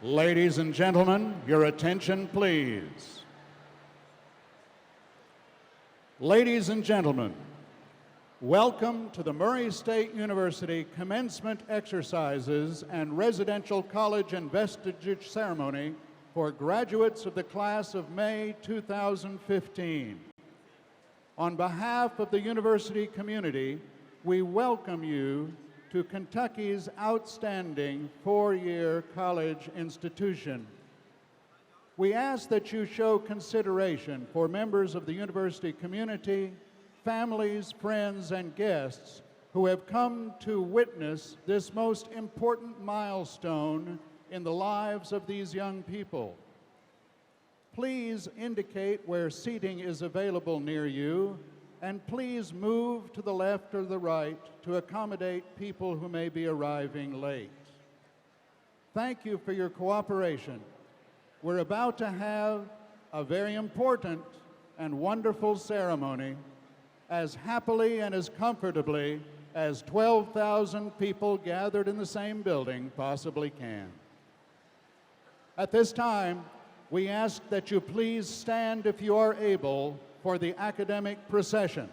Ladies and gentlemen, your attention, please. Ladies and gentlemen, welcome to the Murray State University Commencement Exercises and Residential College Investiture Ceremony for graduates of the class of May 2015. On behalf of the university community, we welcome you to Kentucky's outstanding four-year college institution. We ask that you show consideration for members of the university community, families, friends, and guests who have come to witness this most important milestone in the lives of these young people. Please indicate where seating is available near you, and please move to the left or the right to accommodate people who may be arriving late. Thank you for your cooperation. We're about to have a very important and wonderful ceremony as happily and as comfortably as 12,000 people gathered in the same building possibly can. At this time, we ask that you please stand if you are able for the academic procession.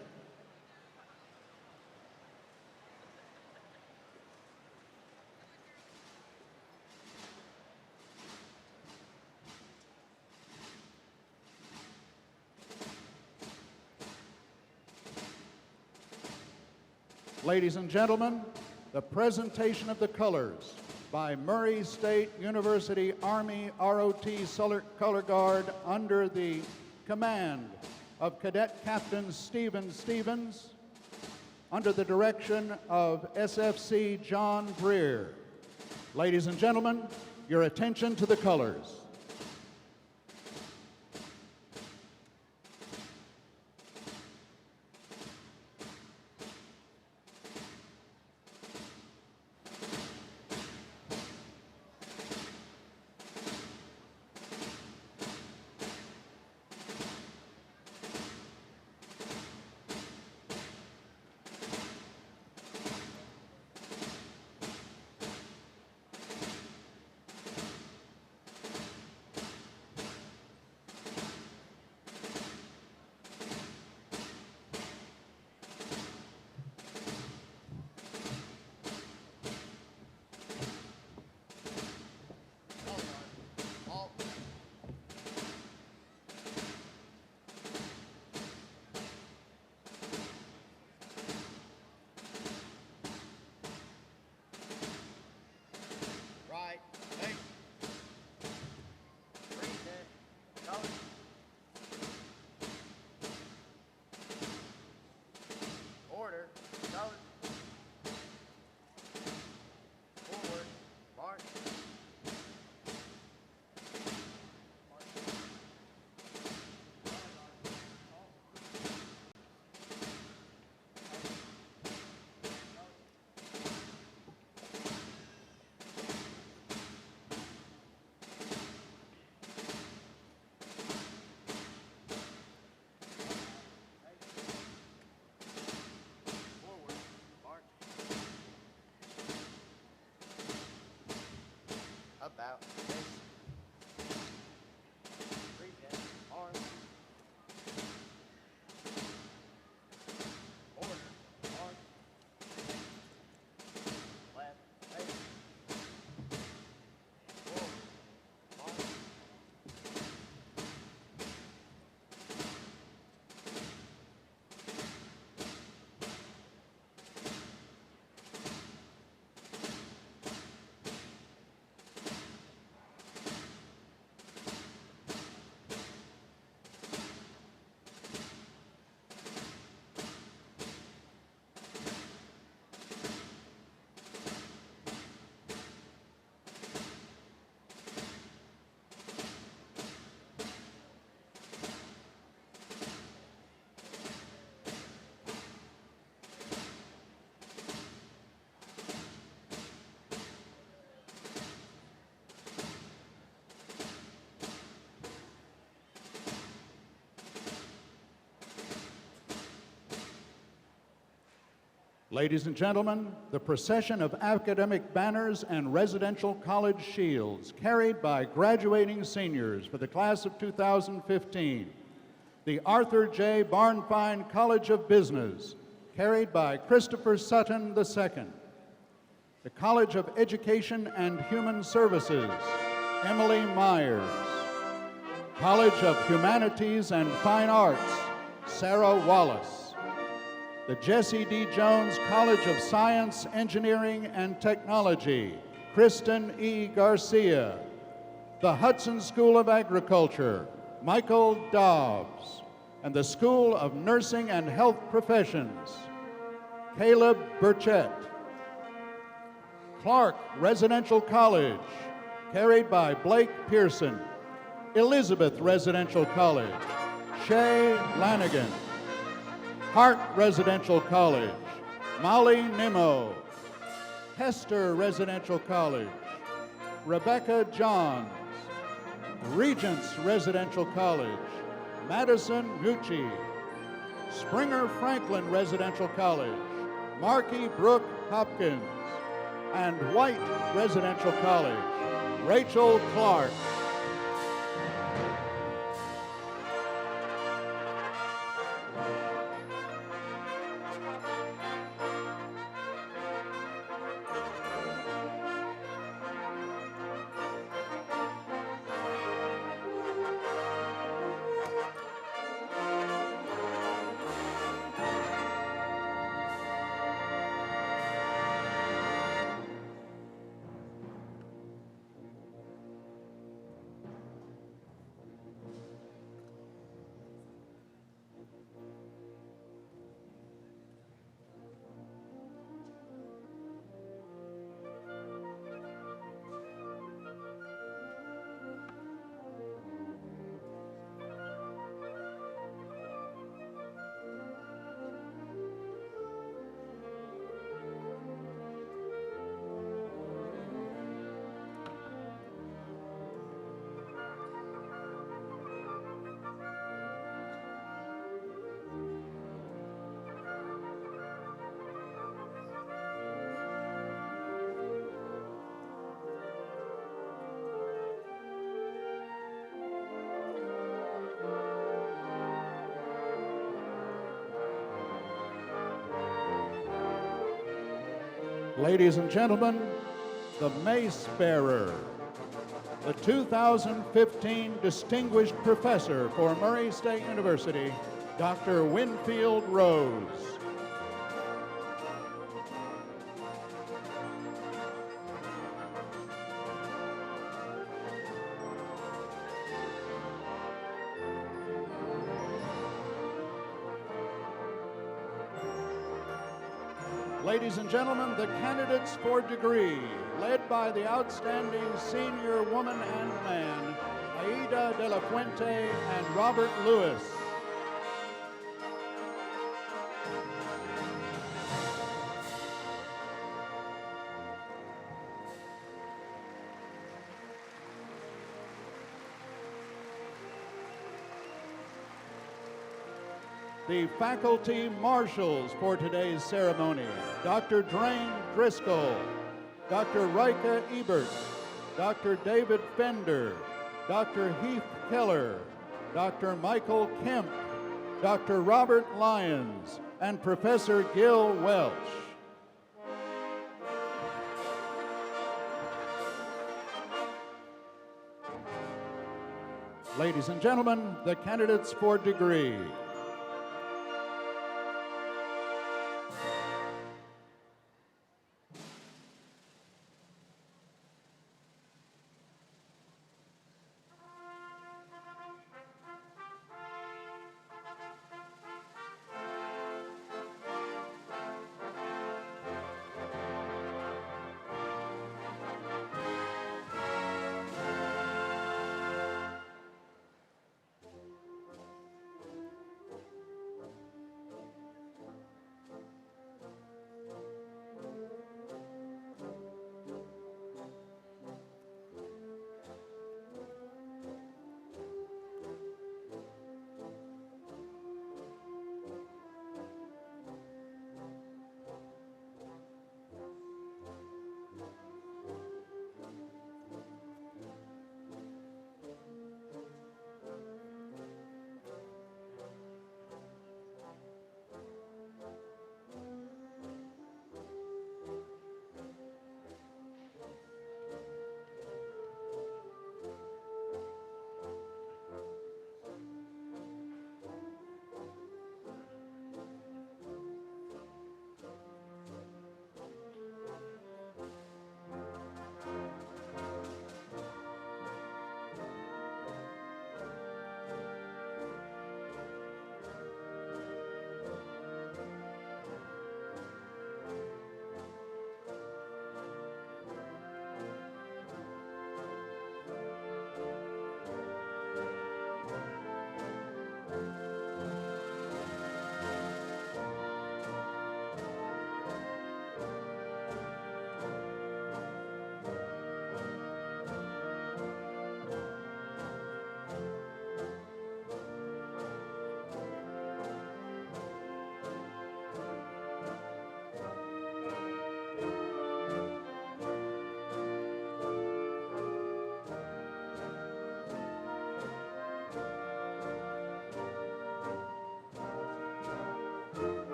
Ladies and gentlemen, the presentation of the colors by Murray State University Army ROT Color Guard under the command of Cadet Captain Stephen Stevens, under the direction of SFC John Greer. Ladies and gentlemen, your attention to the colors. Ladies and gentlemen, the procession of academic banners and residential college shields carried by graduating seniors for the class of 2015. The Arthur J. Barnfine College of Business, carried by Christopher Sutton II. The College of Education and Human Services, Emily Myers. College of Humanities and Fine Arts, Sarah Wallace. The Jesse D. Jones College of Science, Engineering, and Technology, Kristen E. Garcia. The Hudson School of Agriculture, Michael Dobbs. And the School of Nursing and Health Professions, Caleb Burchett. Clark Residential College, carried by Blake Pearson. Elizabeth Residential College, Shay Lanigan. Hart Residential College, Molly Nimmo. Hester Residential College, Rebecca Johns. Regents Residential College, Madison Gucci. Springer Franklin Residential College, Marky Brooke Hopkins. And White Residential College, Rachel Clark. Ladies and gentlemen, the Mace Bearer, the 2015 Distinguished Professor for Murray State University, Dr. Winfield Rose. Ladies and gentlemen, the candidates for degree, led by the outstanding senior woman and man, Aida de la Fuente and Robert Lewis. The faculty marshals for today's ceremony, Dr. Drain Driscoll, Dr. Rika Ebert, Dr. David Fender, Dr. Heath Keller, Dr. Michael Kemp, Dr. Robert Lyons, and Professor Gil Welch. Ladies and gentlemen, the candidates for degree.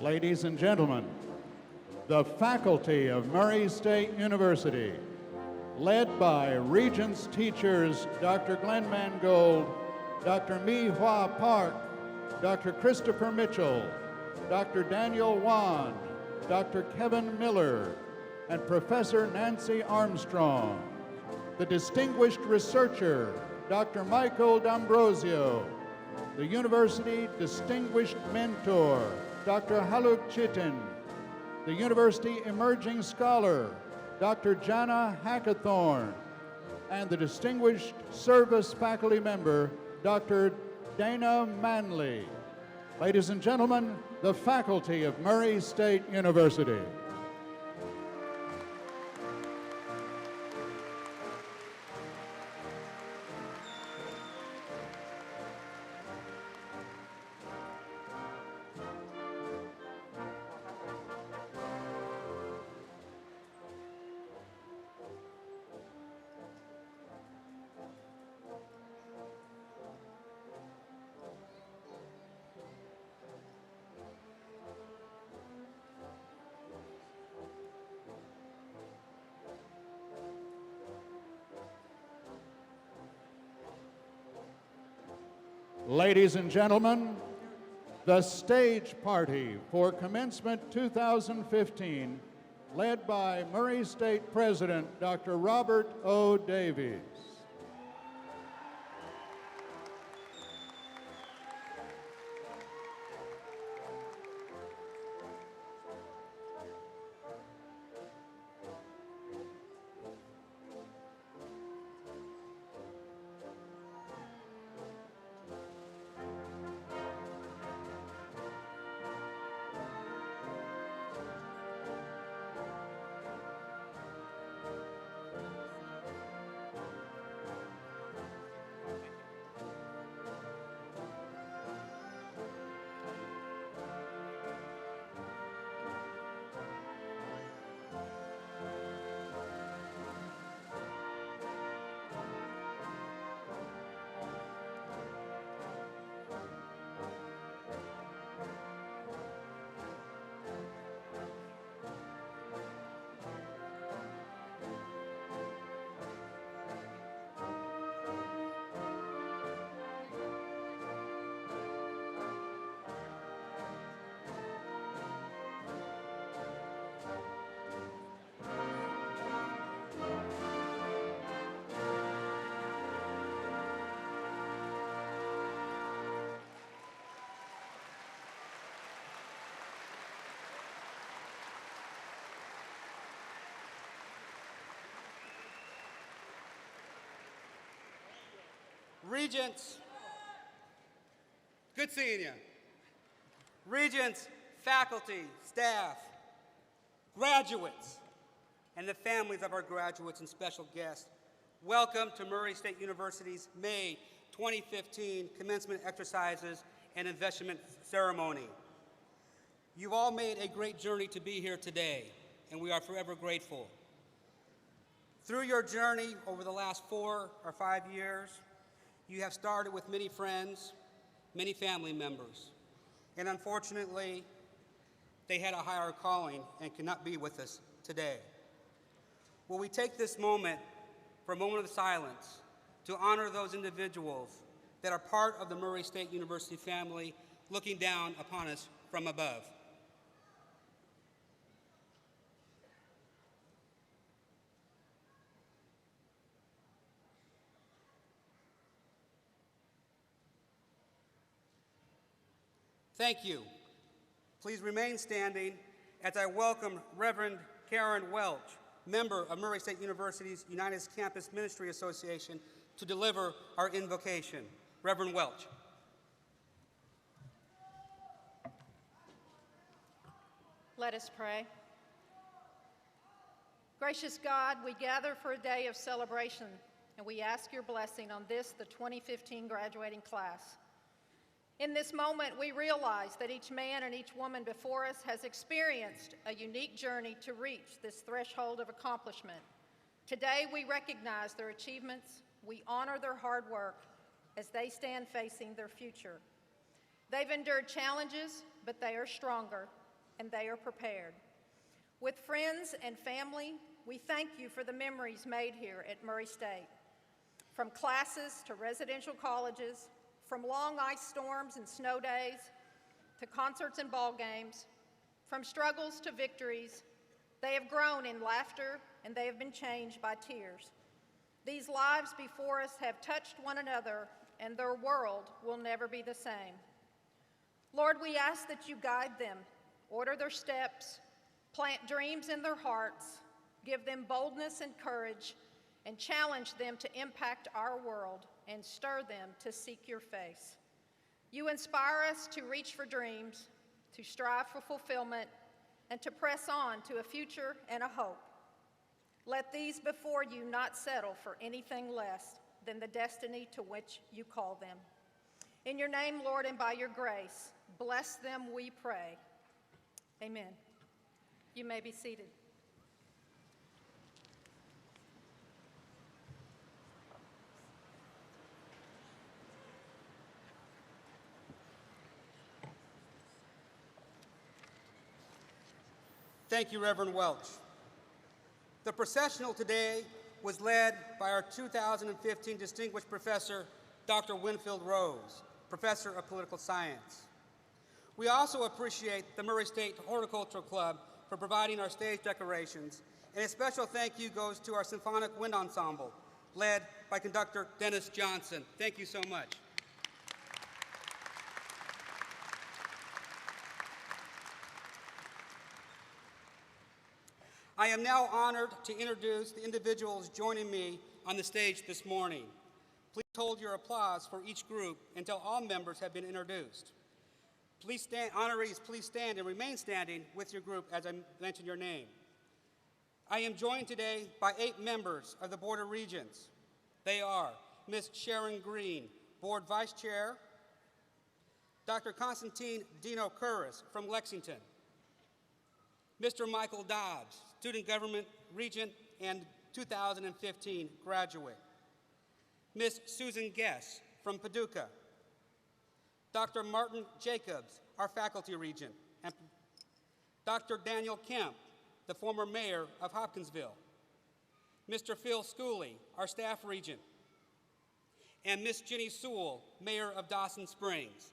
Ladies and gentlemen, the faculty of Murray State University, led by Regents teachers Dr. Glenn Mangold, Dr. Mi Hua Park, Dr. Christopher Mitchell, Dr. Daniel Wan, Dr. Kevin Miller, and Professor Nancy Armstrong. The distinguished researcher, Dr. Michael D'Ambrosio. The University Distinguished Mentor, Dr. Haluk Chitin. The University Emerging Scholar, Dr. Jana Hackathorn. And the Distinguished Service Faculty Member, Dr. Dana Manley. Ladies and gentlemen, the faculty of Murray State University. Ladies and gentlemen, the stage party for Commencement 2015, led by Murray State President Dr. Robert O. Davies. Regents, good seeing you. Regents, faculty, staff, graduates, and the families of our graduates and special guests, welcome to Murray State University's May 2015 commencement exercises and investiture ceremony. You've all made a great journey to be here today, and we are forever grateful. Through your journey over the last 4 or 5 years, you have started with many friends, many family members, and unfortunately, they had a higher calling and cannot be with us today. Will we take this moment for a moment of silence to honor those individuals that are part of the Murray State University family looking down upon us from above? Thank you. Please remain standing as I welcome Reverend Karen Welch, member of Murray State University's United Campus Ministry Association, to deliver our invocation. Reverend Welch. Let us pray. Gracious God, we gather for a day of celebration, and we ask your blessing on this, the 2015 graduating class. In this moment, we realize that each man and each woman before us has experienced a unique journey to reach this threshold of accomplishment. Today, we recognize their achievements, we honor their hard work as they stand facing their future. They've endured challenges, but they are stronger, and they are prepared. With friends and family, we thank you for the memories made here at Murray State. From classes to residential colleges, from long ice storms and snow days, to concerts and ball games, from struggles to victories, they have grown in laughter and they have been changed by tears. These lives before us have touched one another, and their world will never be the same. Lord, we ask that you guide them, order their steps, plant dreams in their hearts, give them boldness and courage, and challenge them to impact our world and stir them to seek your face. You inspire us to reach for dreams, to strive for fulfillment, and to press on to a future and a hope. Let these before you not settle for anything less than the destiny to which you call them. In your name, Lord, and by your grace, bless them, we pray. Amen. You may be seated. Thank you, Reverend Welch. The processional today was led by our 2015 Distinguished Professor, Dr. Winfield Rose, Professor of Political Science. We also appreciate the Murray State Horticultural Club for providing our stage decorations, and a special thank you goes to our Symphonic Wind Ensemble, led by conductor Dennis Johnson. Thank you so much. I am now honored to introduce the individuals joining me on the stage this morning. Please hold your applause for each group until all members have been introduced. Please stand, honorees, please stand and remain standing with your group as I mention your name. I am joined today by 8 members of the Board of Regents. They are Ms. Sharon Green, Board Vice Chair, Dr. Constantine Dino Curris from Lexington, Mr. Michael Dobbs, Student Government Regent and 2015 graduate, Ms. Susan Guess from Paducah, Dr. Martin Jacobs, our Faculty Regent, and Dr. Daniel Kemp, the former mayor of Hopkinsville, Mr. Phil Schooley, our Staff Regent, and Ms. Jenny Sewell, Mayor of Dawson Springs.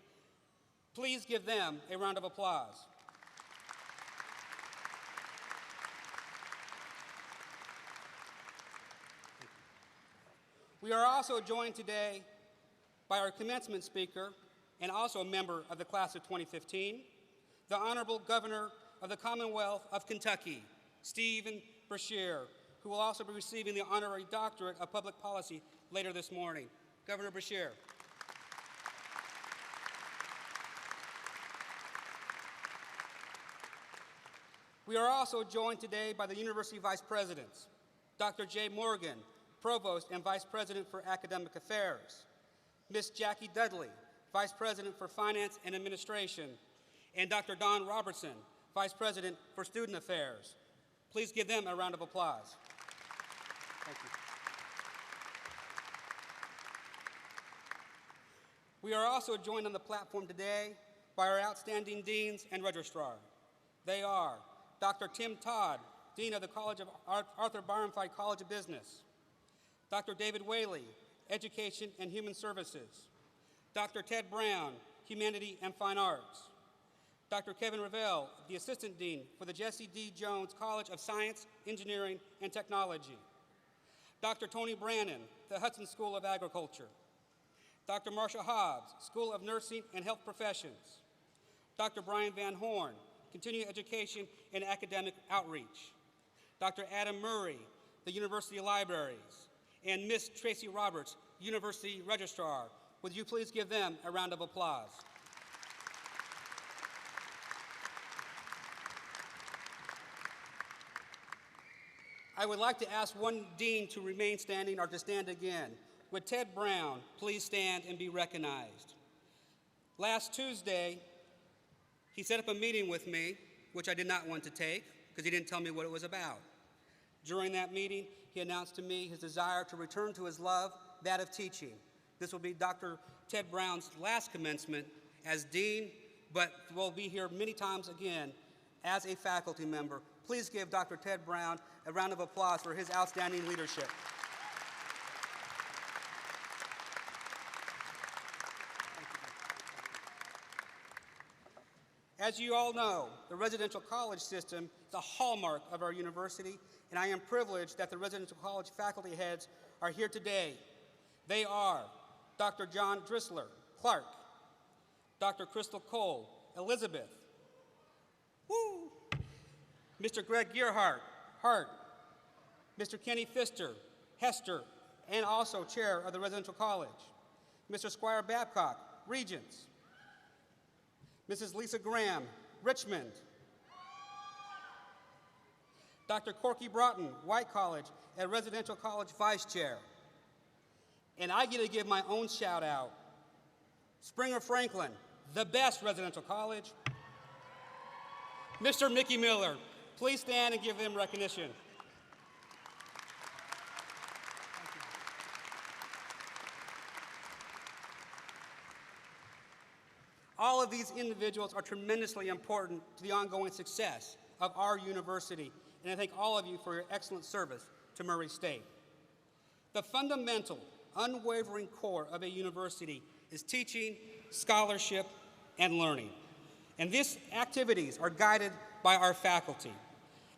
Please give them a round of applause. We are also joined today by our commencement speaker and also a member of the class of 2015, the Honorable Governor of the Commonwealth of Kentucky, Stephen Beshear, who will also be receiving the Honorary Doctorate of Public Policy later this morning. Governor Beshear. We are also joined today by the University Vice Presidents, Dr. Jay Morgan, Provost and Vice President for Academic Affairs, Ms. Jackie Dudley, Vice President for Finance and Administration, and Dr. Don Robertson, Vice President for Student Affairs. Please give them a round of applause. Thank you. We are also joined on the platform today by our outstanding deans and registrar. They are Dr. Tim Todd, Dean of the College of Arthur Barnfield College of Business, Dr. David Whaley, Education and Human Services, Dr. Ted Brown, Humanity and Fine Arts, Dr. Kevin Revelle, the Assistant Dean for the Jesse D. Jones College of Science, Engineering, and Technology, Dr. Tony Brannon, the Hudson School of Agriculture, Dr. Marsha Hobbs, School of Nursing and Health Professions, Dr. Brian Van Horn, Continuing Education and Academic Outreach, Dr. Adam Murray, the University Libraries, and Ms. Tracy Roberts, University Registrar. Would you please give them a round of applause? I would like to ask one dean to remain standing or to stand again. Would Ted Brown please stand and be recognized? Last Tuesday, he set up a meeting with me, which I did not want to take because he didn't tell me what it was about. During that meeting, he announced to me his desire to return to his love, that of teaching. This will be Dr. Ted Brown's last commencement as dean, but will be here many times again as a faculty member. Please give Dr. Ted Brown a round of applause for his outstanding leadership. As you all know, the residential college system is the hallmark of our university, and I am privileged that the residential college faculty heads are here today. They are Dr. John Drissler, Clark, Dr. Crystal Cole, Elizabeth, woo! Mr. Greg Gearhart, Hart, Mr. Kenny Pfister, Hester, and also chair of the residential college, Mr. Squire Babcock, Regents, Mrs. Lisa Graham, Richmond, Dr. Corky Broughton, White College and Residential College Vice Chair. And I get to give my own shout out. Springer Franklin, the best residential college. Mr. Mickey Miller, please stand and give them recognition. All of these individuals are tremendously important to the ongoing success of our university, and I thank all of you for your excellent service to Murray State. The fundamental, unwavering core of a university is teaching, scholarship, and learning. And these activities are guided by our faculty.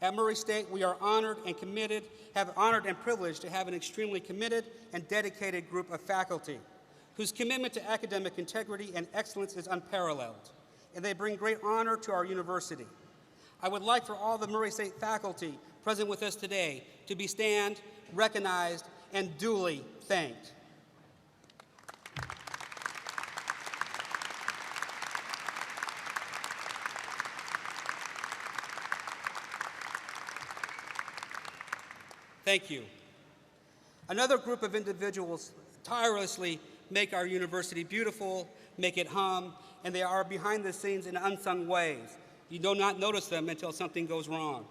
At Murray State, we are honored and privileged to have an extremely committed and dedicated group of faculty whose commitment to academic integrity and excellence is unparalleled, and they bring great honor to our university. I would like for all the Murray State faculty present with us today to be recognized, and duly thanked. Thank you. Another group of individuals tirelessly make our university beautiful, make it hum, and they are behind the scenes in unsung ways. You do not notice them until something goes wrong.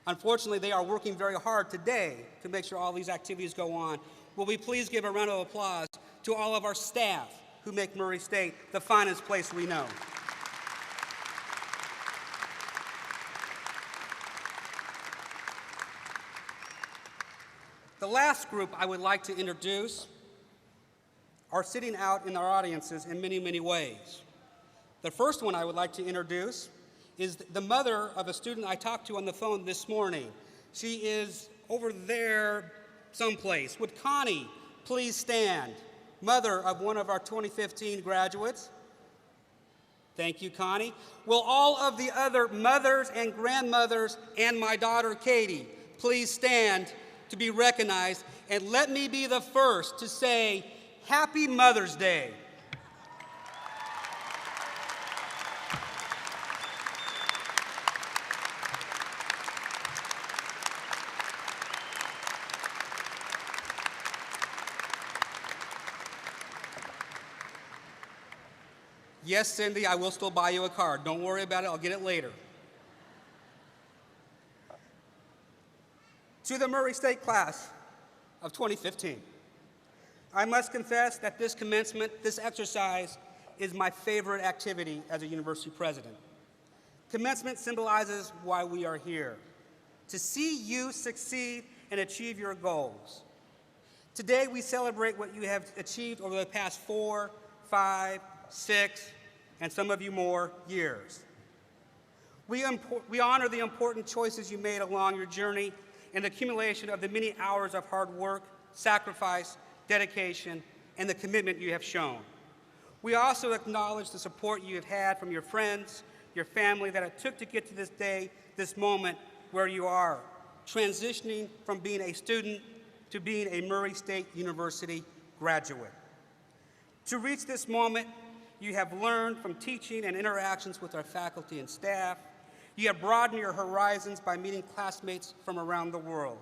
Unfortunately, they are working very hard today to make sure all these activities go on. Will we please give a round of applause to all of our staff who make Murray State the finest place we know. The last group I would like to introduce are sitting out in our audiences in many, many ways. The first one I would like to introduce is the mother of a student I talked to on the phone this morning. She is over there someplace. Would Connie please stand? Mother of one of our 2015 graduates. Thank you, Connie. Will all of the other mothers and grandmothers and my daughter Katie please stand to be recognized? And let me be the first to say, Happy Mother's Day. Yes, Cindy, I will still buy you a card. Don't worry about it, I'll get it later. To the Murray State class of 2015. I must confess that this commencement, this exercise, is my favorite activity as a university president. Commencement symbolizes why we are here, to see you succeed and achieve your goals. Today, we celebrate what you have achieved over the past 4, 5, 6, and some of you more years. We honor the important choices you made along your journey and the accumulation of the many hours of hard work, sacrifice, dedication, and the commitment you have shown. We also acknowledge the support you have had from your friends, your family, that it took to get to this day, this moment where you are, transitioning from being a student to being a Murray State University graduate. To reach this moment, you have learned from teaching and interactions with our faculty and staff. You have broadened your horizons by meeting classmates from around the world.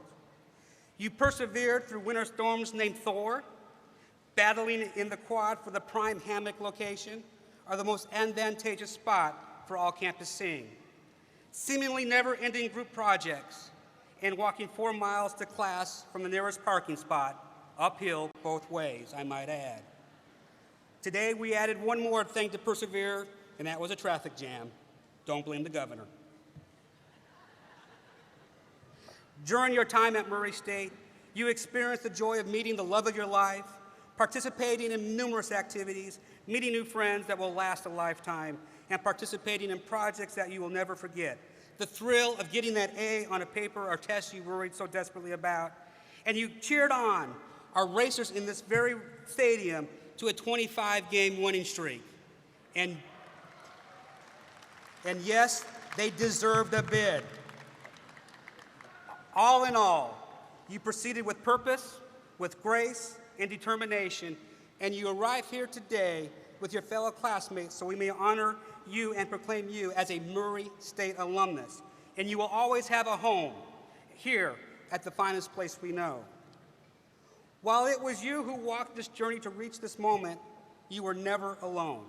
You persevered through winter storms named Thor, battling in the quad for the prime hammock location, or the most advantageous spot for all campus seeing. Seemingly never-ending group projects, and walking 4 miles to class from the nearest parking spot, uphill both ways, I might add. Today, we added one more thing to persevere, and that was a traffic jam. Don't blame the governor. During your time at Murray State, you experienced the joy of meeting the love of your life, participating in numerous activities, meeting new friends that will last a lifetime, and participating in projects that you will never forget. The thrill of getting that A on a paper or test you worried so desperately about. And you cheered on our racers in this very stadium to a 25-game winning streak. And yes, they deserved a bid. All in all, you proceeded with purpose, with grace, and determination, and you arrive here today with your fellow classmates so we may honor you and proclaim you as a Murray State alumnus. And you will always have a home here at the finest place we know. While it was you who walked this journey to reach this moment, you were never alone.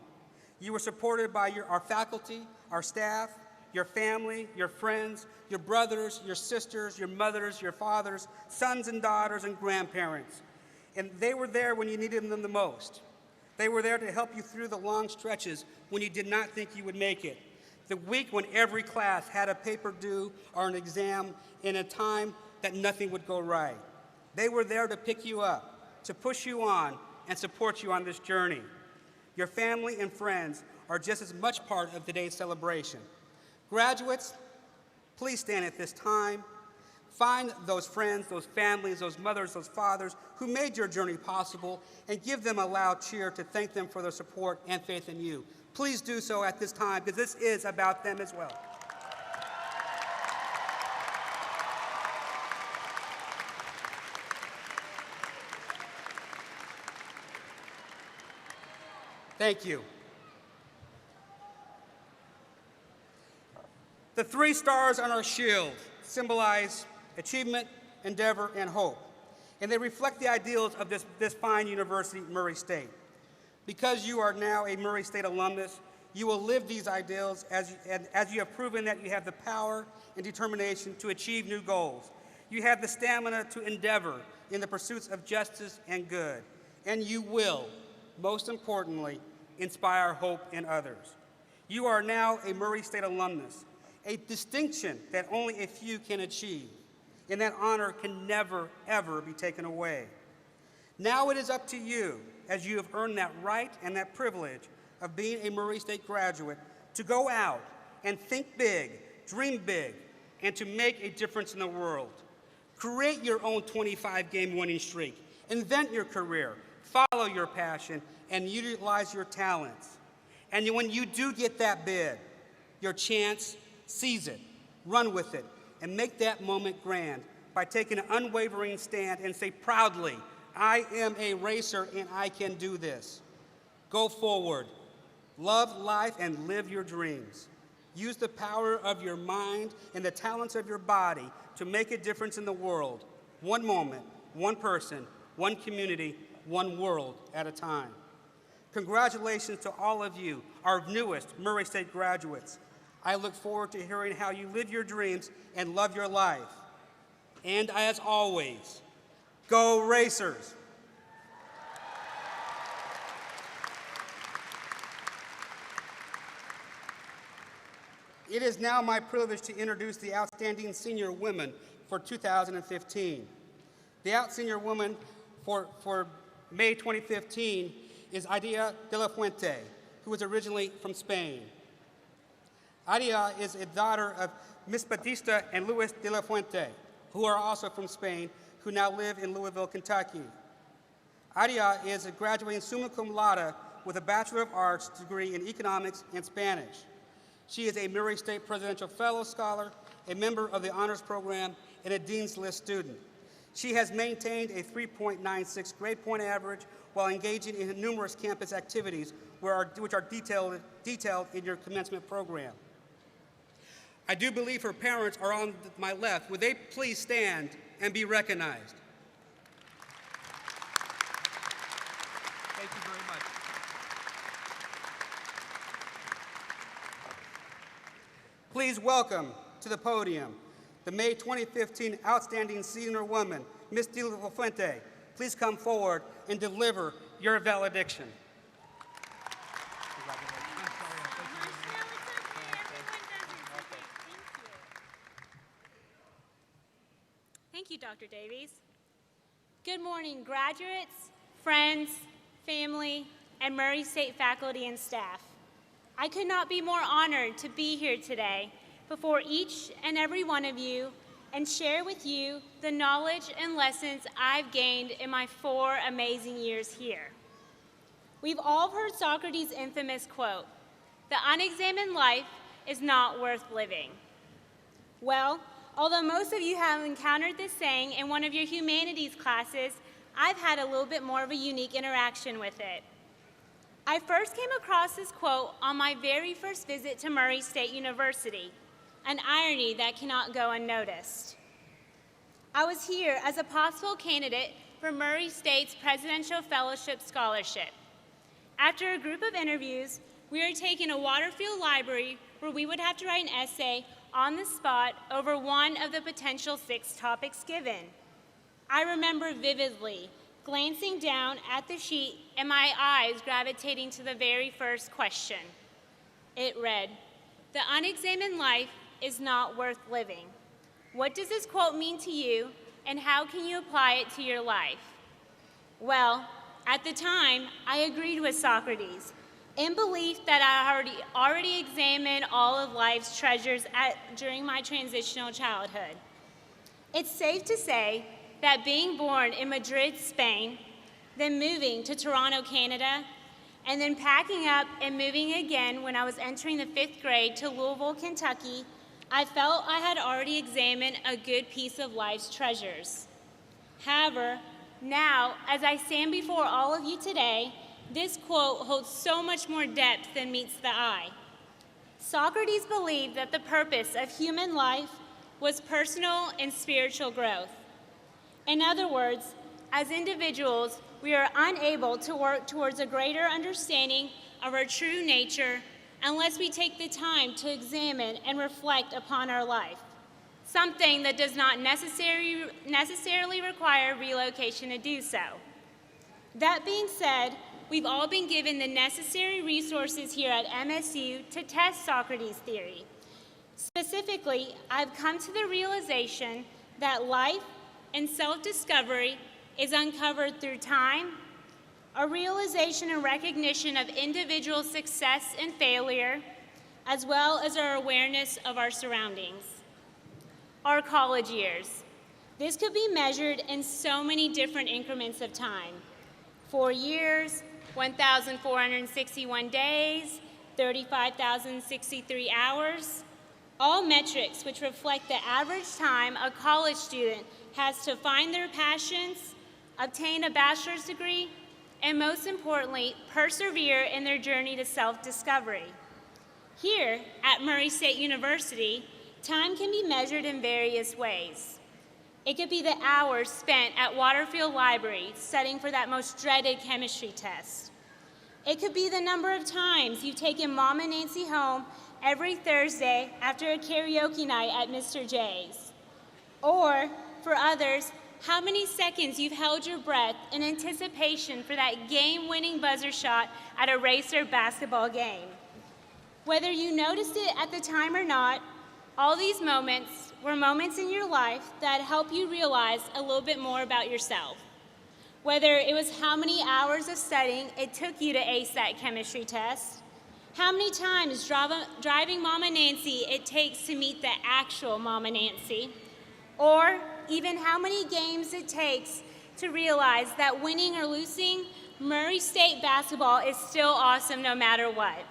You were supported by our faculty, our staff, your family, your friends, your brothers, your sisters, your mothers, your fathers, sons and daughters, and grandparents. And they were there when you needed them the most. They were there to help you through the long stretches when you did not think you would make it. The week when every class had a paper due or an exam in a time that nothing would go right. They were there to pick you up, to push you on, and support you on this journey. Your family and friends are just as much part of today's celebration. Graduates, please stand at this time. Find those friends, those families, those mothers, those fathers who made your journey possible, and give them a loud cheer to thank them for their support and faith in you. Please do so at this time, because this is about them as well. Thank you. The 3 stars on our shield symbolize achievement, endeavor, and hope, and they reflect the ideals of this fine university, Murray State. Because you are now a Murray State alumnus, you will live these ideals as you have proven that you have the power and determination to achieve new goals. You have the stamina to endeavor in the pursuits of justice and good, and you will, most importantly, inspire hope in others. You are now a Murray State alumnus, a distinction that only a few can achieve, and that honor can never, ever be taken away. Now it is up to you, as you have earned that right and that privilege of being a Murray State graduate, to go out and think big, dream big, and to make a difference in the world. Create your own 25-game winning streak. Invent your career. Follow your passion, and utilize your talents. And when you do get that bid, your chance, seize it, run with it, and make that moment grand by taking an unwavering stand and say proudly, I am a racer and I can do this. Go forward, love life, and live your dreams. Use the power of your mind and the talents of your body to make a difference in the world, one moment, one person, one community, one world at a time. Congratulations to all of you, our newest Murray State graduates. I look forward to hearing how you live your dreams and love your life. And as always, go Racers! It is now my privilege to introduce the Outstanding Senior Women for 2015. The Out Senior Woman for May 2015 is Adia de la Fuente, who is originally from Spain. Adia is a daughter of Miss Batista and Luis de la Fuente, who are also from Spain, who now live in Louisville, Kentucky. Adia is a graduating summa cum laude with a Bachelor of Arts degree in Economics and Spanish. She is a Murray State Presidential Fellow Scholar, a member of the Honors Program, and a Dean's List student. She has maintained a 3.96 grade point average while engaging in numerous campus activities which are detailed in your commencement program. I do believe her parents are on my left. Would they please stand and be recognized? Thank you very much. Please welcome to the podium the May 2015 Outstanding Senior Woman, Ms. de la Fuente. Please come forward and deliver your valediction. Dr. Davies. Good morning, graduates, friends, family, and Murray State faculty and staff. I could not be more honored to be here today before each and every one of you and share with you the knowledge and lessons I've gained in my 4 amazing years here. We've all heard Socrates' infamous quote, "The unexamined life is not worth living." Well, although most of you have encountered this saying in one of your humanities classes, I've had a little bit more of a unique interaction with it. I first came across this quote on my very first visit to Murray State University, an irony that cannot go unnoticed. I was here as a possible candidate for Murray State's Presidential Fellowship Scholarship. After a group of interviews, we were taken to Waterfield Library where we would have to write an essay on the spot over one of the potential 6 topics given. I remember vividly glancing down at the sheet and my eyes gravitating to the very first question. It read, "The unexamined life is not worth living." What does this quote mean to you, and how can you apply it to your life? Well, at the time, I agreed with Socrates in belief that I already examined all of life's treasures during my transitional childhood. It's safe to say that being born in Madrid, Spain, then moving to Toronto, Canada, and then packing up and moving again when I was entering the 5th grade to Louisville, Kentucky, I felt I had already examined a good piece of life's treasures. However, now, as I stand before all of you today, this quote holds so much more depth than meets the eye. Socrates believed that the purpose of human life was personal and spiritual growth. In other words, as individuals, we are unable to work towards a greater understanding of our true nature unless we take the time to examine and reflect upon our life, something that does not necessarily require relocation to do so. That being said, we've all been given the necessary resources here at MSU to test Socrates' theory. Specifically, I've come to the realization that life and self-discovery is uncovered through time, a realization and recognition of individual success and failure, as well as our awareness of our surroundings. Our college years. This could be measured in so many different increments of time. 4 years, 1,461 days, 35,063 hours, all metrics which reflect the average time a college student has to find their passions, obtain a bachelor's degree, and most importantly, persevere in their journey to self-discovery. Here at Murray State University, time can be measured in various ways. It could be the hours spent at Waterfield Library studying for that most dreaded chemistry test. It could be the number of times you've taken Mom and Nancy home every Thursday after a karaoke night at Mr. J's. Or, for others, how many seconds you've held your breath in anticipation for that game-winning buzzer shot at a race or basketball game. Whether you noticed it at the time or not, all these moments were moments in your life that help you realize a little bit more about yourself. Whether it was how many hours of studying it took you to ace that chemistry test, how many times driving Mama Nancy it takes to meet the actual Mama Nancy, or even how many games it takes to realize that winning or losing, Murray State basketball is still awesome no matter what.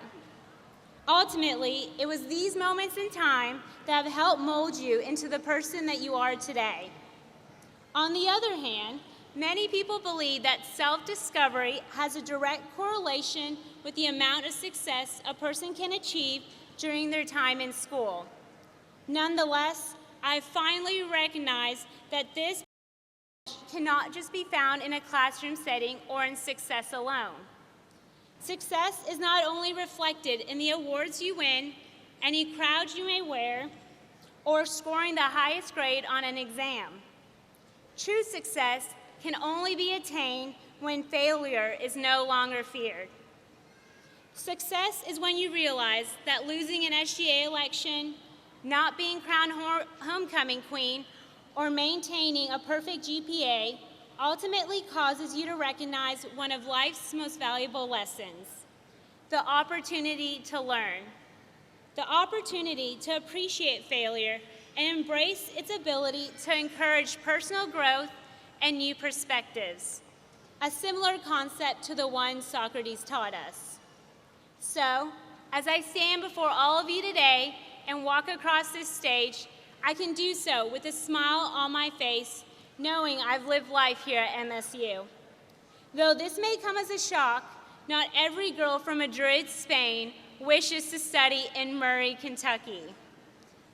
Ultimately, it was these moments in time that have helped mold you into the person that you are today. On the other hand, many people believe that self-discovery has a direct correlation with the amount of success a person can achieve during their time in school. Nonetheless, I finally recognized that this cannot just be found in a classroom setting or in success alone. Success is not only reflected in the awards you win, any crowds you may wear, or scoring the highest grade on an exam. True success can only be attained when failure is no longer feared. Success is when you realize that losing an SGA election, not being crowned homecoming queen, or maintaining a perfect GPA ultimately causes you to recognize one of life's most valuable lessons: the opportunity to learn, the opportunity to appreciate failure and embrace its ability to encourage personal growth and new perspectives, a similar concept to the one Socrates taught us. So, as I stand before all of you today and walk across this stage, I can do so with a smile on my face, knowing I've lived life here at MSU. Though this may come as a shock, not every girl from Madrid, Spain, wishes to study in Murray, Kentucky.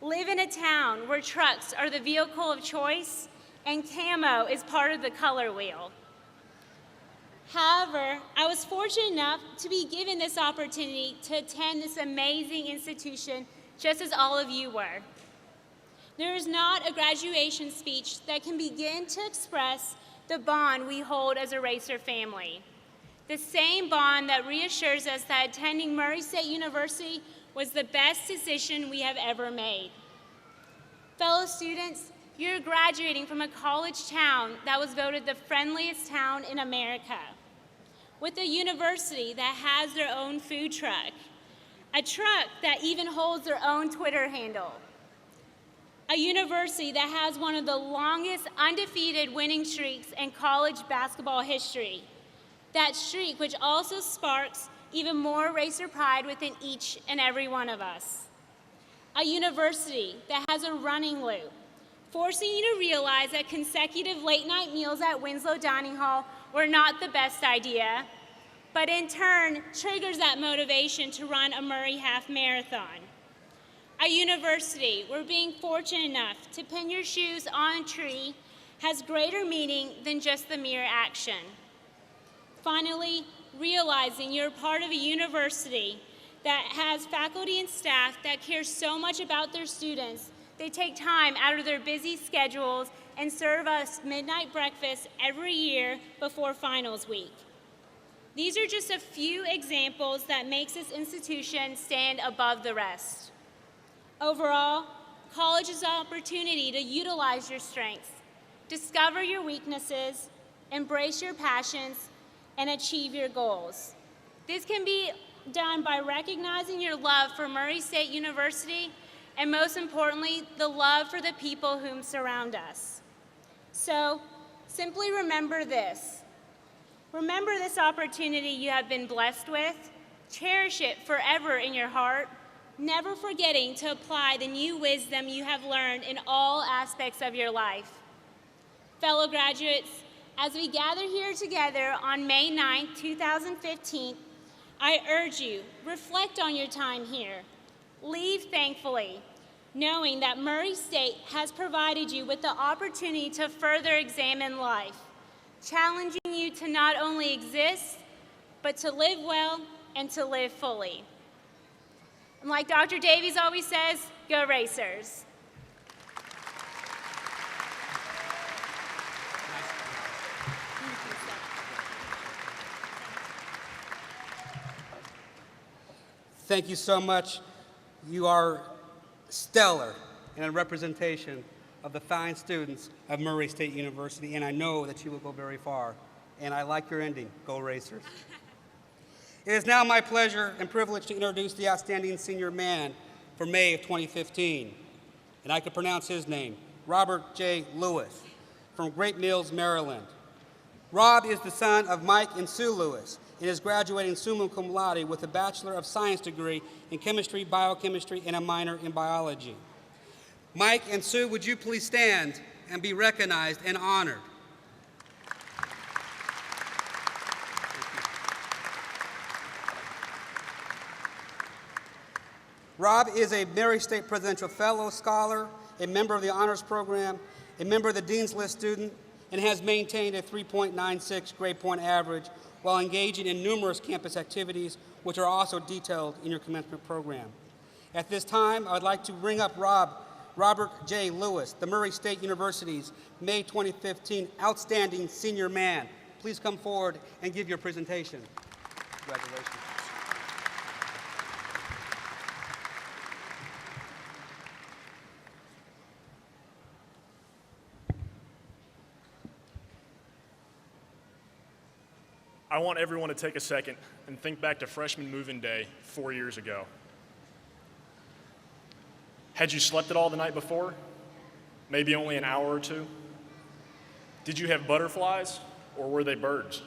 Live in a town where trucks are the vehicle of choice and camo is part of the color wheel. However, I was fortunate enough to be given this opportunity to attend this amazing institution just as all of you were. There is not a graduation speech that can begin to express the bond we hold as a Racer family. The same bond that reassures us that attending Murray State University was the best decision we have ever made. Fellow students, you're graduating from a college town that was voted the friendliest town in America, with a university that has their own food truck, a truck that even holds their own Twitter handle, a university that has one of the longest undefeated winning streaks in college basketball history, that streak which also sparks even more Racer pride within each and every one of us. A university that has a running loop, forcing you to realize that consecutive late-night meals at Winslow Dining Hall were not the best idea, but in turn triggers that motivation to run a Murray Half Marathon. A university where being fortunate enough to pin your shoes on a tree has greater meaning than just the mere action. Finally, realizing you're part of a university that has faculty and staff that care so much about their students, they take time out of their busy schedules and serve us midnight breakfast every year before finals week. These are just a few examples that makes this institution stand above the rest. Overall, college is an opportunity to utilize your strengths, discover your weaknesses, embrace your passions, and achieve your goals. This can be done by recognizing your love for Murray State University and, most importantly, the love for the people whom surround us. So, simply remember this. Remember this opportunity you have been blessed with. Cherish it forever in your heart, never forgetting to apply the new wisdom you have learned in all aspects of your life. Fellow graduates, as we gather here together on May 9, 2015, I urge you, reflect on your time here. Leave thankfully, knowing that Murray State has provided you with the opportunity to further examine life, challenging you to not only exist, but to live well and to live fully. And like Dr. Davies always says, go Racers. Thank you so much. You are stellar in a representation of the fine students of Murray State University, and I know that you will go very far. And I like your ending, go Racers. It is now my pleasure and privilege to introduce the outstanding senior man for May of 2015. And I can pronounce his name, Robert J. Lewis, from Great Mills, Maryland. Rob is the son of Mike and Sue Lewis and is graduating summa cum laude with a Bachelor of Science degree in chemistry, biochemistry, and a minor in biology. Mike and Sue, would you please stand and be recognized and honored? Rob is a Murray State Presidential Fellow, Scholar, a member of the Honors Program, a member of the Dean's List student, and has maintained a 3.96 grade point average while engaging in numerous campus activities, which are also detailed in your commencement program. At this time, I would like to bring up Robert J. Lewis, the Murray State University's May 2015 Outstanding Senior Man. Please come forward and give your presentation. Congratulations. I want everyone to take a second and think back to freshman move-in day 4 years ago. Had you slept it all the night before? Maybe only an hour or two? Did you have butterflies, or were they birds?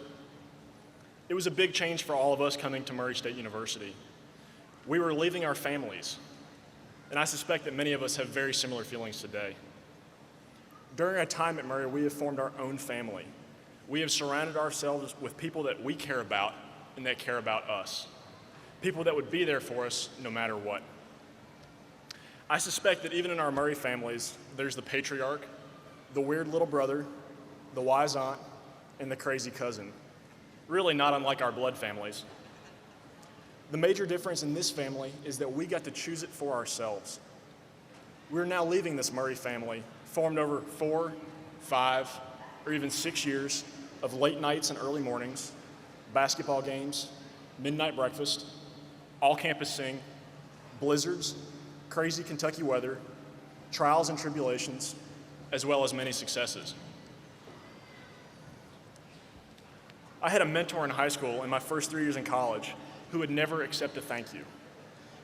It was a big change for all of us coming to Murray State University. We were leaving our families, and I suspect that many of us have very similar feelings today. During our time at Murray, we have formed our own family. We have surrounded ourselves with people that we care about and that care about us. People that would be there for us no matter what. I suspect that even in our Murray families, there's the patriarch, the weird little brother, the wise aunt, and the crazy cousin. Really not unlike our blood families. The major difference in this family is that we got to choose it for ourselves. We're now leaving this Murray family, formed over 4, 5, or even 6 years of late nights and early mornings, basketball games, midnight breakfast, all-campus sing, blizzards, crazy Kentucky weather, trials and tribulations, as well as many successes. I had a mentor in high school in my first 3 years in college who would never accept a thank you.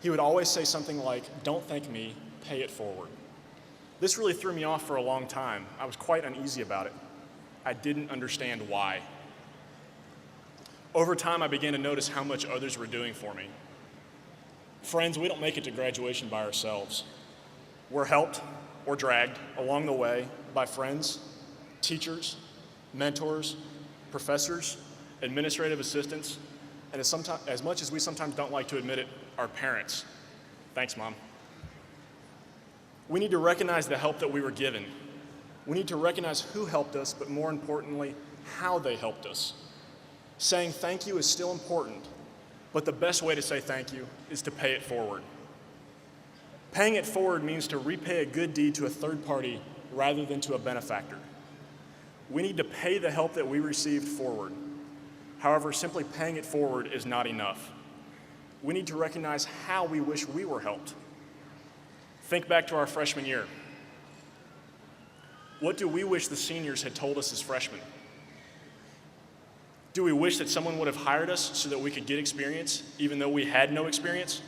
He would always say something like, "Don't thank me, pay it forward." This really threw me off for a long time. I was quite uneasy about it. I didn't understand why. Over time, I began to notice how much others were doing for me. Friends, we don't make it to graduation by ourselves. We're helped or dragged along the way by friends, teachers, mentors, professors, administrative assistants, and as much as we sometimes don't like to admit it, our parents. Thanks, Mom. We need to recognize the help that we were given. We need to recognize who helped us, but more importantly, how they helped us. Saying thank you is still important, but the best way to say thank you is to pay it forward. Paying it forward means to repay a good deed to a third party rather than to a benefactor. We need to pay the help that we received forward. However, simply paying it forward is not enough. We need to recognize how we wish we were helped. Think back to our freshman year. What do we wish the seniors had told us as freshmen? Do we wish that someone would have hired us so that we could get experience, even though we had no experience?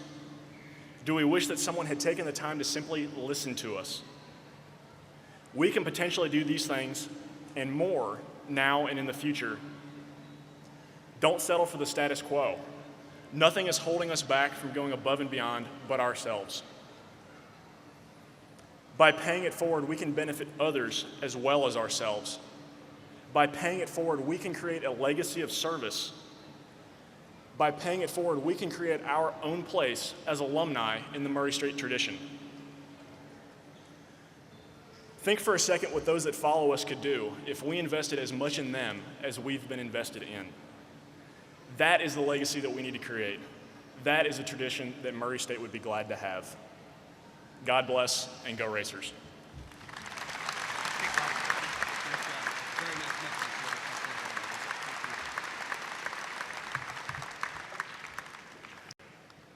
Do we wish that someone had taken the time to simply listen to us? We can potentially do these things and more now and in the future. Don't settle for the status quo. Nothing is holding us back from going above and beyond but ourselves. By paying it forward, we can benefit others as well as ourselves. By paying it forward, we can create a legacy of service. By paying it forward, we can create our own place as alumni in the Murray State tradition. Think for a second what those that follow us could do if we invested as much in them as we've been invested in. That is the legacy that we need to create. That is a tradition that Murray State would be glad to have. God bless, and go Racers.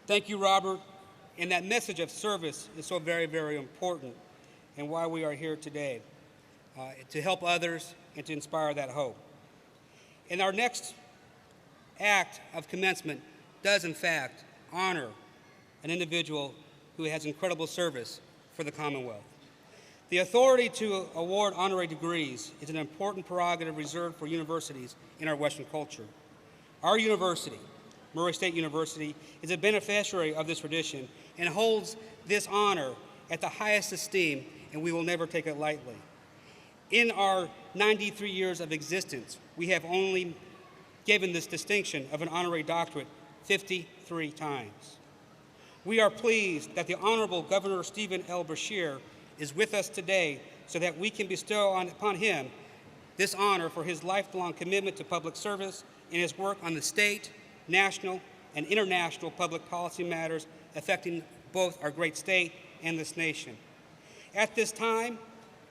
Thank you, Robert. And that message of service is so very, very important and why we are here today, to help others and to inspire that hope. And our next act of commencement does, in fact, honor an individual who has incredible service for the Commonwealth. The authority to award honorary degrees is an important prerogative reserved for universities in our Western culture. Our university, Murray State University, is a beneficiary of this tradition and holds this honor at the highest esteem, and we will never take it lightly. In our 93 years of existence, we have only given this distinction of an honorary doctorate 53 times. We are pleased that the Honorable Governor Stephen L. Beshear is with us today so that we can bestow upon him this honor for his lifelong commitment to public service and his work on the state, national, and international public policy matters affecting both our great state and this nation. At this time,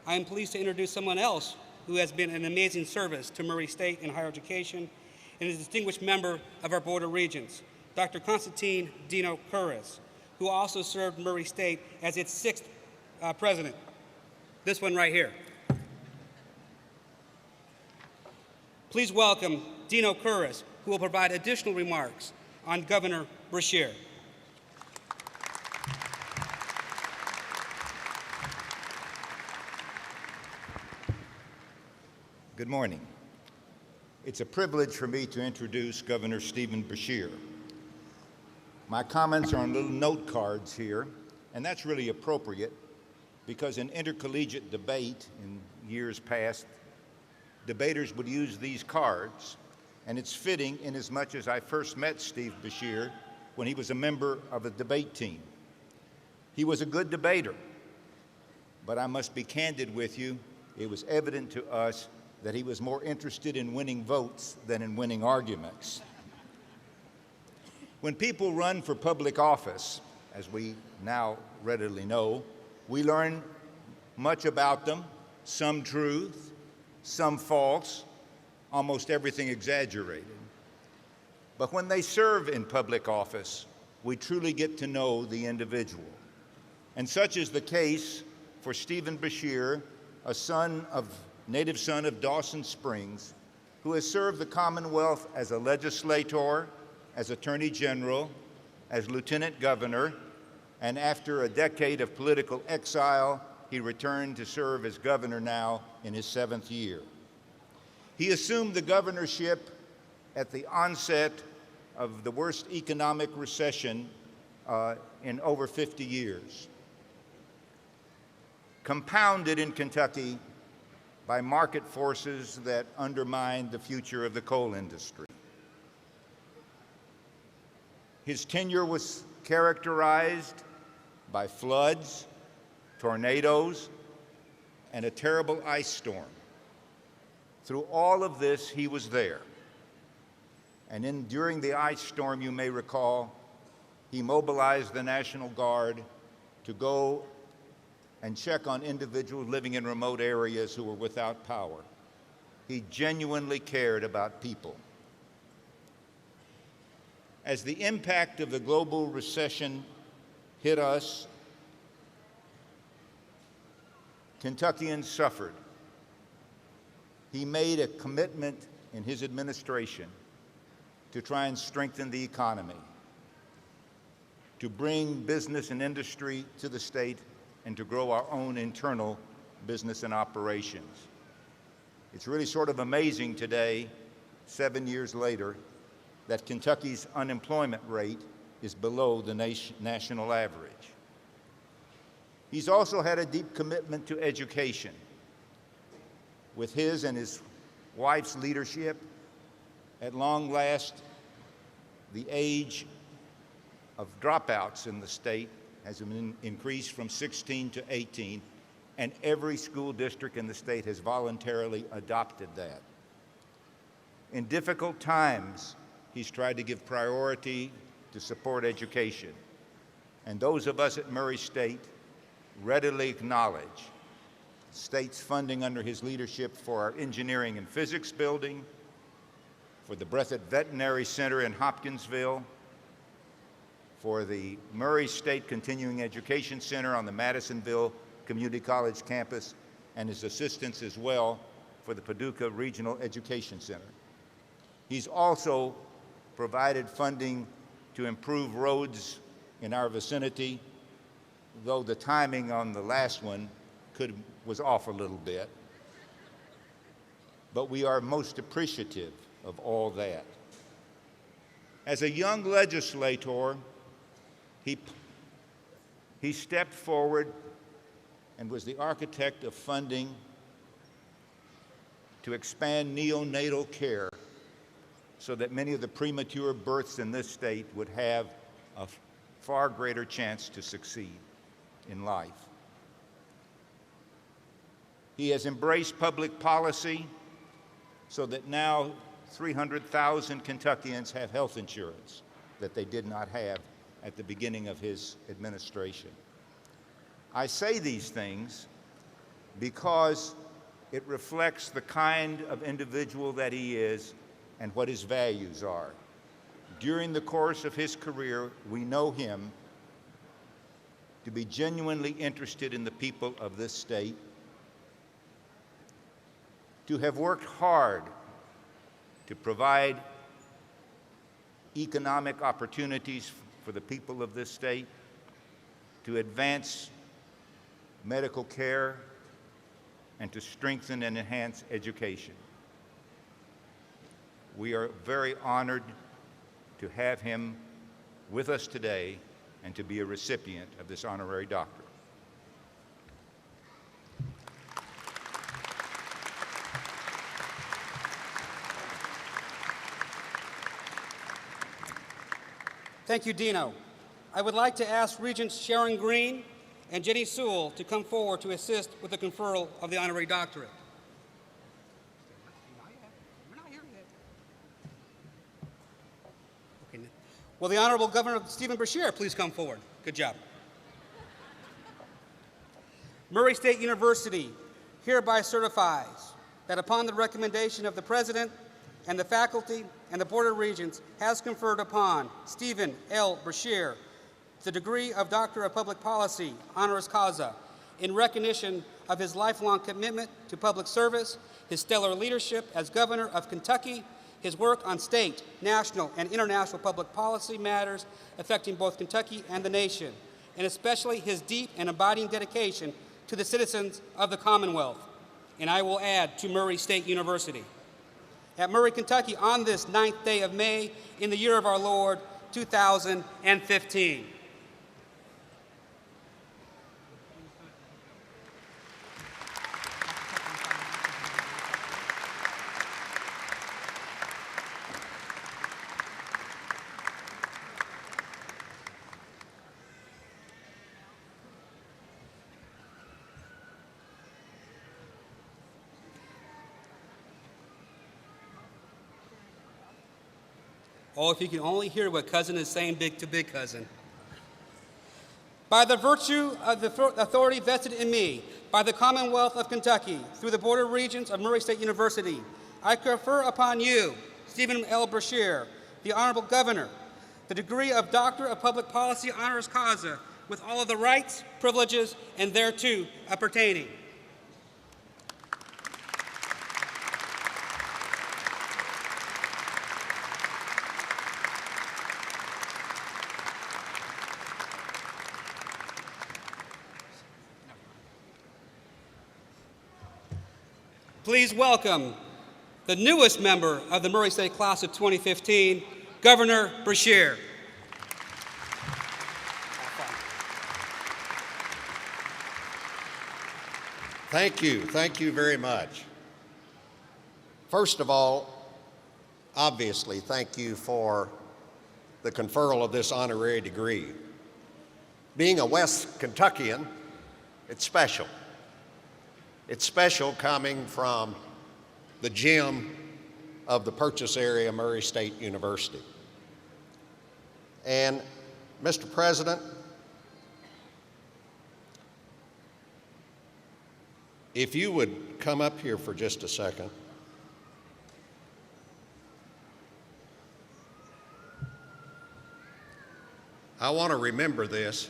I am pleased to introduce someone else who has been an amazing service to Murray State and higher education and is a distinguished member of our Board of Regents, Dr. Constantine Dino Curris, who also served Murray State as its 6th president. This one right here. Please welcome Dino Curris, who will provide additional remarks on Governor Beshear. Good morning. It's a privilege for me to introduce Governor Stephen Beshear. My comments are on little note cards here, and that's really appropriate because in intercollegiate debate in years past, debaters would use these cards, and it's fitting inasmuch as I first met Steve Beshear when he was a member of a debate team. He was a good debater, but I must be candid with you, it was evident to us that he was more interested in winning votes than in winning arguments. When people run for public office, as we now readily know, we learn much about them, some truth, some false, almost everything exaggerated. But when they serve in public office, we truly get to know the individual. And such is the case for Stephen Beshear, a native son of Dawson Springs, who has served the Commonwealth as a legislator, as Attorney General, as Lieutenant Governor, and after a decade of political exile, he returned to serve as governor now in his 7th year. He assumed the governorship at the onset of the worst economic recession in over 50 years, compounded in Kentucky by market forces that undermined the future of the coal industry. His tenure was characterized by floods, tornadoes, and a terrible ice storm. Through all of this, he was there. And during the ice storm, you may recall, he mobilized the National Guard to go and check on individuals living in remote areas who were without power. He genuinely cared about people. As the impact of the global recession hit us, Kentuckians suffered. He made a commitment in his administration to try and strengthen the economy, to bring business and industry to the state, and to grow our own internal business and operations. It's really sort of amazing today, 7 years later, that Kentucky's unemployment rate is below the national average. He's also had a deep commitment to education. With his and his wife's leadership, at long last, the age of dropouts in the state has been increased from 16 to 18, and every school district in the state has voluntarily adopted that. In difficult times, he's tried to give priority to support education. And those of us at Murray State readily acknowledge the state's funding under his leadership for our engineering and physics building, for the Breathitt Veterinary Center in Hopkinsville, for the Murray State Continuing Education Center on the Madisonville Community College campus, and his assistance as well for the Paducah Regional Education Center. He's also provided funding to improve roads in our vicinity, though the timing on the last one was off a little bit. But we are most appreciative of all that. As a young legislator, he stepped forward and was the architect of funding to expand neonatal care so that many of the premature births in this state would have a far greater chance to succeed in life. He has embraced public policy so that now 300,000 Kentuckians have health insurance that they did not have at the beginning of his administration. I say these things because it reflects the kind of individual that he is and what his values are. During the course of his career, we know him to be genuinely interested in the people of this state, to have worked hard to provide economic opportunities for the people of this state, to advance medical care, and to strengthen and enhance education. We are very honored to have him with us today and to be a recipient of this honorary doctorate. Thank you, Dino. I would like to ask Regents Sharon Green and Jenny Sewell to come forward to assist with the conferral of the honorary doctorate. Okay. Will the Honorable Governor Stephen Beshear please come forward? Good job. Murray State University hereby certifies that upon the recommendation of the President and the faculty and the Board of Regents has conferred upon Stephen L. Beshear the degree of Doctor of Public Policy, honoris causa, in recognition of his lifelong commitment to public service, his stellar leadership as Governor of Kentucky, his work on state, national, and international public policy matters affecting both Kentucky and the nation, and especially his deep and abiding dedication to the citizens of the Commonwealth. And I will add, to Murray State University. At Murray, Kentucky, on this 9th day of May, in the year of our Lord, 2015. Oh, if you can only hear what cousin is saying to big cousin. By the virtue of the authority vested in me by the Commonwealth of Kentucky through the Board of Regents of Murray State University, I confer upon you, Stephen L. Beshear, the Honorable Governor, the degree of Doctor of Public Policy honoris causa with all of the rights, privileges, and thereto appertaining. Please welcome the newest member of the Murray State Class of 2015, Governor Beshear. Thank you very much. First of all, obviously, thank you for the conferral of this honorary degree. Being a West Kentuckian, it's special. It's special coming from the gem of the Purchase area, Murray State University. And Mr. President, if you would come up here for just a second. I want to remember this.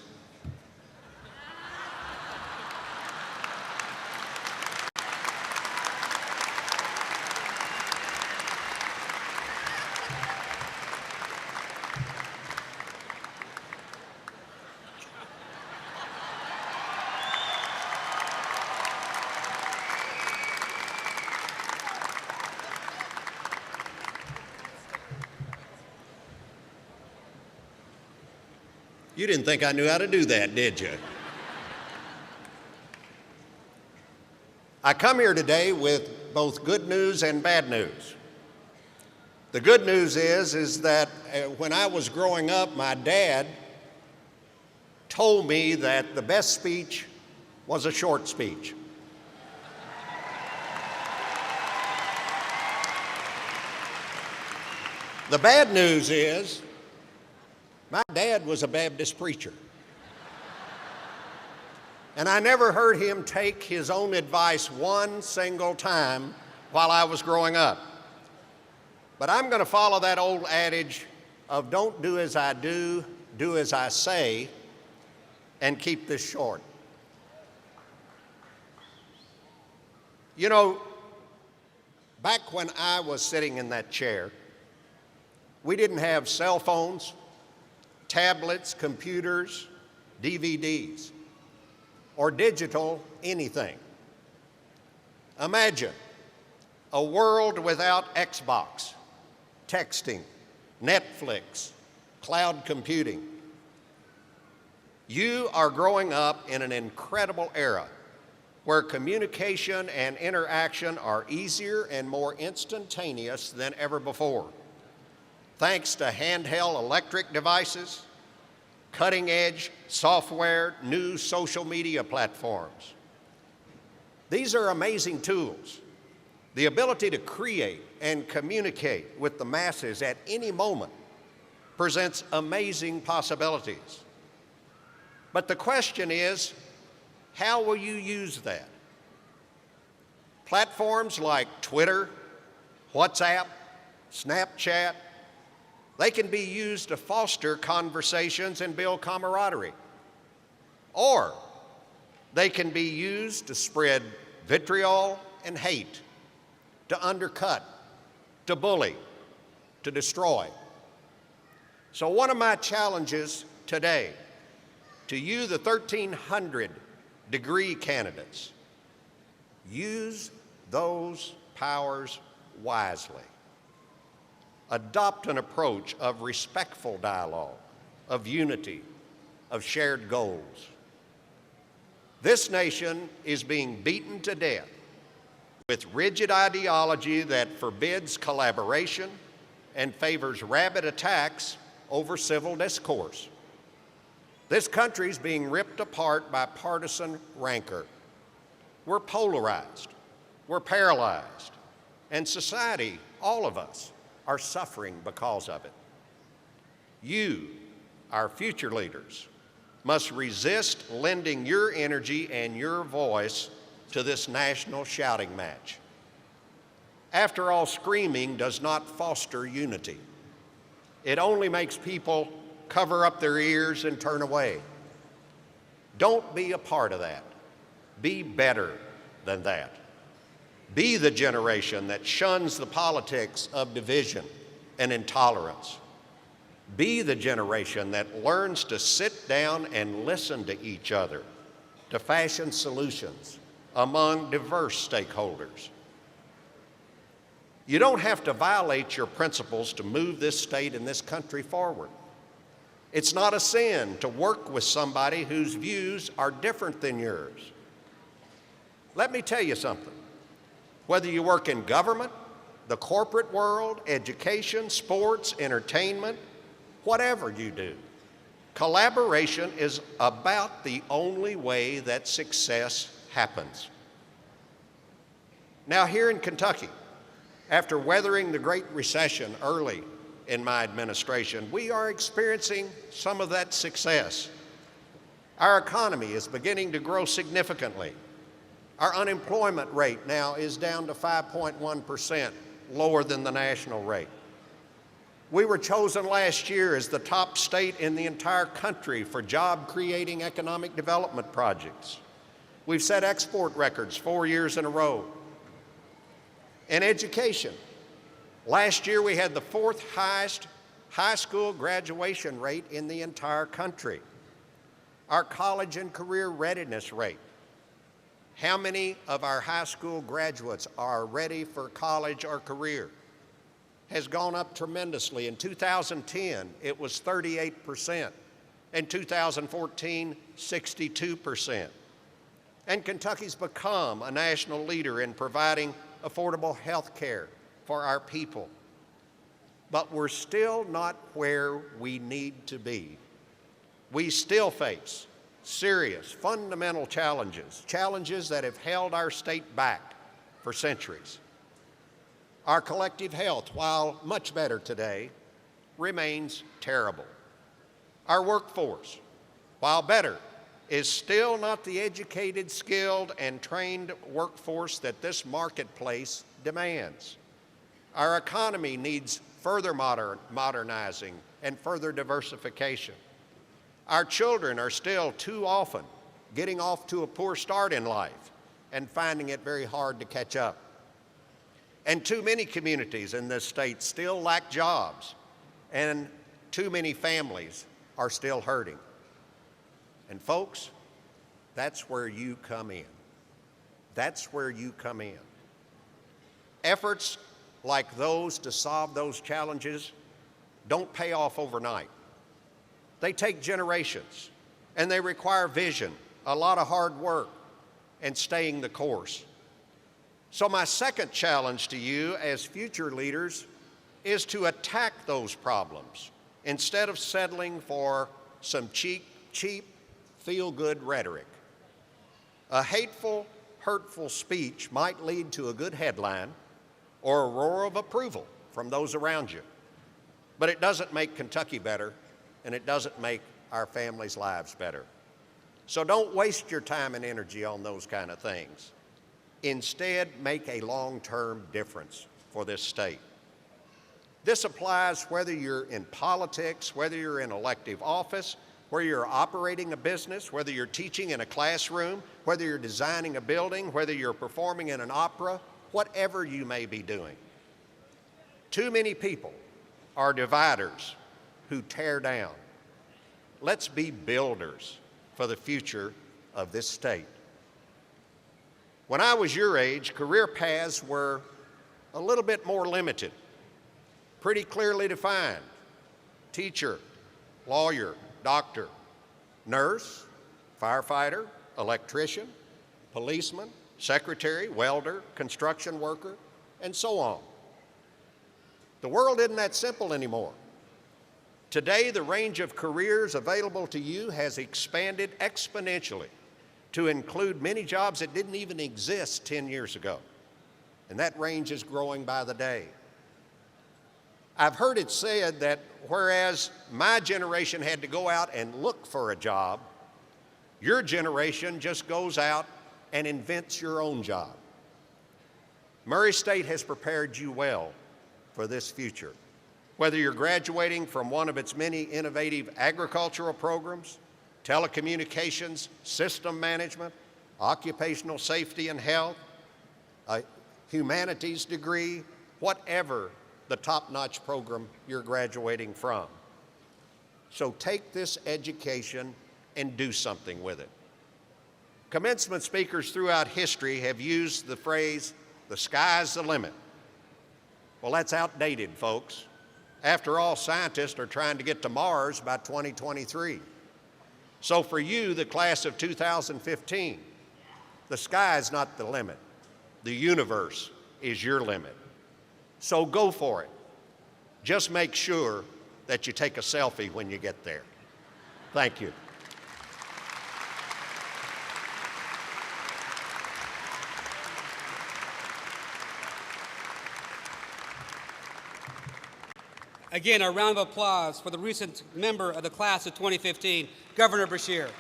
You didn't think I knew how to do that, did you? I come here today with both good news and bad news. The good news is that when I was growing up, my dad told me that the best speech was a short speech. The bad news is my dad was a Baptist preacher. And I never heard him take his own advice one single time while I was growing up. But I'm going to follow that old adage of don't do as I do, do as I say, and keep this short. You know, back when I was sitting in that chair, We didn't have cell phones, tablets, computers, DVDs, or digital anything. Imagine a world without Xbox, texting, Netflix, cloud computing. You are growing up in an incredible era where communication and interaction are easier and more instantaneous than ever before, thanks to handheld electric devices, cutting-edge software, new social media platforms. These are amazing tools. The ability to create and communicate with the masses at any moment presents amazing possibilities. But the question is, how will you use that? Platforms like Twitter, WhatsApp, Snapchat, they can be used to foster conversations and build camaraderie. Or they can be used to spread vitriol and hate, to undercut, to bully, to destroy. So one of my challenges today to you, the 1,300 degree candidates, use those powers wisely. Adopt an approach of respectful dialogue, of unity, of shared goals. This nation is being beaten to death with rigid ideology that forbids collaboration and favors rabid attacks over civil discourse. This country is being ripped apart by partisan rancor. We're polarized, we're paralyzed, and society, all of us, are suffering because of it. You, our future leaders, must resist lending your energy and your voice to this national shouting match. After all, screaming does not foster unity. It only makes people cover up their ears and turn away. Don't be a part of that. Be better than that. Be the generation that shuns the politics of division and intolerance. Be the generation that learns to sit down and listen to each other, to fashion solutions among diverse stakeholders. You don't have to violate your principles to move this state and this country forward. It's not a sin to work with somebody whose views are different than yours. Let me tell you something. Whether you work in government, the corporate world, education, sports, entertainment, whatever you do, collaboration is about the only way that success happens. Now, here in Kentucky, after weathering the Great Recession early in my administration, we are experiencing some of that success. Our economy is beginning to grow significantly. Our unemployment rate now is down to 5.1%, lower than the national rate. We were chosen last year as the top state in the entire country for job-creating economic development projects. We've set export records 4 years in a row. In education, last year we had the fourth highest high school graduation rate in the entire country. Our college and career readiness rate. How many of our high school graduates are ready for college or career? Has gone up tremendously. In 2010, it was 38%. In 2014, 62%. And Kentucky's become a national leader in providing affordable health care for our people. But we're still not where we need to be. We still face serious, fundamental challenges, challenges that have held our state back for centuries. Our collective health, while much better today, remains terrible. Our workforce, while better, is still not the educated, skilled, and trained workforce that this marketplace demands. Our economy needs further modernizing and further diversification. Our children are still too often getting off to a poor start in life and finding it very hard to catch up. And too many communities in this state still lack jobs and too many families are still hurting. And folks, that's where you come in. That's where you come in. Efforts like those to solve those challenges don't pay off overnight. They take generations, and they require vision, a lot of hard work, and staying the course. So my second challenge to you as future leaders is to attack those problems instead of settling for some cheap, feel-good rhetoric. A hateful, hurtful speech might lead to a good headline or a roar of approval from those around you, but it doesn't make Kentucky better, and it doesn't make our families' lives better. So don't waste your time and energy on those kind of things. Instead, make a long-term difference for this state. This applies whether you're in politics, whether you're in elective office, whether you're operating a business, whether you're teaching in a classroom, whether you're designing a building, whether you're performing in an opera, whatever you may be doing. Too many people are dividers who tear down. Let's be builders for the future of this state. When I was your age, career paths were a little bit more limited, pretty clearly defined. Teacher, lawyer, doctor, nurse, firefighter, electrician, policeman, secretary, welder, construction worker, and so on. The world isn't that simple anymore. Today, the range of careers available to you has expanded exponentially to include many jobs that didn't even exist 10 years ago. And that range is growing by the day. I've heard it said that whereas my generation had to go out and look for a job, your generation just goes out and invents your own job. Murray State has prepared you well for this future. Whether you're graduating from one of its many innovative agricultural programs, telecommunications, system management, occupational safety and health, a humanities degree, whatever the top-notch program you're graduating from. So take this education and do something with it. Commencement speakers throughout history have used the phrase, "the sky's the limit." Well, that's outdated, folks. After all, scientists are trying to get to Mars by 2023. So for you, the class of 2015, the sky is not the limit. The universe is your limit. So go for it. Just make sure that you take a selfie when you get there. Thank you. Again, a round of applause for the recent member of the class of 2015, Governor Beshear.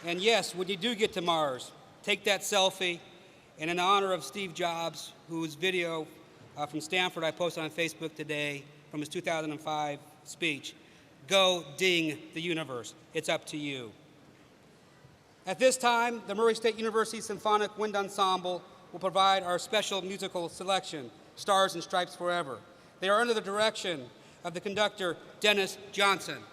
And yes, when you do get to Mars, take that selfie. And in honor of Steve Jobs, whose video from Stanford I posted on Facebook today from his 2005 speech, go ding the universe. It's up to you. At this time, the Murray State University Symphonic Wind Ensemble will provide our special musical selection, Stars and Stripes Forever. They are under the direction of the conductor, Dennis Johnson.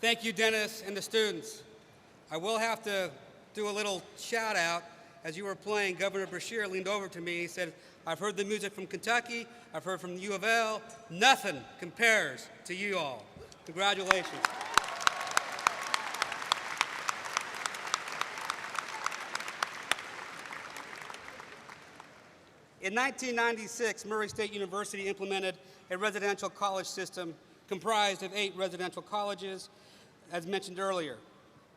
Thank you, Dennis, and the students. I will have to do a little shout out. As you were playing, Governor Beshear leaned over to me. He said, I've heard the music from Kentucky. I've heard from the U of L. Nothing compares to you all. Congratulations. In 1996, Murray State University implemented a residential college system comprised of 8 residential colleges, as mentioned earlier.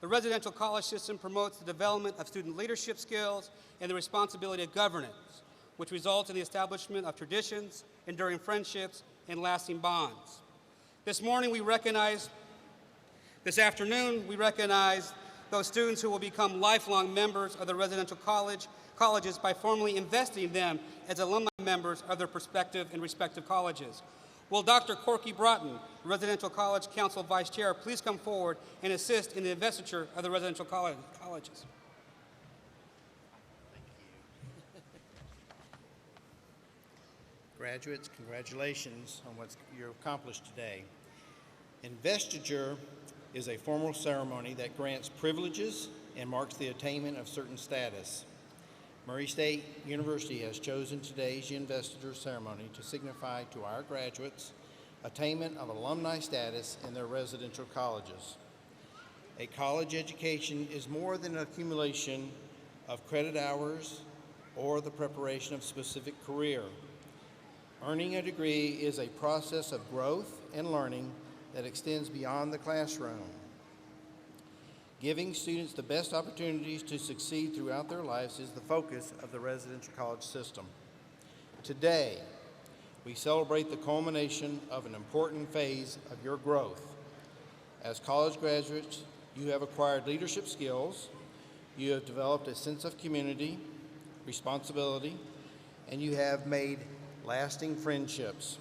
The residential college system promotes the development of student leadership skills and the responsibility of governance, which results in the establishment of traditions, enduring friendships, and lasting bonds. This afternoon, we recognize those students who will become lifelong members of the residential colleges by formally investing them as alumni members of their respective colleges. Will Dr. Corky Broughton, Residential College Council Vice Chair, please come forward and assist in the investiture of the residential colleges? Graduates, congratulations on what you accomplished today. Investiture is a formal ceremony that grants privileges and marks the attainment of certain status. Murray State University has chosen today's investiture ceremony to signify to our graduates attainment of alumni status in their residential colleges. A college education is more than an accumulation of credit hours or the preparation of a specific career. Earning a degree is a process of growth and learning that extends beyond the classroom. Giving students the best opportunities to succeed throughout their lives is the focus of the residential college system. Today, we celebrate the culmination of an important phase of your growth. As college graduates, you have acquired leadership skills, you have developed a sense of community, responsibility, and you have made lasting friendships.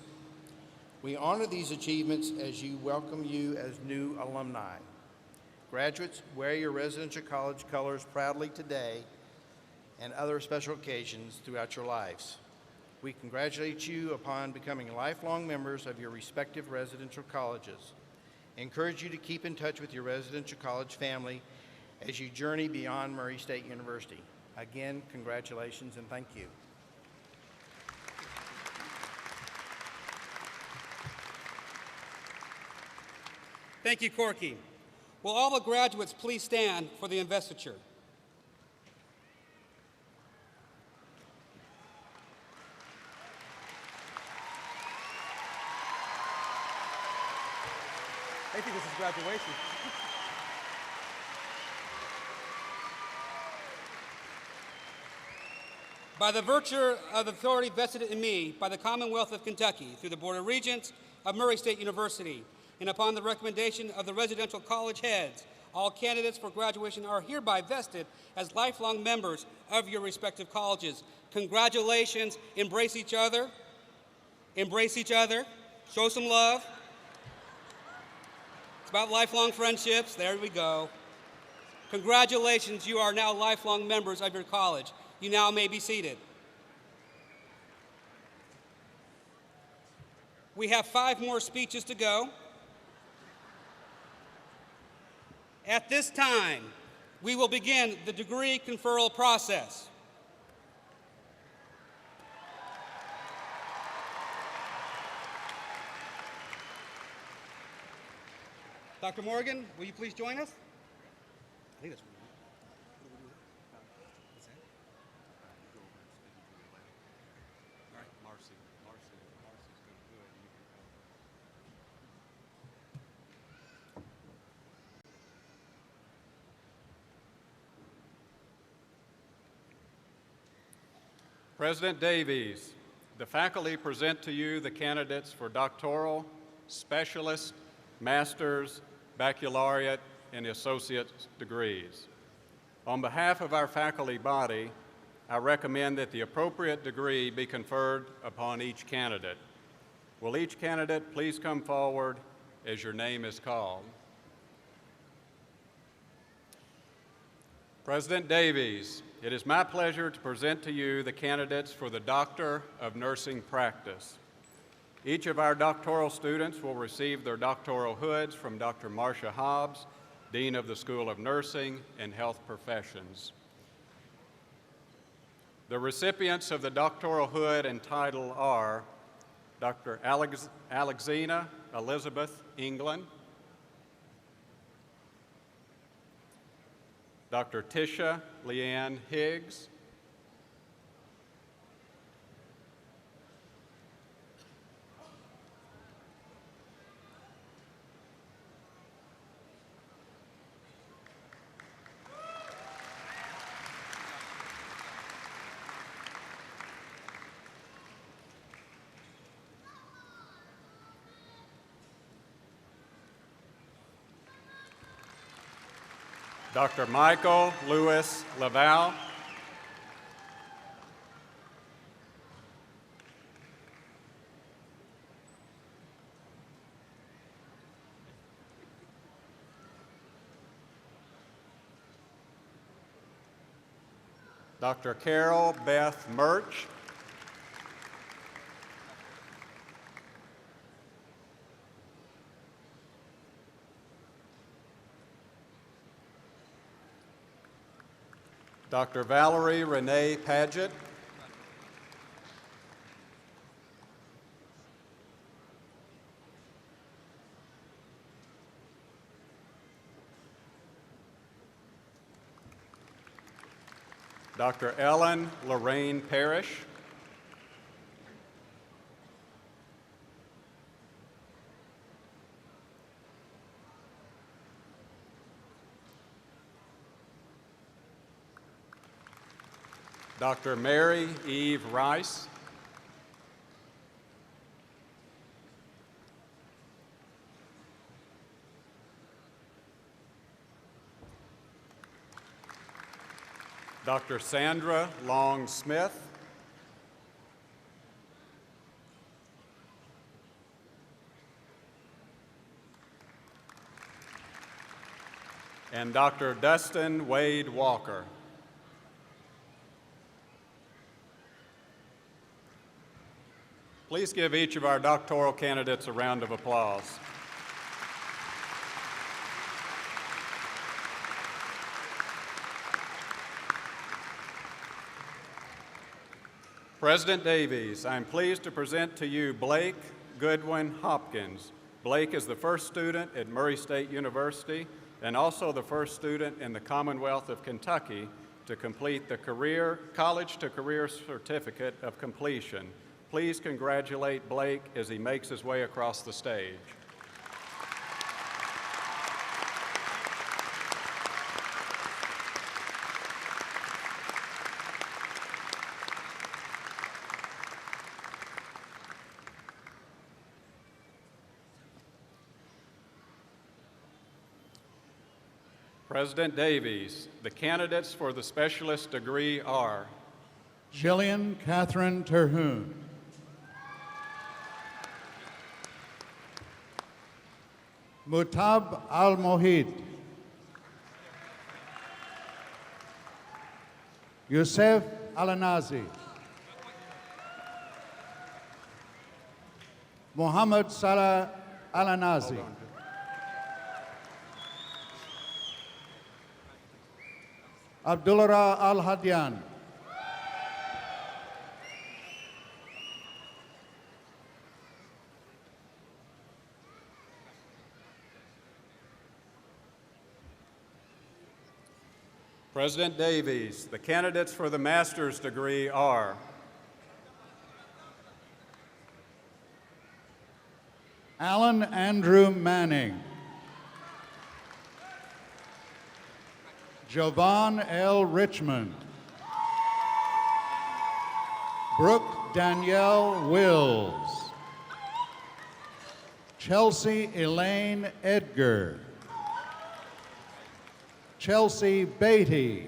We honor these achievements as you welcome you as new alumni. Graduates, wear your residential college colors proudly today and other special occasions throughout your lives. We congratulate you upon becoming lifelong members of your respective residential colleges. Encourage you to keep in touch with your residential college family as you journey beyond Murray State University. Again, congratulations and thank you. Thank you, Corky. Will all the graduates please stand for the investiture? I think this is graduation. By the virtue of the authority vested in me by the Commonwealth of Kentucky through the Board of Regents of Murray State University, and upon the recommendation of the residential college heads, all candidates for graduation are hereby vested as lifelong members of your respective colleges. Congratulations. Embrace each other. Embrace each other. Show some love. It's about lifelong friendships. There we go. Congratulations. You are now lifelong members of your college. You now may be seated. We have 5 more speeches to go. At this time, we will begin the degree conferral process. Dr. Morgan, will you please join us? I think that's President Davies, the faculty present to you the candidates for doctoral, specialist, master's, baccalaureate, and associate's degrees. On behalf of our faculty body, I recommend that the appropriate degree be conferred upon each candidate. Will each candidate please come forward as your name is called? President Davies, it is my pleasure to present to you the candidates for the Doctor of Nursing Practice. Each of our doctoral students will receive their doctoral hoods from Dr. Marcia Hobbs, Dean of the School of Nursing and Health Professions. The recipients of the doctoral hood and title are Dr. Alexina Elizabeth England, Dr. Tisha Leanne Higgs, Dr. Michael Lewis Laval, Dr. Carol Beth Murch, Dr. Valerie Renee Paget, Dr. Ellen Lorraine Parrish, Dr. Mary Eve Rice, Dr. Sandra Long Smith, and Dr. Dustin Wade Walker. Please give each of our doctoral candidates a round of applause. President Davies, I am pleased to present to you Blake Goodwin Hopkins. Blake is the first student at Murray State University and also the first student in the Commonwealth of Kentucky to complete the College to Career Certificate of Completion. Please congratulate Blake as he makes his way across the stage. President Davies, the candidates for the specialist degree are Jillian Catherine Terhune, Mutab Al-Mohid, Youssef Al-Anazi, Muhammad Salah Al-Anazi, Abdullah Al-Hadian, President Davies, the candidates for the master's degree are Alan Andrew Manning, Jovan L. Richmond, Brooke Danielle Wills, Chelsea Elaine Edgar, Chelsea Beatty,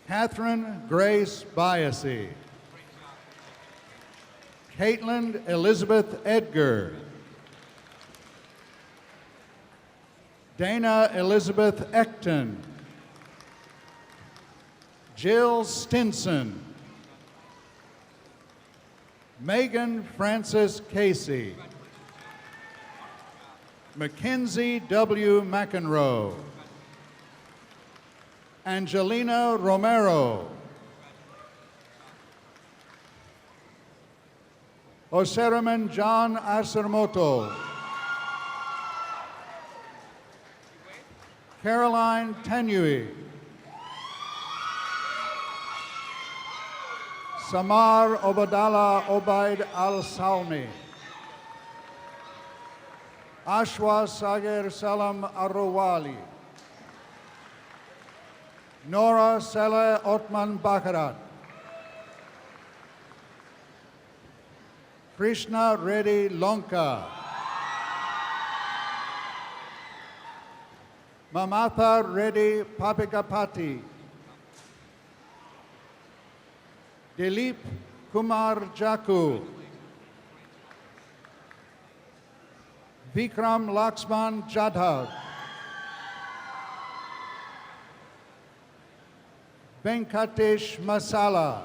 Catherine Grace Biasi, Caitlin Elizabeth Edgar, Dana Elizabeth Ecton, Jill Stinson, Megan Frances Casey. Mackenzie W. McEnroe. Angelina Romero. Oseraman John Asermoto. Caroline Tenui. Samar Obadallah Obaid Al-Salmi. Ashwa Sagar Salam Arowali. Nora Saleh Otman Bakarat. Krishna Reddy Lonka. Mamatha Reddy Papigapati. Dilip Kumar Jaku. Vikram Laxman Jadhav. Venkatesh Masala.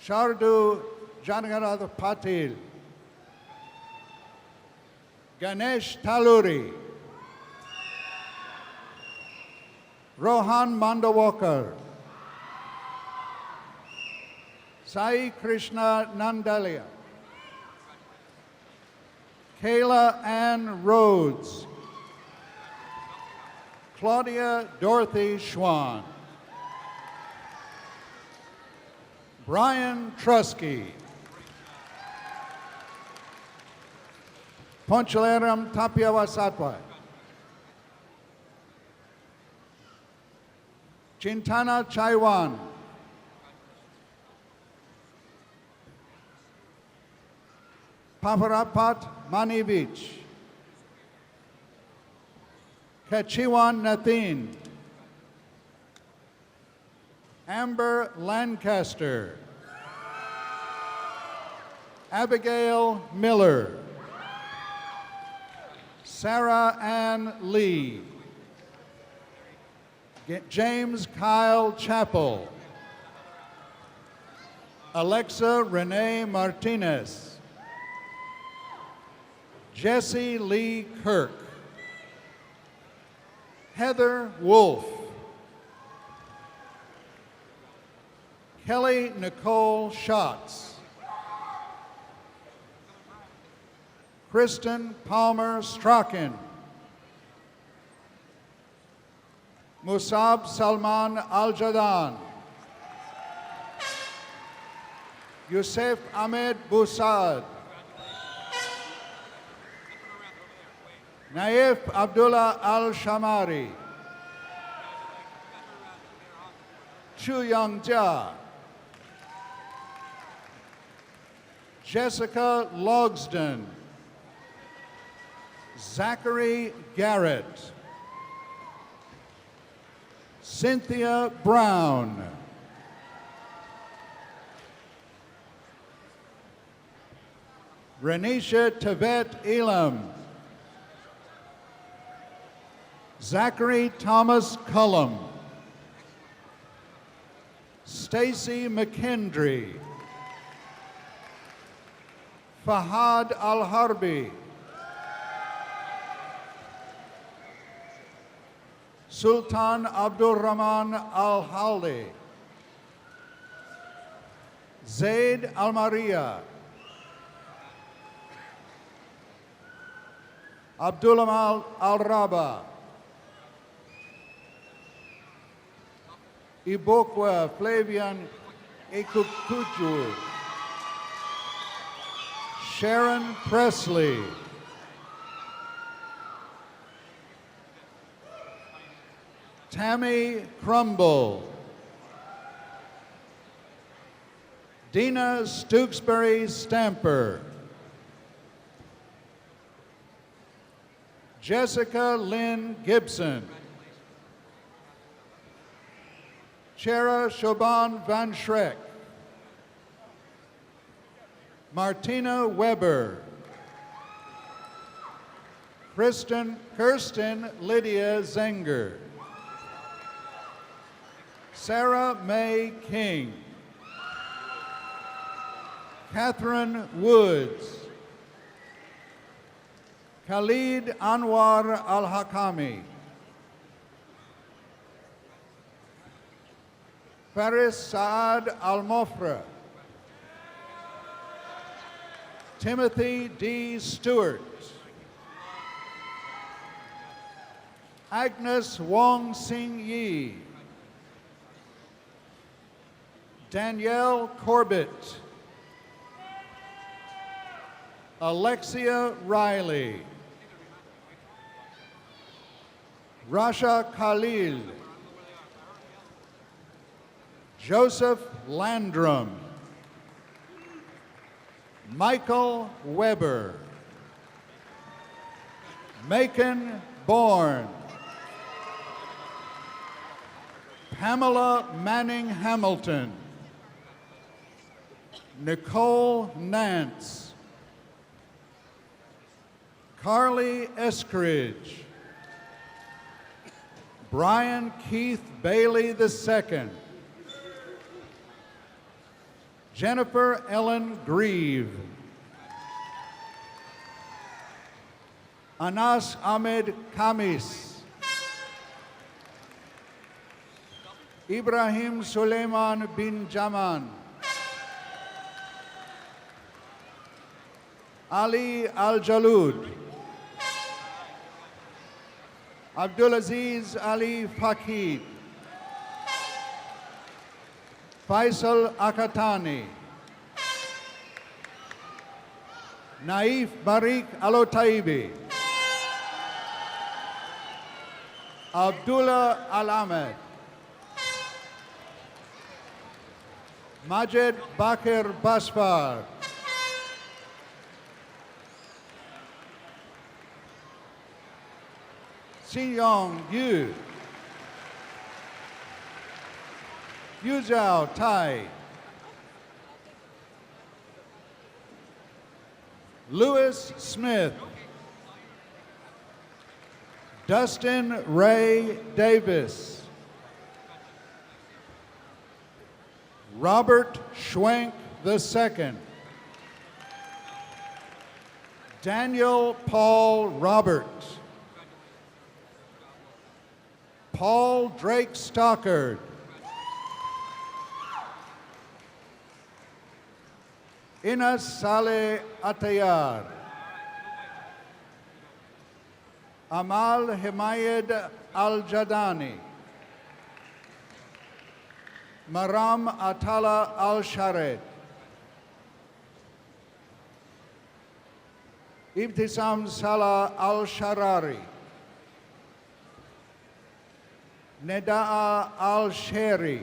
Shardu Janaganath Patil. Ganesh Taluri. Rohan Mandawakar. Sai Krishna Nandalia. Kayla Ann Rhodes. Claudia Dorothy Schwan. Brian Trusky. Ponchalaram Tapiawasatwa. Chintana Chaiwan. Paparapat Manivich. Kachiwan Nathin. Amber Lancaster. Abigail Miller. Sarah Ann Lee. James Kyle Chappell. Alexa Renee Martinez. Jesse Lee Kirk. Heather Wolf. Kelly Nicole Schatz. Kristen Palmer Strachan. Musab Salman Al-Jadan. Yusef Ahmed Busaad. Naif Abdullah Al-Shamari. Chu Young Jia. Jessica Logsden. Zachary Garrett. Cynthia Brown. Renisha Tevet Elam. Zachary Thomas Cullum. Stacy McKendry. Fahad Al-Harbi. Sultan Abdul Rahman Al-Haldi. Zaid Al-Maria. Abdulamal Al-Raba. Ibokwe Flavian Ikukuju. Sharon Presley. Tammy Crumble. Dina Stooksbury Stamper. Jessica Lynn Gibson. Chera Shoban Van Schreck. Martina Weber. Kirsten Lydia Zenger. Sarah Mae King. Catherine Woods. Khalid Anwar Al-Hakami. Faris Saad Al-Mofra. Timothy D. Stewart. Agnes Wong Sing Yi. Danielle Corbett. Alexia Riley. Rasha Khalil. Joseph Landrum. Michael Weber. Macon Bourne. Pamela Manning Hamilton. Nicole Nance. Carly Eskridge. Brian Keith Bailey II. Jennifer Ellen Grieve. Anas Ahmed Kamis. Ibrahim Suleiman bin Jaman. Ali Al-Jalud. Abdulaziz Ali Fakid. Faisal Akatani. Naif Barik Alotaibi. Abdullah Al-Ahmed. Majed Bakir Basfar. Xiyong Yu. Yuzhao Tai. Lewis Smith. Dustin Ray Davis. Robert Schwenk II. Daniel Paul Roberts. Paul Drake Stockard. Inas Saleh Atayar. Amal Himayed Al-Jadani. Maram Atala Al-Shared. Ibtisam Salah Al-Sharari. Nedaa Al-Sheri.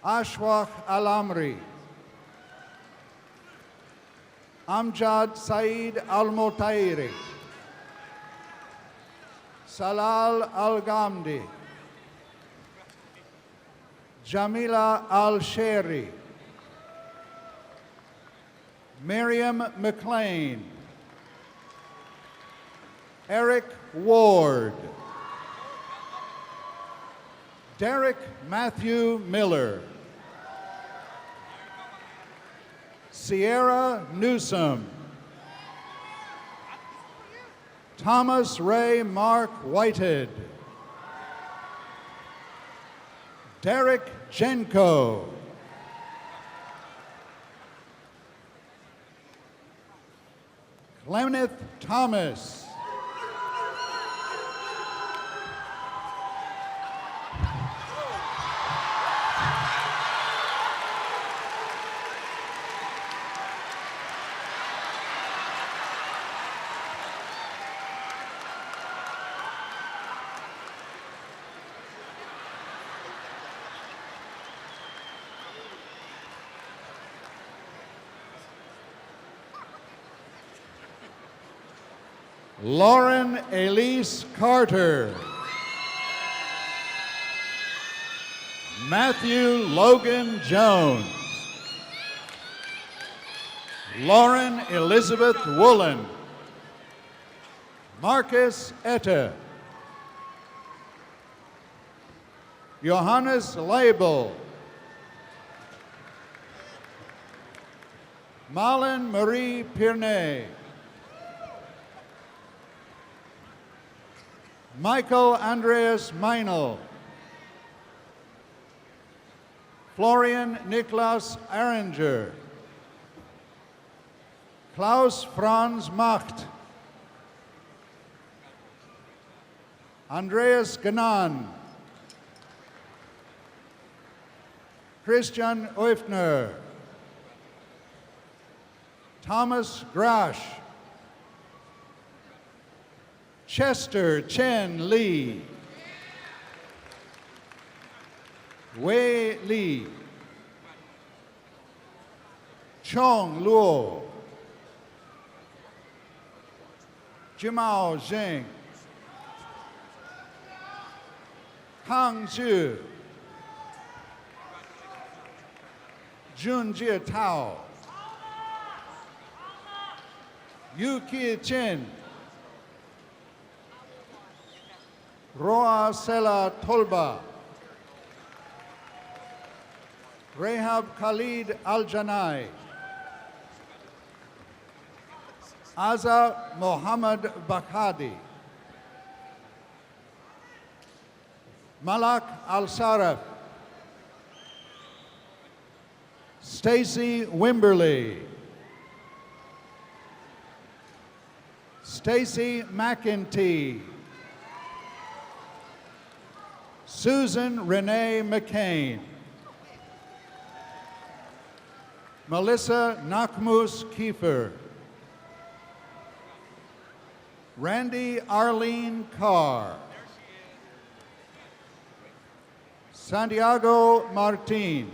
Ashwaq Al-Amri. Amjad Saeed Al-Motairi. Salal Al-Ghamdi. Jamila Al-Sheri. Miriam McLean. Eric Ward. Derek Matthew Miller. Sierra Newsom. Thomas Ray Mark Whitehead. Derek Jenko. Clemeth Thomas. Lauren Elise Carter. Matthew Logan Jones. Lauren Elizabeth Woolen. Marcus Etta. Johannes Label. Malin Marie Pirnay. Michael Andreas Meinl. Florian Niklas Aringer. Klaus Franz Macht. Andreas Gnan. Christian Oefner. Thomas Grash. Chester Chen Lee. Wei Li. Chong Luo. Jimao Zheng. Hang Zhu. Junjie Tao. Yuki Chen. Roa Sela Tolba. Rehab Khalid Al-Janai. Aza Mohammed Bakhadi. Malak Al-Saraf. Stacy Wimberly. Stacy McEntee. Susan Renee McCain. Melissa Nakmus Kiefer. Randy Arlene Carr. Santiago Martin.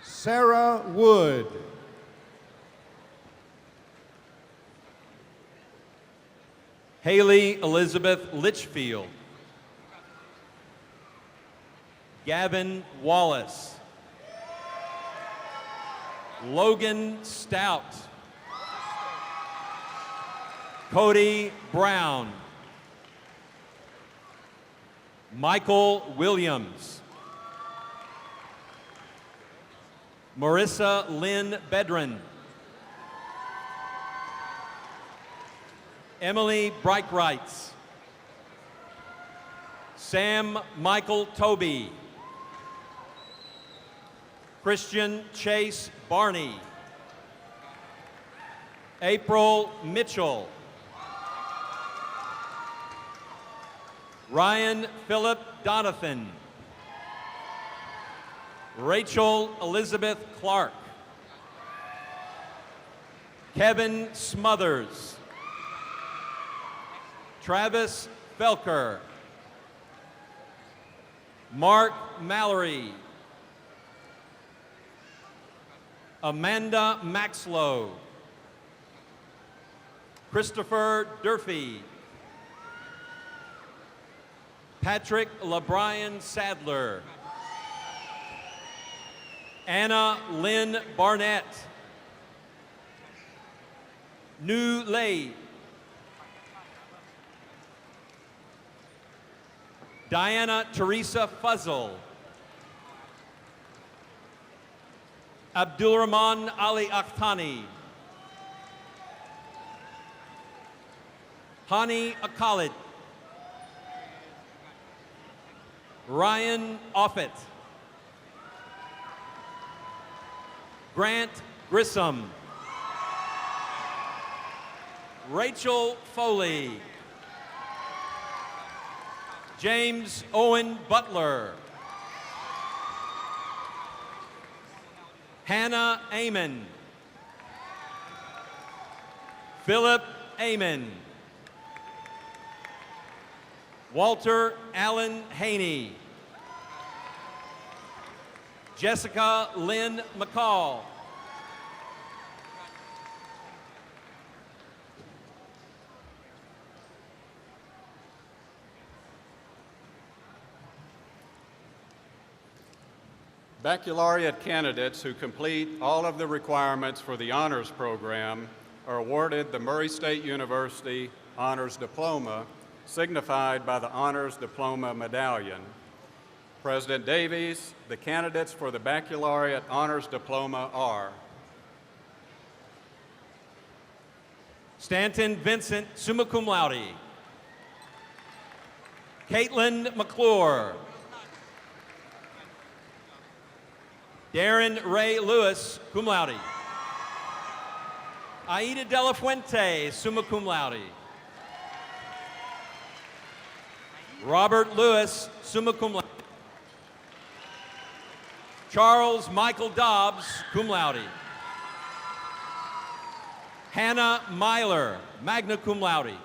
Sarah Wood. Haley Elizabeth Litchfield. Gavin Wallace. Logan Stout. Cody Brown. Michael Williams. Marissa Lynn Bedrin. Emily Breitrights. Sam Michael Toby. Christian Chase Barney. April Mitchell. Ryan Philip Donathan. Rachel Elizabeth Clark. Kevin Smothers. Travis Felker. Mark Mallory. Amanda Maxlow. Christopher Durfee. Patrick LeBryan Sadler. Anna Lynn Barnett. Nu Lei. Diana Teresa Fuzzle. Abdulrahman Ali Akhtani. Hani Akhalid. Ryan Offit. Grant Grissom. Rachel Foley. James Owen Butler. Hannah Amon. Philip Amon. Walter Allen Haney. Jessica Lynn McCall. Baccalaureate candidates who complete all of the requirements for the honors program are awarded the Murray State University Honors Diploma signified by the Honors Diploma Medallion. President Davies, the candidates for the Baccalaureate Honors Diploma are Stanton Vincent, summa cum laude. Caitlin McClure. Darren Ray Lewis, cum laude. Aida de la Fuente, summa cum laude. Robert Lewis, summa cum laude. Charles Michael Dobbs, cum laude. Hannah Myler, magna cum laude.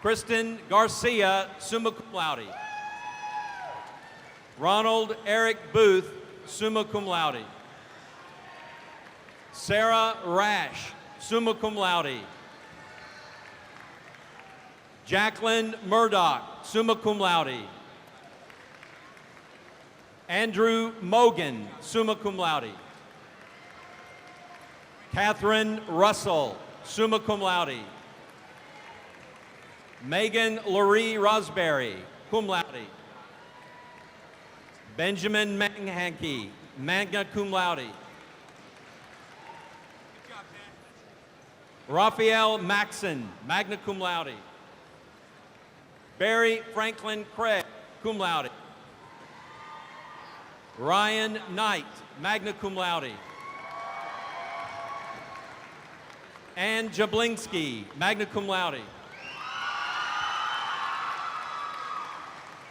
Kristen Garcia, summa cum laude. Ronald Eric Booth, summa cum laude. Sarah Rash, summa cum laude. Jacqueline Murdoch, summa cum laude. Andrew Mogan, summa cum laude. Catherine Russell, summa cum laude. Megan Laurie Rosberry, cum laude. Benjamin Manghanke, magna cum laude. Raphael Maxon, magna cum laude. Barry Franklin Craig, cum laude. Ryan Knight, magna cum laude. Ann Jablonski, magna cum laude.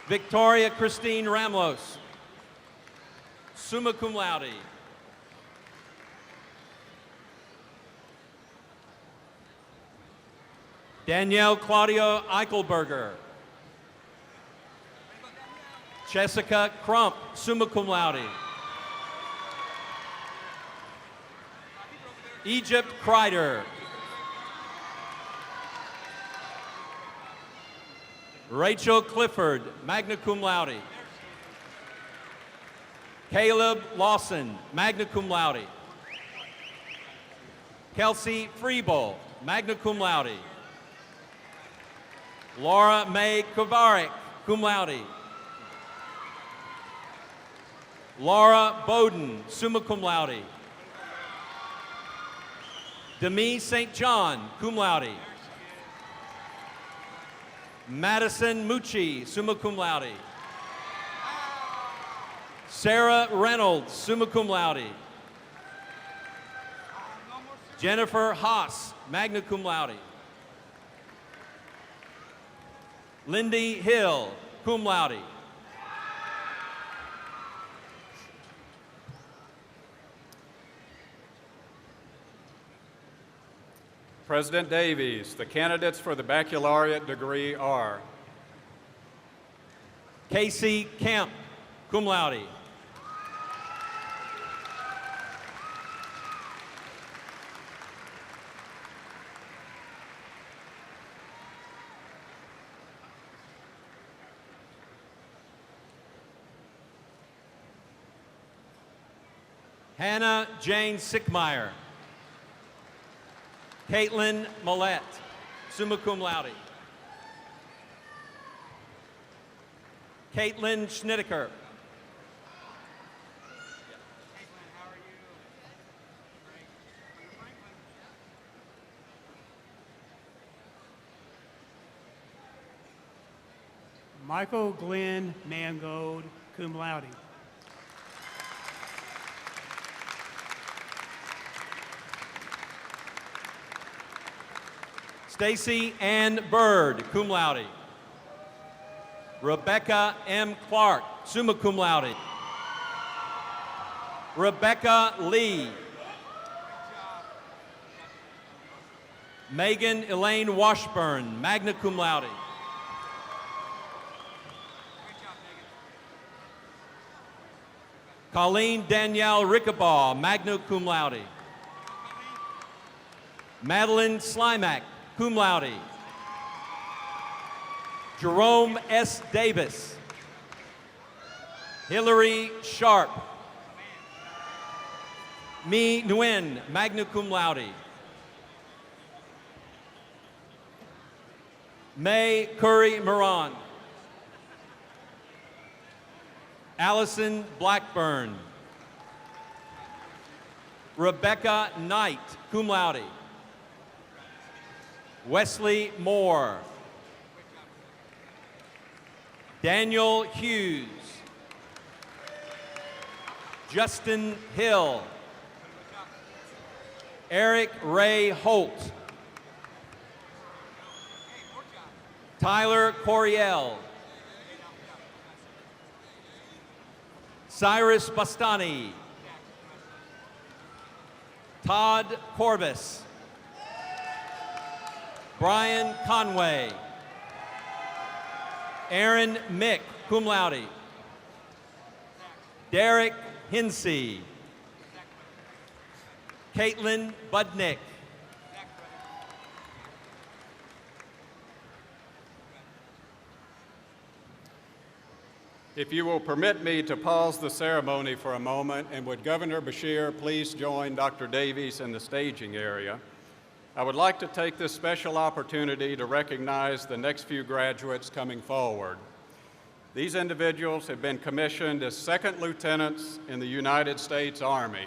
Victoria Christine Ramos, summa cum laude. Danielle Claudio Eichelberger. Jessica Crump, summa cum laude. Egypt Kreider. Rachel Clifford, magna cum laude. Caleb Lawson, magna cum laude. Kelsey Freebull, magna cum laude. Laura May Kovarik, cum laude. Laura Bowden, summa cum laude. Demi St. John, cum laude. Madison Mucci, summa cum laude. Sarah Reynolds, summa cum laude. Jennifer Haas, magna cum laude. Lindy Hill, cum laude. President Davies, the candidates for the baccalaureate degree are Casey Kemp, cum laude. Hannah Jane Sickmeyer. Caitlin Millette, summa cum laude. Caitlin Schnittiker. Michael Glenn Mangold, cum laude. Stacy Ann Bird, cum laude. Rebecca M. Clark, summa cum laude. Rebecca Lee. Megan Elaine Washburn, magna cum laude. Colleen Danielle Rickabaugh, magna cum laude. Madeline Slimak, cum laude. Jerome S. Davis. Hillary Sharp. Mi Nguyen, magna cum laude. May Curry Moran. Allison Blackburn. Rebecca Knight, cum laude. Wesley Moore. Daniel Hughes. Justin Hill. Eric Ray Holt. Tyler Coriel. Cyrus Bastani. Todd Corbis. Brian Conway. Aaron Mick, cum laude. Derek Hinsey. Caitlin Budnick. If you will permit me to pause the ceremony for a moment, and would Governor Beshear please join Dr. Davies in the staging area, I would like to take this special opportunity to recognize the next few graduates coming forward. These individuals have been commissioned as second lieutenants in the United States Army.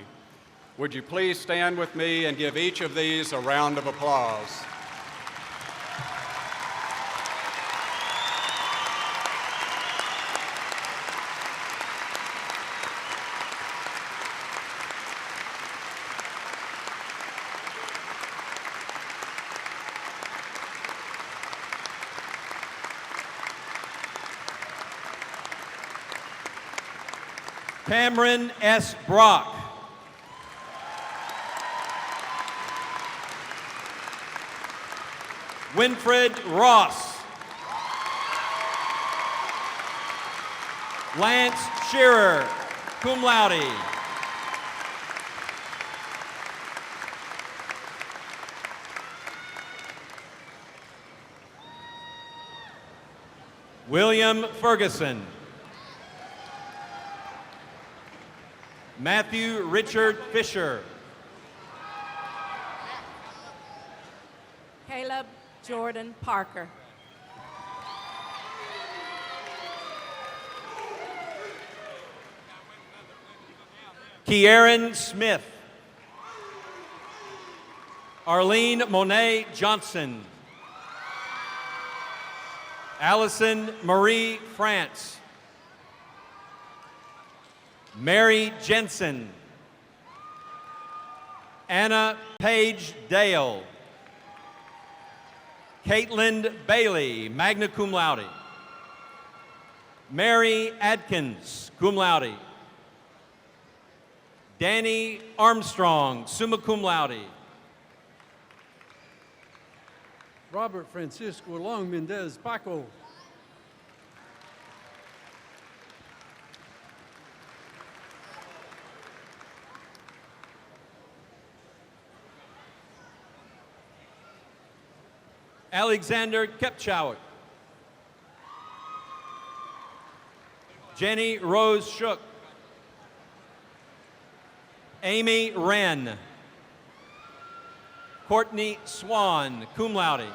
Would you please stand with me and give each of these a round of applause? Cameron S. Brock. Winfred Ross. Lance Shearer, cum laude. William Ferguson. Matthew Richard Fisher. Caleb Jordan Parker. Kieran Smith. Arlene Monet Johnson. Allison Marie France. Mary Jensen. Anna Page Dale. Caitlin Bailey, magna cum laude. Mary Adkins, cum laude. Danny Armstrong, summa cum laude. Robert Francisco Long Mendez Paco. Alexander Kepchowik. Jenny Rose Shook. Amy Wren. Courtney Swan, cum laude.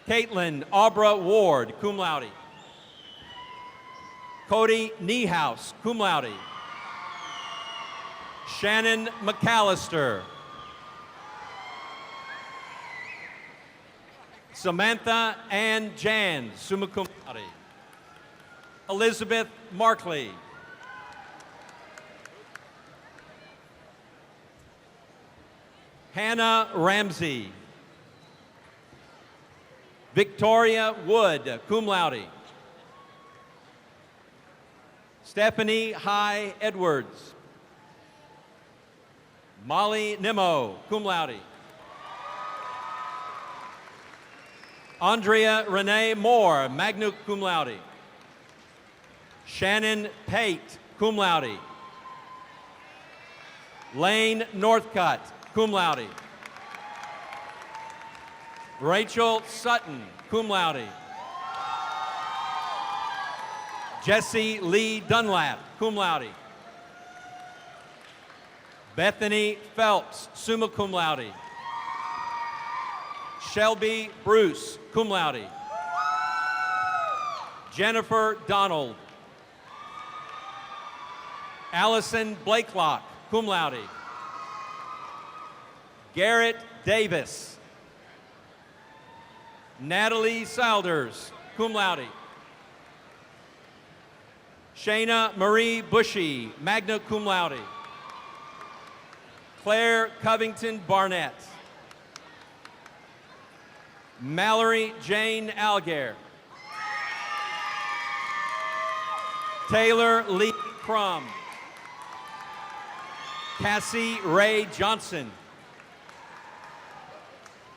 Caitlin Aubra Ward, cum laude. Cody Niehaus, cum laude. Shannon McAllister. Samantha Ann Jan, summa cum laude. Elizabeth Markley. Hannah Ramsey. Victoria Wood, cum laude. Stephanie High Edwards. Molly Nimmo, cum laude. Andrea Renee Moore, magna cum laude. Shannon Pate, cum laude. Lane Northcutt, cum laude. Rachel Sutton, cum laude. Jesse Lee Dunlap, cum laude. Bethany Phelps, summa cum laude. Shelby Bruce, cum laude. Jennifer Donald. Allison Blakelock, cum laude. Garrett Davis. Natalie Silders, cum laude. Shayna Marie Bushy, magna cum laude. Claire Covington Barnett. Mallory Jane Alger. Taylor Lee Crum. Cassie Ray Johnson.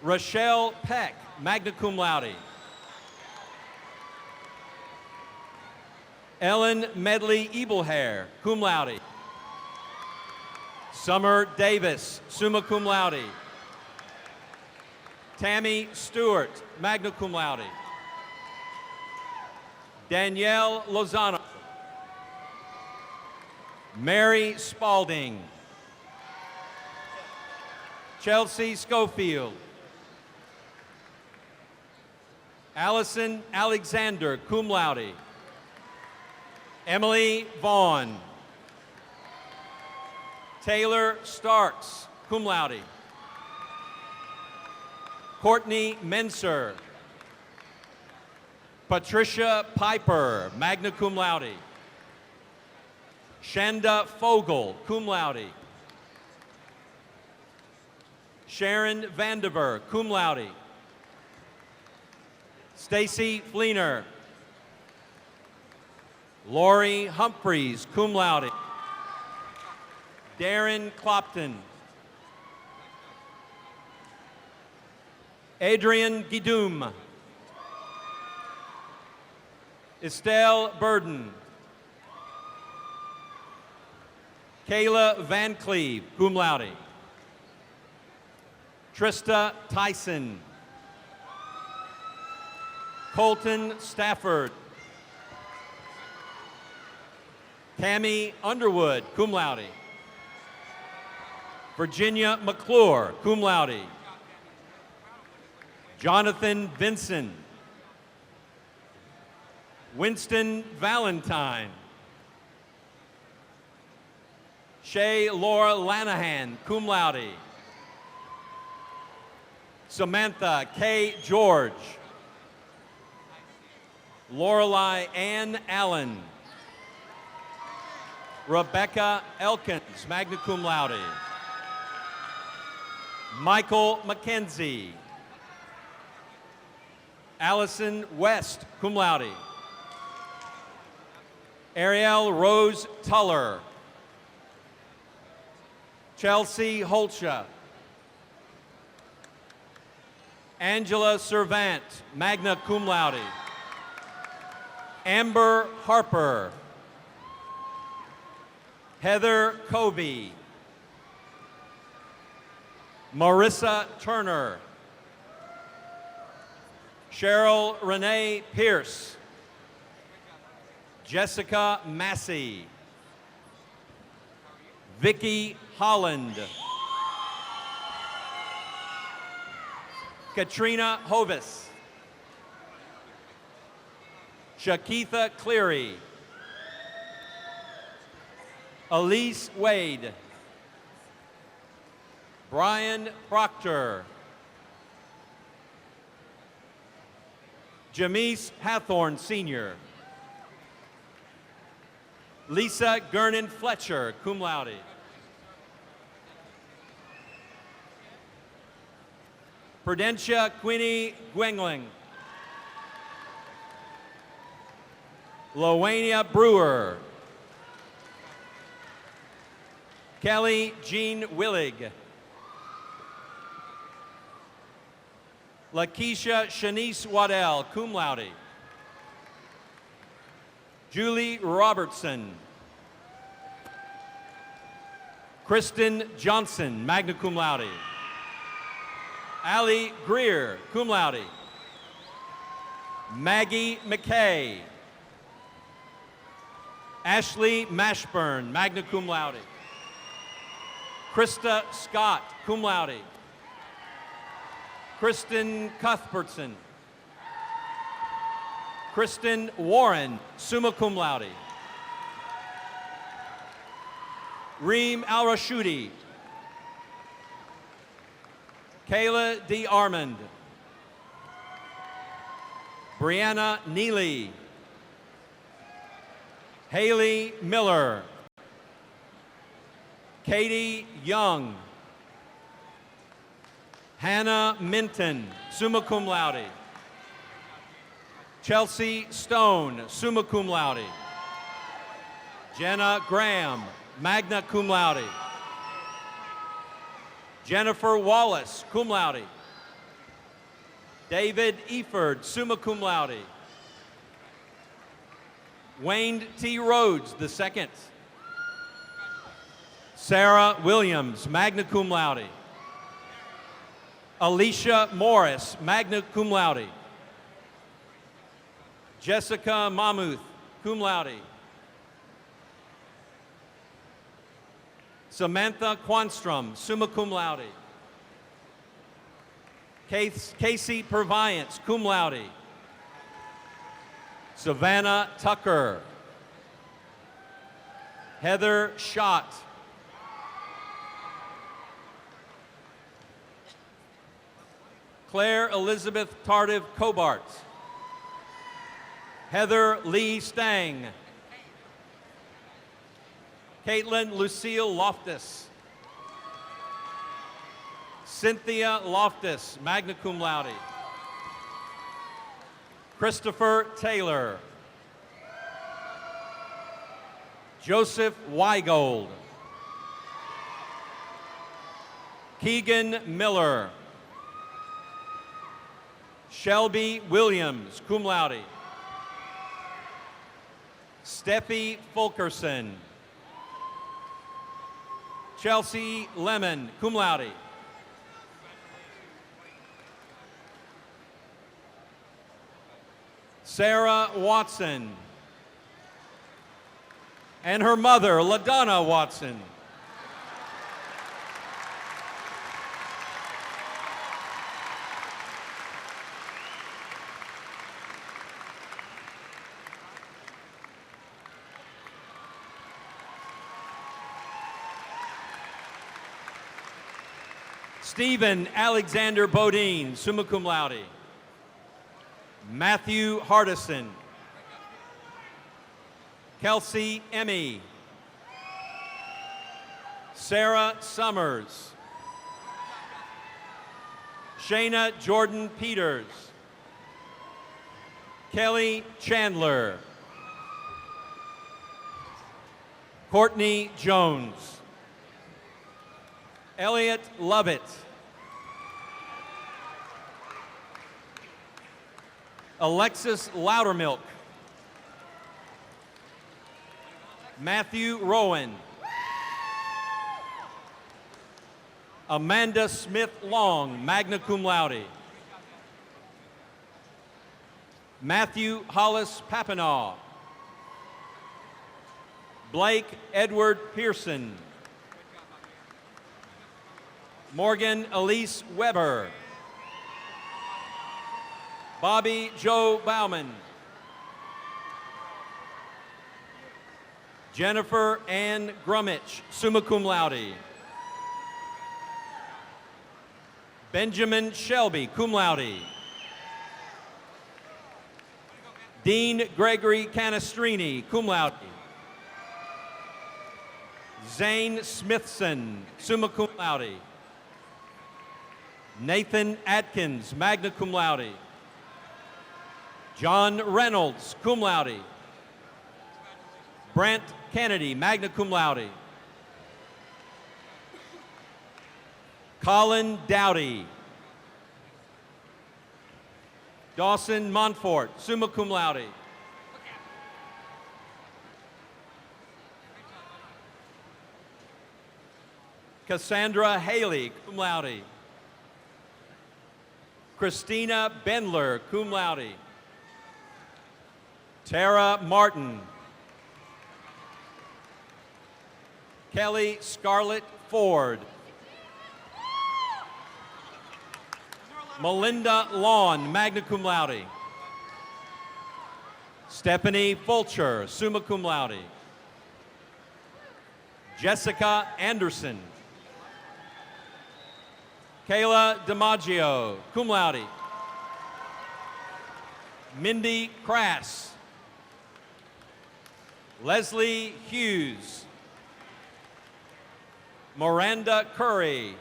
Rochelle Peck, magna cum laude. Ellen Medley Ebelhair, cum laude. Summer Davis, summa cum laude. Tammy Stewart, magna cum laude. Danielle Lozano. Mary Spalding. Chelsea Schofield. Allison Alexander, cum laude. Emily Vaughn. Taylor Starks, cum laude. Courtney Menser. Patricia Piper, magna cum laude. Shanda Fogel, cum laude. Sharon Vandiver, cum laude. Stacy Fleener. Lori Humphreys, cum laude. Darren Clopton. Adrian Gidum. Estelle Burden. Kayla Van Cleve, cum laude. Trista Tyson. Colton Stafford. Tammy Underwood, cum laude. Virginia McClure, cum laude. Jonathan Vinson. Winston Valentine. Shay Laura Lanahan, cum laude. Samantha K. George. Lorelei Ann Allen. Rebecca Elkins, magna cum laude. Michael McKenzie. Allison West, cum laude. Ariel Rose Tuller. Chelsea Holsha. Angela Servant, magna cum laude. Amber Harper. Heather Covey. Marissa Turner. Cheryl Renee Pierce. Jessica Massey. Vicki Holland. Katrina Hovis. Shakitha Cleary. Elise Wade. Brian Proctor. Jamise Hathorn Sr. Lisa Gernon Fletcher, cum laude. Prudentia Quinny Gwengling. Lowania Brewer. Kelly Jean Willig. Lakeisha Shanice Waddell, cum laude. Julie Robertson. Kristen Johnson, magna cum laude. Allie Greer, cum laude. Maggie McKay. Ashley Mashburn, magna cum laude. Krista Scott, cum laude. Kristen Cuthbertson. Kristen Warren, summa cum laude. Reem Al-Rashudi. Kayla D. Armand. Brianna Neely. Haley Miller. Katie Young. Hannah Minton, summa cum laude. Chelsea Stone, summa cum laude. Jenna Graham, magna cum laude. Jennifer Wallace, cum laude. David Eford, summa cum laude. Wayne T. Rhodes II. Sarah Williams, magna cum laude. Alicia Morris, magna cum laude. Jessica Mamuth, cum laude. Samantha Quanstrom, summa cum laude. Casey Purviance, cum laude. Savannah Tucker. Heather Schott. Claire Elizabeth Tardive Cobart. Heather Lee Stang. Caitlin Lucille Loftus. Cynthia Loftus, magna cum laude. Christopher Taylor. Joseph Weigold. Keegan Miller. Shelby Williams, cum laude. Steffi Fulkerson. Chelsea Lemon, cum laude. Sarah Watson. And her mother, LaDonna Watson. Stephen Alexander Bodine, summa cum laude. Matthew Hardison. Kelsey Emmy. Sarah Summers. Shayna Jordan Peters. Kelly Chandler. Courtney Jones. Elliot Lovett. Alexis Loudermilk. Matthew Rowan. Amanda Smith Long, magna cum laude. Matthew Hollis Papanaw. Blake Edward Pearson. Morgan Elise Weber. Bobby Joe Bauman. Jennifer Ann Grummich, summa cum laude. Benjamin Shelby, cum laude. Dean Gregory Canestrini, cum laude. Zane Smithson, summa cum laude. Nathan Atkins, magna cum laude. John Reynolds, cum laude. Brent Kennedy, magna cum laude. Colin Dowdy. Dawson Montfort, summa cum laude. Cassandra Haley, cum laude. Christina Bendler, cum laude. Tara Martin. Kelly Scarlett Ford. Melinda Lawn, magna cum laude. Stephanie Fulcher, summa cum laude. Jessica Anderson. Kayla DiMaggio, cum laude. Mindy Crass. Leslie Hughes. Miranda Curry.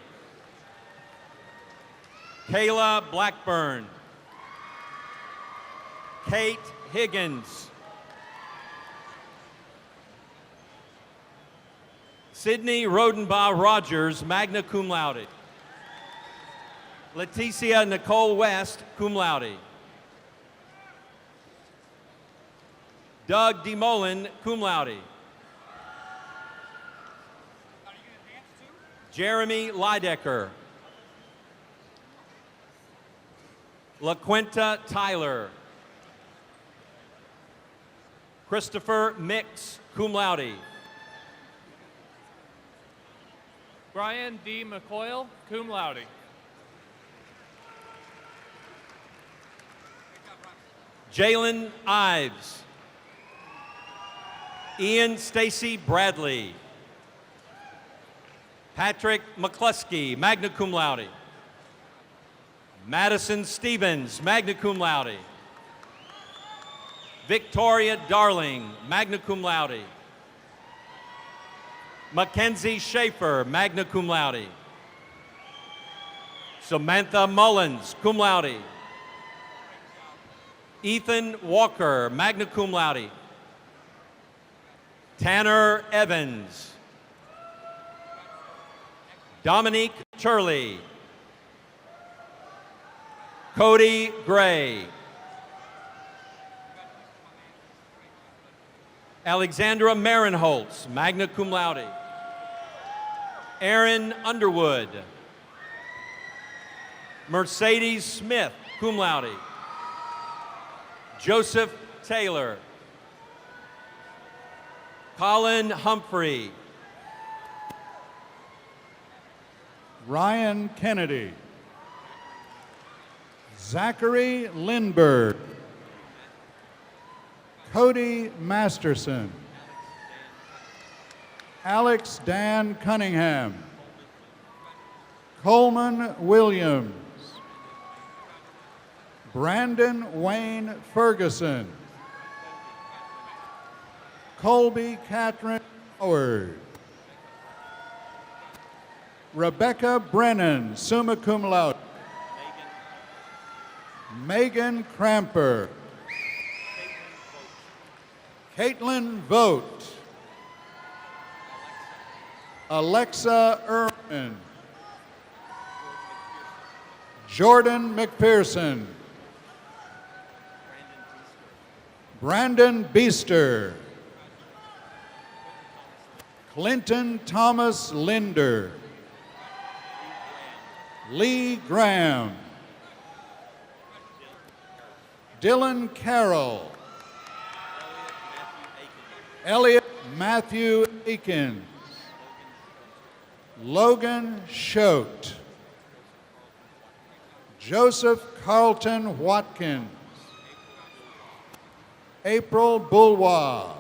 Kayla Blackburn. Kate Higgins. Sydney Rodenbaugh Rogers, magna cum laude. Leticia Nicole West, cum laude. Doug DeMolin, cum laude. Jeremy Lidecker. LaQuenta Tyler. Christopher Mix, cum laude. Brian D. McCoyle, cum laude. Jalen Ives. Ian Stacy Bradley. Patrick McCluskey, magna cum laude. Madison Stevens, magna cum laude. Victoria Darling, magna cum laude. Mackenzie Schaefer, magna cum laude. Samantha Mullins, cum laude. Ethan Walker, magna cum laude. Tanner Evans. Dominique Turley. Cody Gray. Alexandra Marinholtz, magna cum laude. Aaron Underwood. Mercedes Smith, cum laude. Joseph Taylor. Colin Humphrey. Ryan Kennedy. Zachary Lindberg. Cody Masterson. Alex Dan Cunningham. Coleman Williams. Brandon Wayne Ferguson. Colby Catherine Howard. Rebecca Brennan, summa cum laude. Megan Cramper. Caitlin Vogt. Alexa Erman. Jordan McPherson. Brandon Beester. Clinton Thomas Linder. Lee Graham. Dylan Carroll. Elliot Matthew Akins. Logan Schote. Joseph Carlton Watkins. April Bulwa.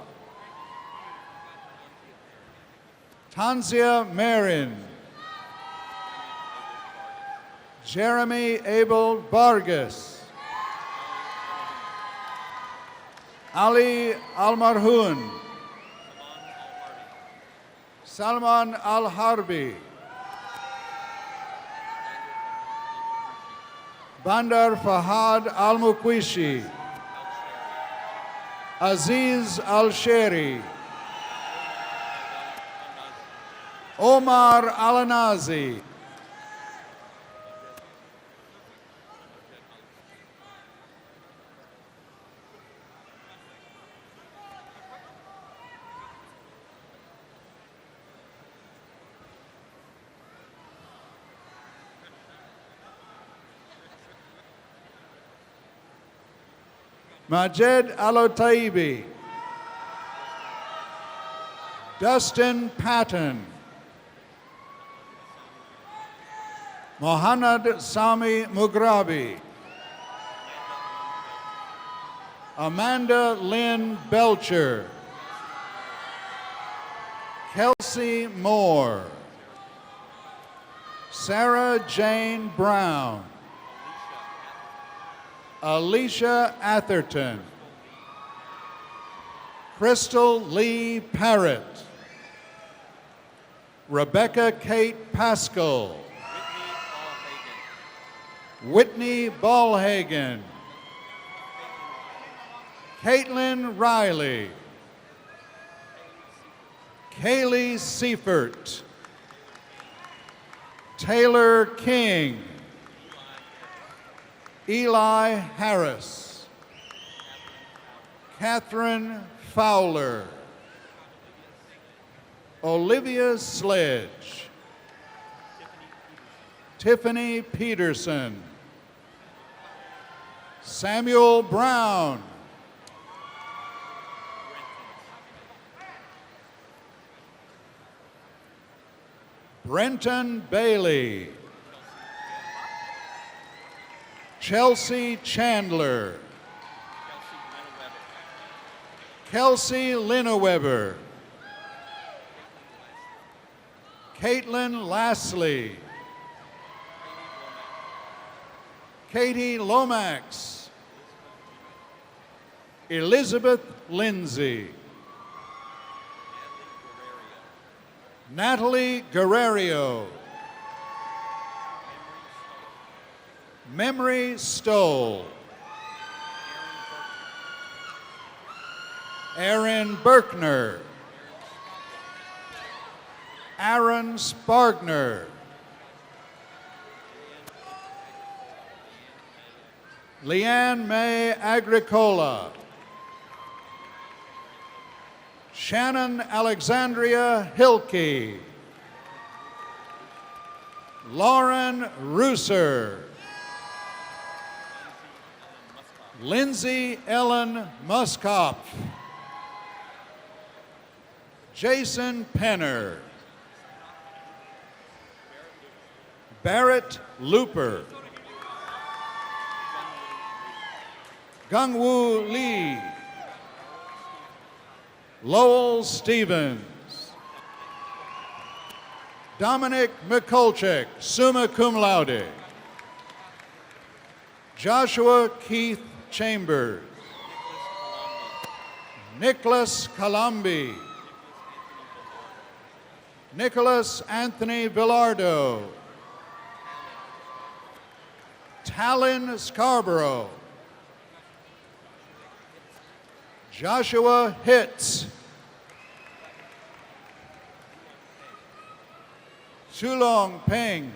Tanzia Marin. Jeremy Abel Vargas. Ali Almarhoun. Salman Al-Harbi. Bandar Fahad Al-Mukwishi. Aziz Al-Sheri. Omar Al-Anazi. Majed Alotaibi. Dustin Patton. Mohanad Sami Mugrabi. Amanda Lynn Belcher. Kelsey Moore. Sarah Jane Brown. Alicia Atherton. Crystal Lee Parrott. Rebecca Kate Pascal. Whitney Ballhagen. Caitlin Riley. Kaylee Seifert. Taylor King. Eli Harris. Catherine Fowler. Olivia Sledge. Tiffany Peterson. Samuel Brown. Brenton Bailey. Chelsea Chandler. Kelsey Lineweber. Caitlin Lasley. Katie Lomax. Elizabeth Lindsay. Natalie Guerrero. Memory Stoll. Aaron Berkner. Aaron Spargner. Leanne May Agricola. Shannon Alexandria Hilke. Lauren Rooser. Lindsay Ellen Muskopf. Jason Penner. Barrett Looper. Gungwoo Lee. Lowell Stevens. Dominic Mikulczyk, summa cum laude. Joshua Keith Chambers. Nicholas Colombi. Nicholas Anthony Villardo. Talon Scarborough. Joshua Hitz. Sulong Peng.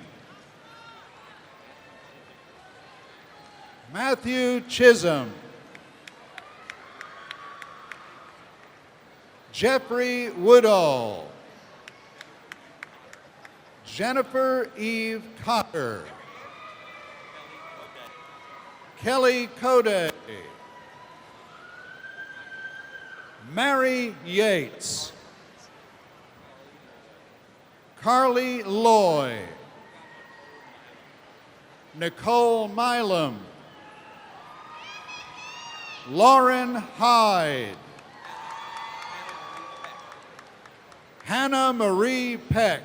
Matthew Chisholm. Jeffrey Woodall. Jennifer Eve Cotter. Kelly Code. Mary Yates. Carly Loy. Nicole Milam. Lauren Hyde. Hannah Marie Peck.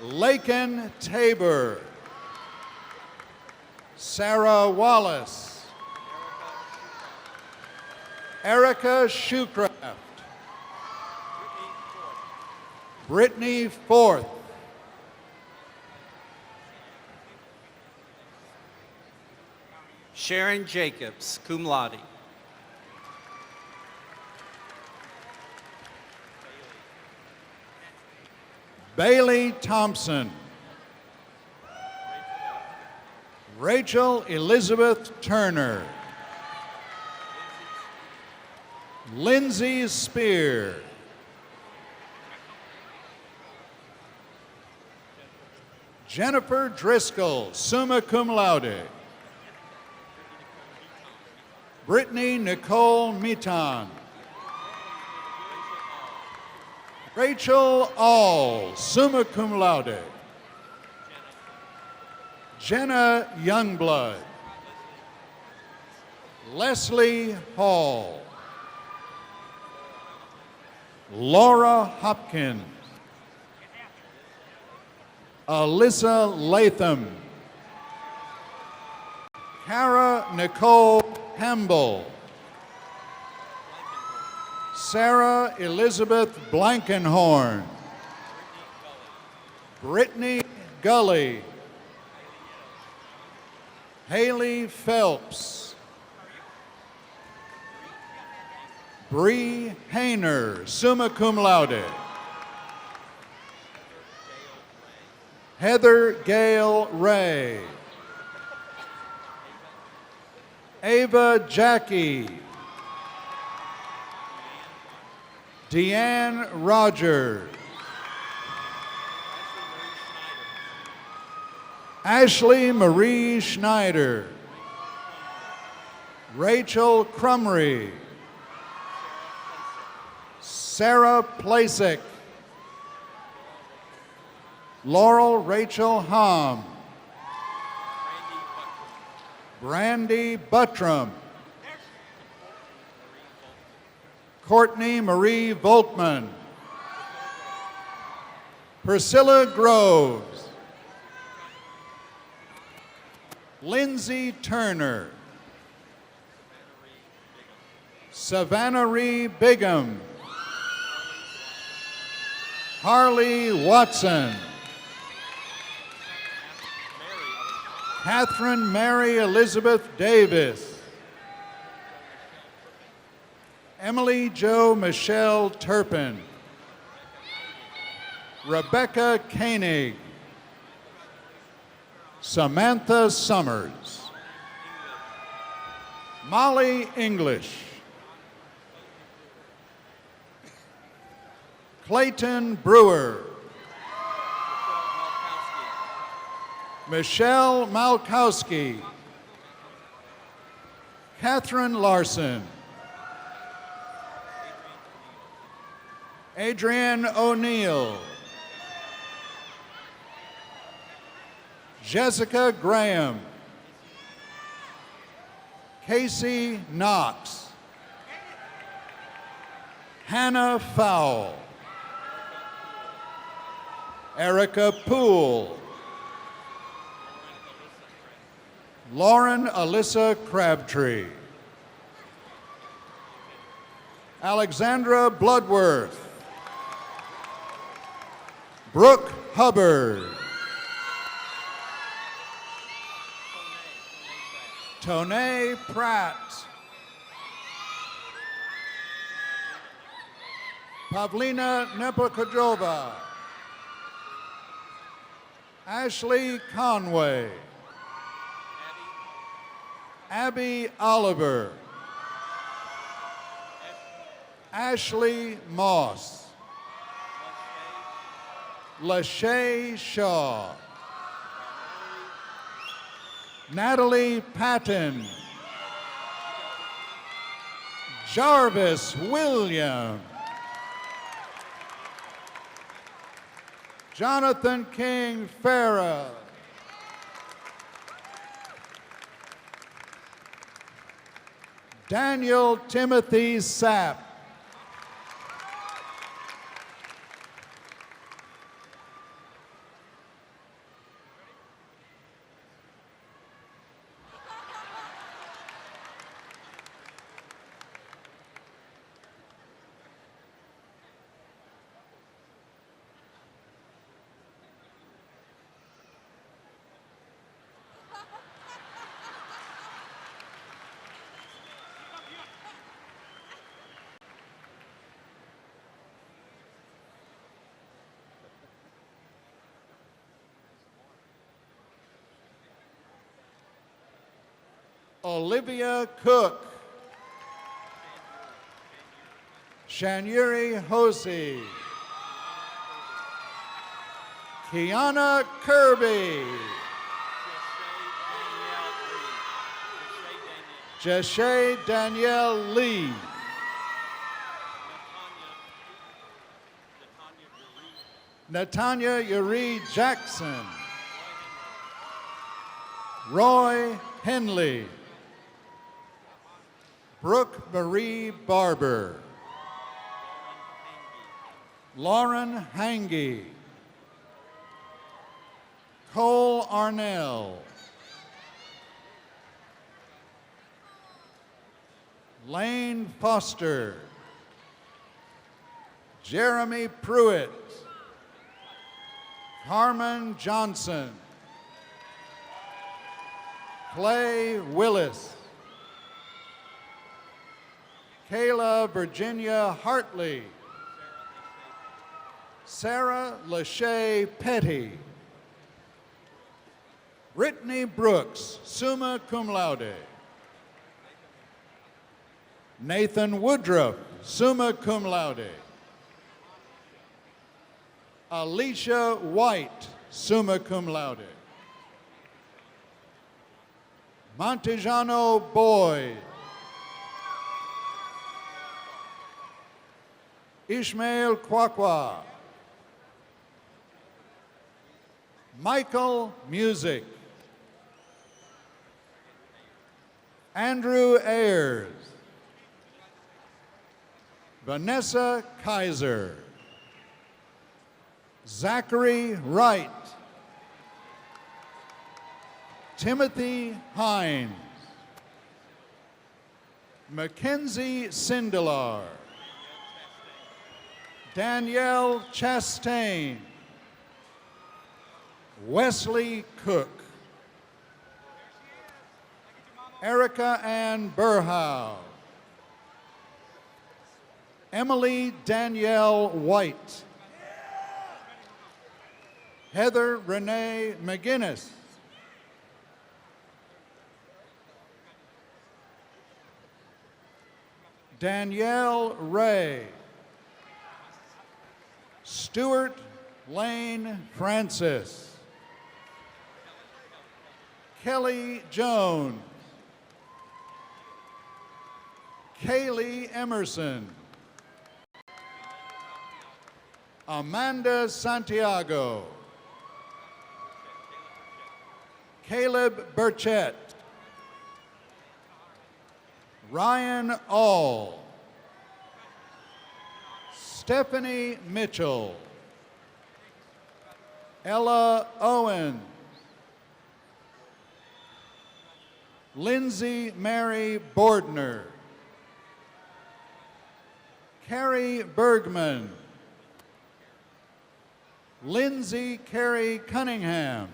Laken Tabor. Sarah Wallace. Erica Shoecraft. Brittany Forth. Sharon Jacobs, cum laude. Bailey Thompson. Rachel Elizabeth Turner. Lindsay Spear. Jennifer Driscoll, summa cum laude. Brittany Nicole Miton. Rachel All, summa cum laude. Jenna Youngblood. Leslie Hall. Laura Hopkins. Alyssa Latham. Kara Nicole Campbell. Sarah Elizabeth Blankenhorn. Brittany Gully. Haley Phelps. Bree Hayner, summa cum laude. Heather Gale Ray. Ava Jackie. Deanne Rogers. Ashley Marie Schneider. Rachel Crumry. Sarah Plasek. Laurel Rachel Hom. Brandy Buttram. Courtney Marie Voltman. Priscilla Groves. Lindsay Turner. Savannah Ree Bigham. Harley Watson. Catherine Mary Elizabeth Davis. Emily Jo Michelle Turpin. Rebecca Koenig. Samantha Summers. Molly English. Clayton Brewer. Michelle Malkowski. Catherine Larson. Adrienne O'Neill. Jessica Graham. Casey Knox. Hannah Fowle. Erica Poole. Lauren Alyssa Crabtree. Alexandra Bloodworth. Brooke Hubbard. Tone Pratt. Pavlina Nepokojova. Ashley Conway. Abby Oliver. Ashley Moss. Lachey Shaw. Natalie Patton. Jarvis William. Jonathan King Farah. Daniel Timothy Sapp. Olivia Cook. Shanyuri Hosey. Kiana Kirby. Jashay Danielle Lee. Natanya Yuri Jackson. Roy Henley. Brooke Marie Barber. Lauren Hange. Cole Arnell. Lane Foster. Jeremy Pruitt. Carmen Johnson. Clay Willis. Kayla Virginia Hartley. Sarah Lachey Petty. Brittany Brooks, summa cum laude. Nathan Woodruff, summa cum laude. Alicia White, summa cum laude. Montejano Boyd. Ishmael Kwakwa. Michael Music. Andrew Ayers. Vanessa Kaiser. Zachary Wright. Timothy Hines. Mackenzie Sindelar. Danielle Chastain. Wesley Cook. Erica Ann Burhow. Emily Danielle White. Heather Renee McGinnis. Danielle Ray. Stuart Lane Francis. Kelly Jones. Kaylee Emerson. Amanda Santiago. Caleb Burchett. Ryan All. Stephanie Mitchell. Ella Owens. Lindsay Mary Bordner. Carrie Bergman. Lindsay Carey Cunningham.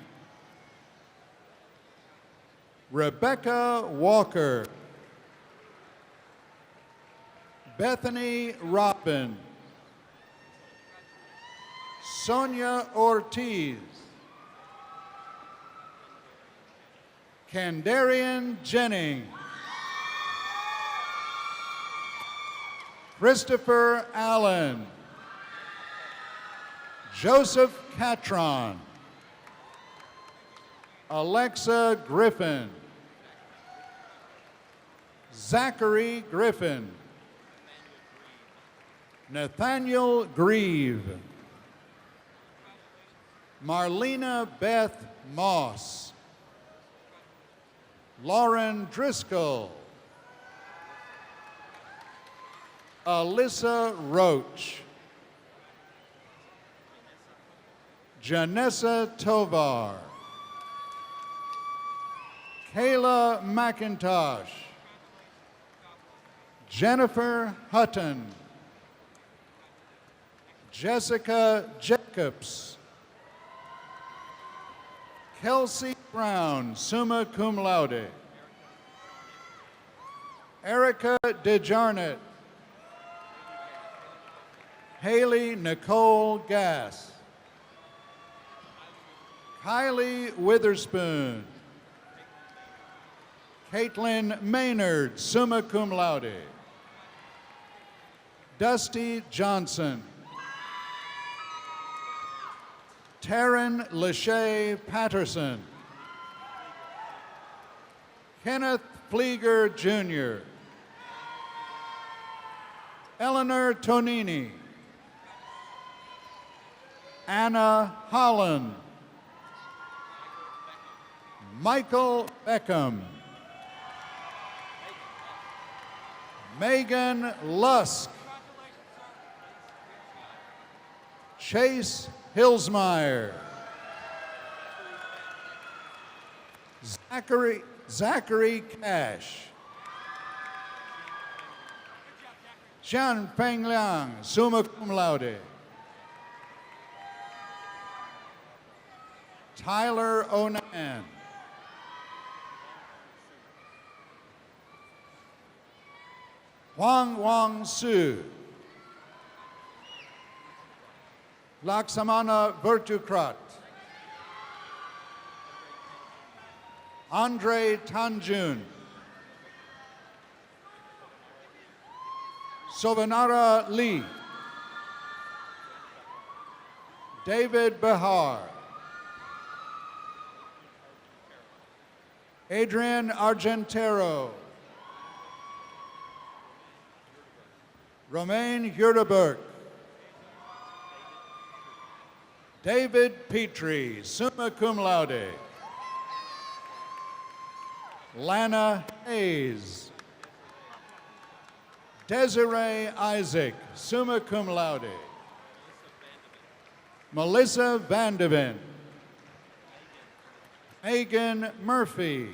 Rebecca Walker. Bethany Robin. Sonia Ortiz. Kandarian Jennings. Christopher Allen. Joseph Catron. Alexa Griffin. Zachary Griffin. Nathaniel Grieve. Marlena Beth Moss. Lauren Driscoll. Alyssa Roach. Janessa Tovar. Kayla McIntosh. Jennifer Hutton. Jessica Jacobs. Kelsey Brown, summa cum laude. Erica DeJarnett. Haley Nicole Gass. Kylie Witherspoon. Caitlin Maynard, summa cum laude. Dusty Johnson. Taryn Lachey Patterson. Kenneth Flieger Jr. Eleanor Tonini. Anna Holland. Michael Beckham. Megan Lusk. Chase Hillsmeyer. Zachary Cash. Xian Feng Liang, summa cum laude. Tyler Onan. Huang Wang Su. Laksamana Virtukrat. Andre Tanjun. Sovanara Lee. David Behar. Adrian Argentero. Romaine Hurdeberg. David Petrie, summa cum laude. Lana Hayes. Desiree Isaac, summa cum laude. Melissa Vandeven. Megan Murphy.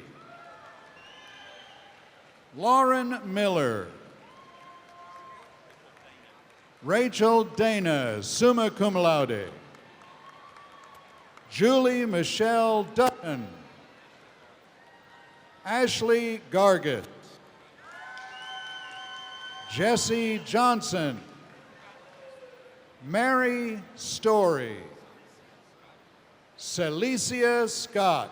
Lauren Miller. Rachel Dana, summa cum laude. Julie Michelle Dutton. Ashley Gargett. Jesse Johnson. Mary Story. Celicia Scott.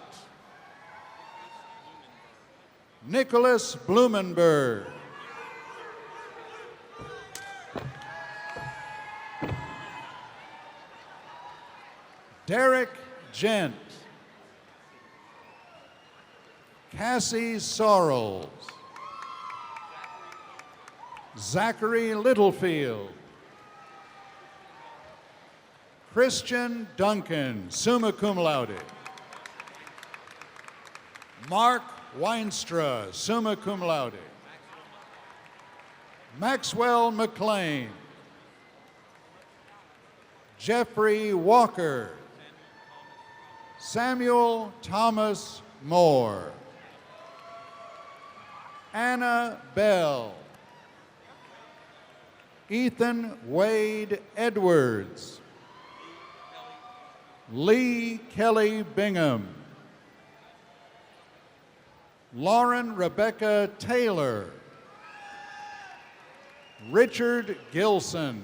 Nicholas Blumenberg. Derek Gent. Cassie Sorrells. Zachary Littlefield. Christian Duncan, summa cum laude. Mark Weinstra, summa cum laude. Maxwell McLean. Jeffrey Walker. Samuel Thomas Moore. Anna Bell. Ethan Wade Edwards. Lee Kelly Bingham. Lauren Rebecca Taylor. Richard Gilson.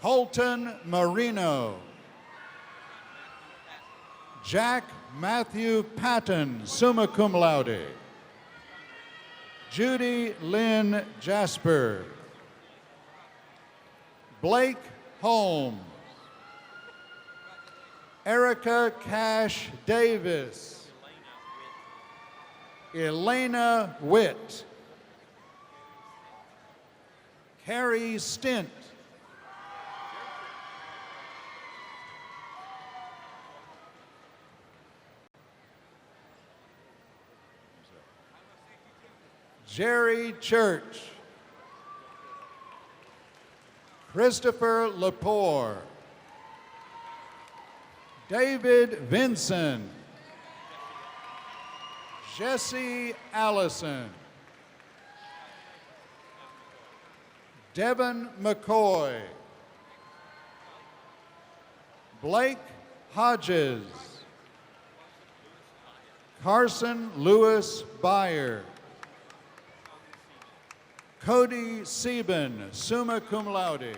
Colton Marino. Jack Matthew Patton, summa cum laude. Judy Lynn Jasper. Blake Holmes. Erica Cash Davis. Elena Witt. Carrie Stint. Jerry Church. Christopher Lepore. David Vinson. Jesse Allison. Devin McCoy. Blake Hodges. Carson Lewis Byer. Cody Sieben, summa cum laude.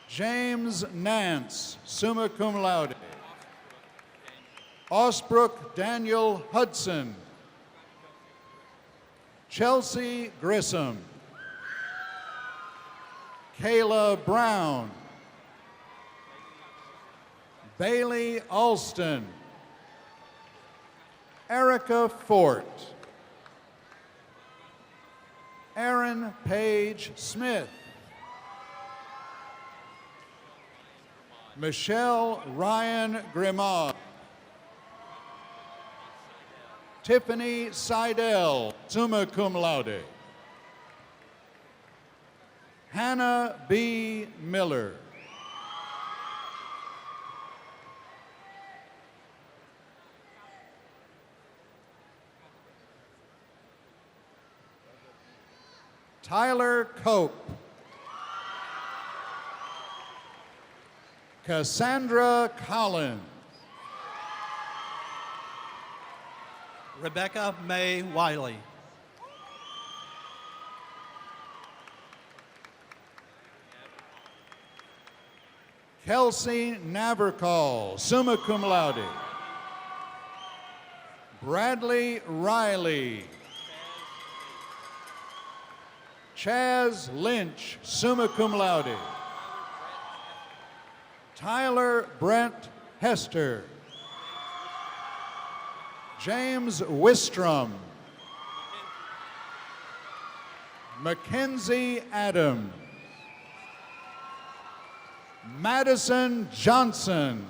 James Nance, summa cum laude. Osbrook Daniel Hudson. Chelsea Grissom. Kayla Brown. Bailey Alston. Erica Fort. Aaron Page Smith. Michelle Ryan Grimaud. Tiffany Seidel, summa cum laude. Hannah B. Miller. Tyler Cope. Cassandra Collins. Rebecca May Wiley. Kelsey Navarcall, summa cum laude. Bradley Riley. Chaz Lynch, summa cum laude. Tyler Brent Hester. James Wistrom. Mackenzie Adams. Madison Johnson.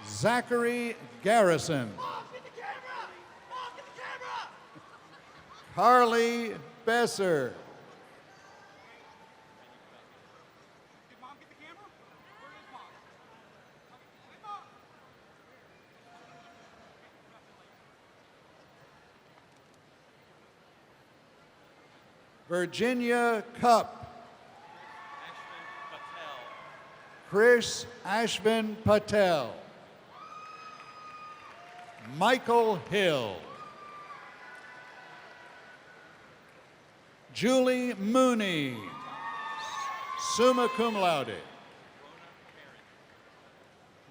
Zachary Garrison. Carly Besser. Virginia Cup. Chris Ashvin Patel. Michael Hill. Julie Mooney, summa cum laude.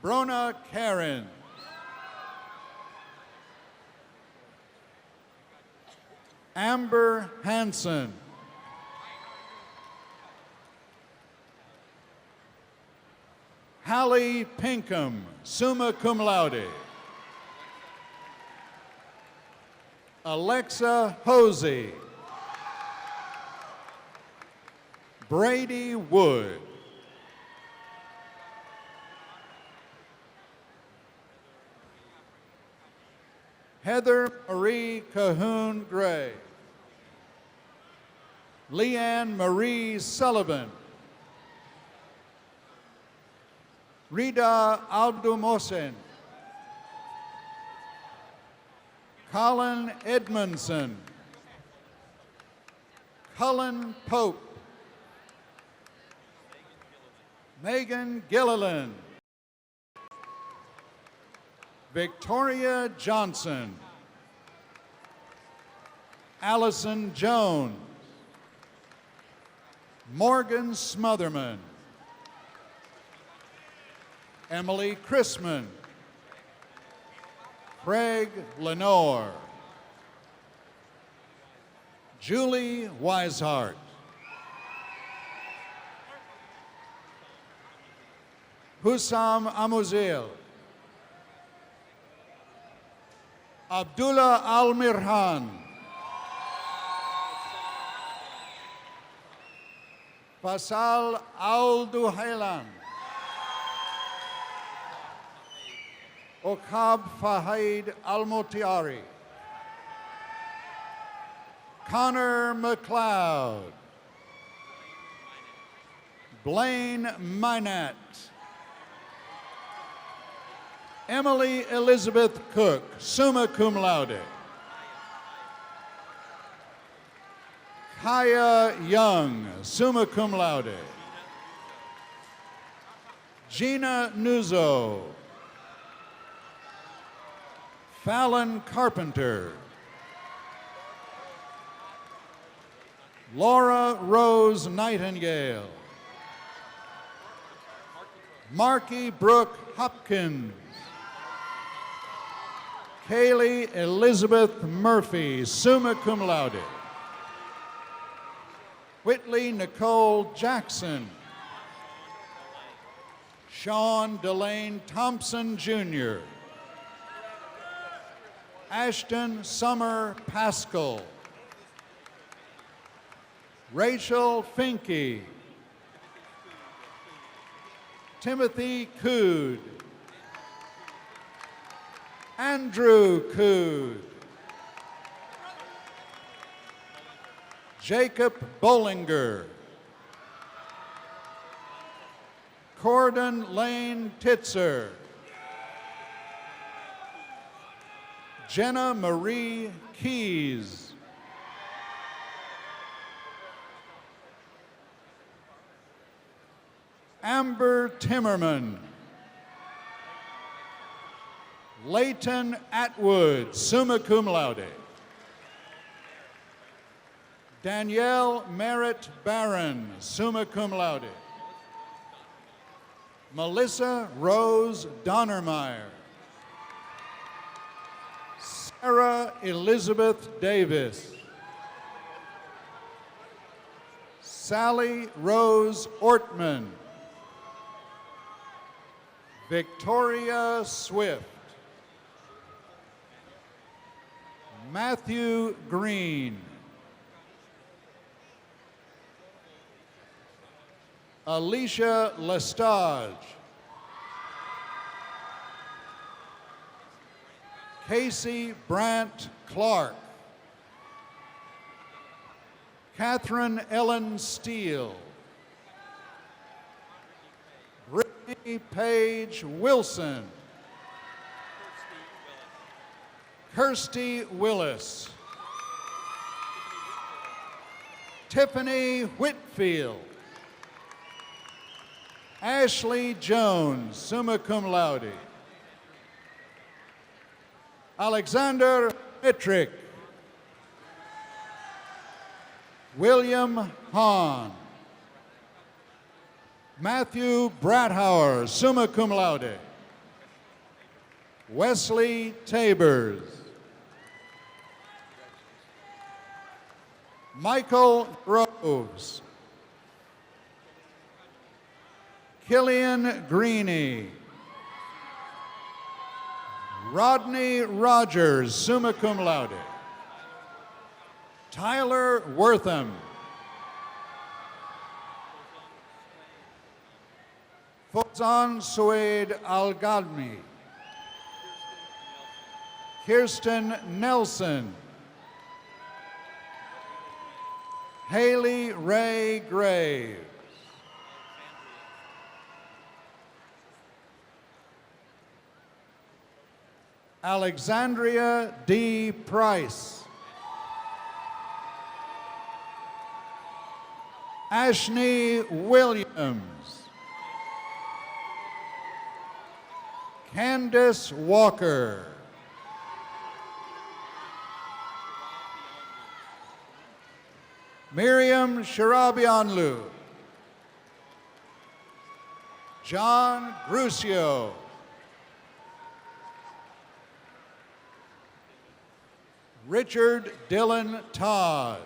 Brona Karen. Amber Hanson. Hallie Pinkham, summa cum laude. Alexa Hosey. Brady Wood. Heather Marie Cahoon Gray. Leanne Marie Sullivan. Rida Abdumosen. Colin Edmondson. Cullen Pope. Megan Gilliland. Victoria Johnson. Allison Jones. Morgan Smotherman. Emily Chrisman. Craig Lenore. Julie Weishart. Hussam Amuzil. Abdullah Al-Mirhan. Fasal Al-Duhailan. Okab Fahid Al-Motiari. Connor McLeod. Blaine Minat. Emily Elizabeth Cook, summa cum laude. Kaya Young, summa cum laude. Gina Nuzzo. Fallon Carpenter. Laura Rose Nightingale. Marky Brooke Hopkins. Kaylee Elizabeth Murphy, summa cum laude. Whitley Nicole Jackson. Sean Delane Thompson, Jr. Ashton Summer Pascal. Rachel Finke. Timothy Cood. Andrew Cood. Jacob Bollinger. Corden Lane Titzer. Jenna Marie Keys. Amber Timmerman. Leighton Atwood, summa cum laude. Danielle Merritt Barron, summa cum laude. Melissa Rose Donnermeyer. Sarah Elizabeth Davis. Sally Rose Ortman. Victoria Swift. Matthew Green. Alicia Lestage. Casey Brandt Clark. Catherine Ellen Steele. Brittany Page Wilson. Kirsty Willis. Tiffany Whitfield. Ashley Jones, summa cum laude. Alexander Mitrick. William Hahn. Matthew Bratthauer, summa cum laude. Wesley Tabers. Michael Groves. Killian Greeny. Rodney Rogers, summa cum laude. Tyler Wortham. Fozan Suede Algadmi. Kirsten Nelson. Haley Ray Graves. Alexandria D. Price. Ashney Williams. Candace Walker. Miriam Shirabianlu. John Grucio. Richard Dillon Todd.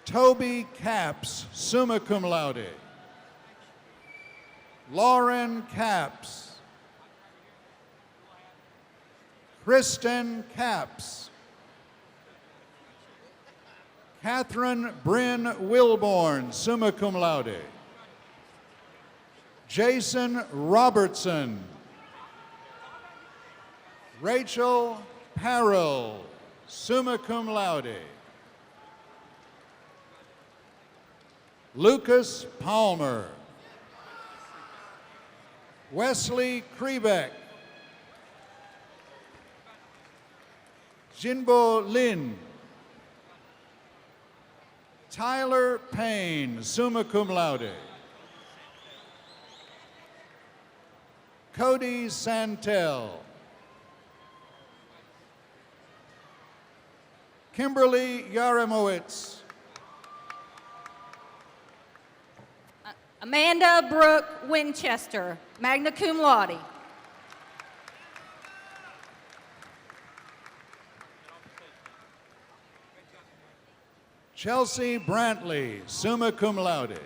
Toby Capps, summa cum laude. Lauren Capps. Kristen Capps. Catherine Bryn Wilborn, summa cum laude. Jason Robertson. Rachel Parrell, summa cum laude. Lucas Palmer. Wesley Krebeck. Jinbo Lin. Tyler Payne, summa cum laude. Cody Santel. Kimberly Yaremowitz. Amanda Brooke Winchester, magna cum laude. Chelsea Brantley, summa cum laude.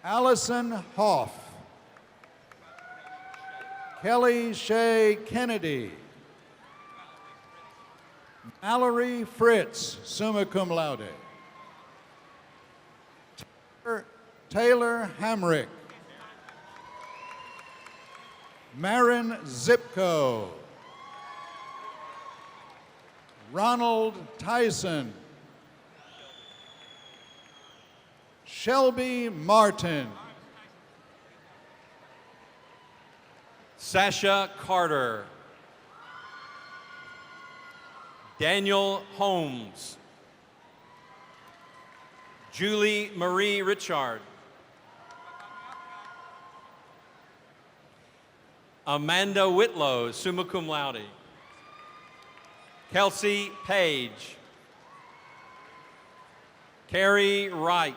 Allison Hoff. Kelly Shea Kennedy. Mallory Fritz, summa cum laude. Taylor Taylor Hamrick. Marin Zipko. Ronald Tyson. Shelby Martin. Sasha Carter. Daniel Holmes. Julie Marie Richard. Amanda Whitlow, summa cum laude. Kelsey Page. Carrie Wright.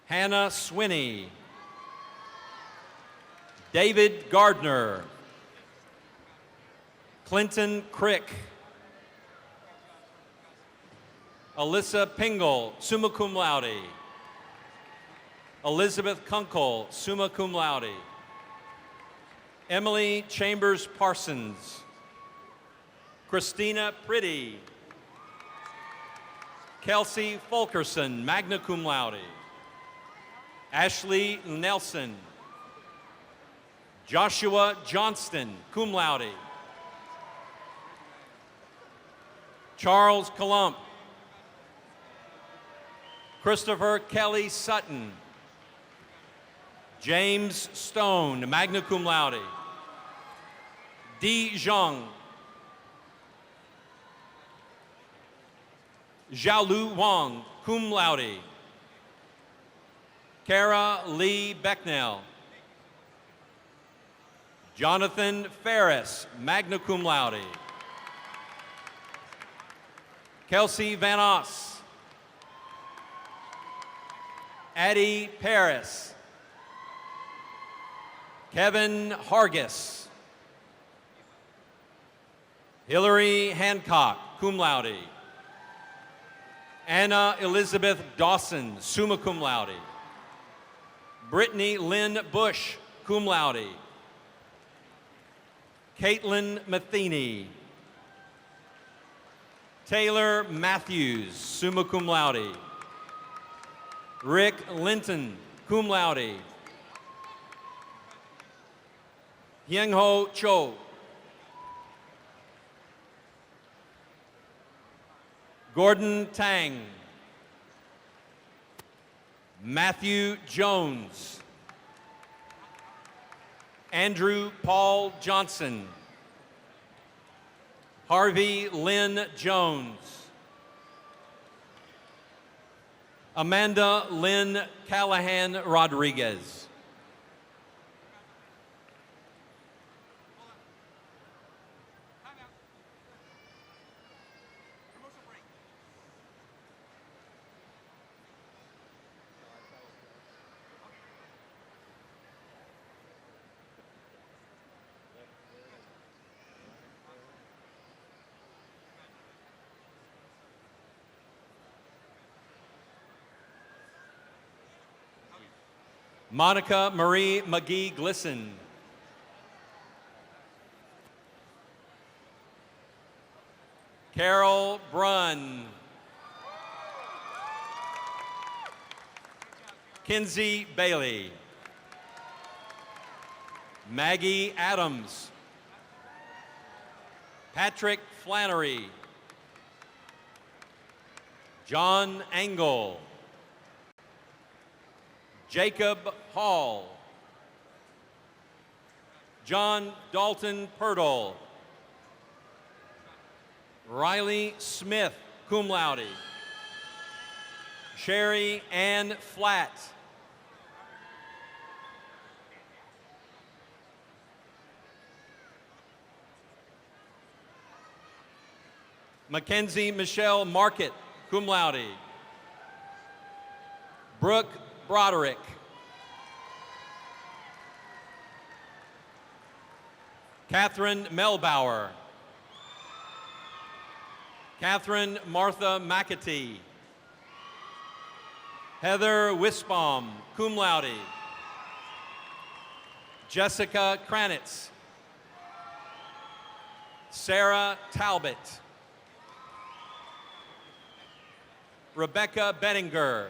Hannah Swinney. David Gardner. Clinton Crick. Alyssa Pingle, summa cum laude. Elizabeth Kunkel, summa cum laude. Emily Chambers Parsons. Christina Pretty. Kelsey Fulkerson, magna cum laude. Ashley Nelson. Joshua Johnston, cum laude. Charles Colump. Christopher Kelly Sutton. James Stone, magna cum laude. Di Zhang. Xiaolu Wang, cum laude. Kara Lee Becknell. Jonathan Ferris, magna cum laude. Kelsey Van Oss. Addie Paris. Kevin Hargis. Hillary Hancock, cum laude. Anna Elizabeth Dawson, summa cum laude. Brittany Lynn Bush, cum laude. Caitlin Matheny. Taylor Matthews, summa cum laude. Rick Linton, cum laude. Hyung-ho Cho. Gordon Tang. Matthew Jones. Andrew Paul Johnson. Harvey Lynn Jones. Amanda Lynn Callahan Rodriguez. Monica Marie McGee Glisson. Carol Brunn. Kinsey Bailey. Maggie Adams. Patrick Flannery. John Engel. Jacob Hall. John Dalton Purdle. Riley Smith, cum laude. Sherry Ann Flatt. Mackenzie Michelle Market, cum laude. Brooke Broderick. Catherine Melbauer. Catherine Martha McAtee. Heather Wisbaum, cum laude. Jessica Kranitz. Sarah Talbot. Rebecca Bettinger.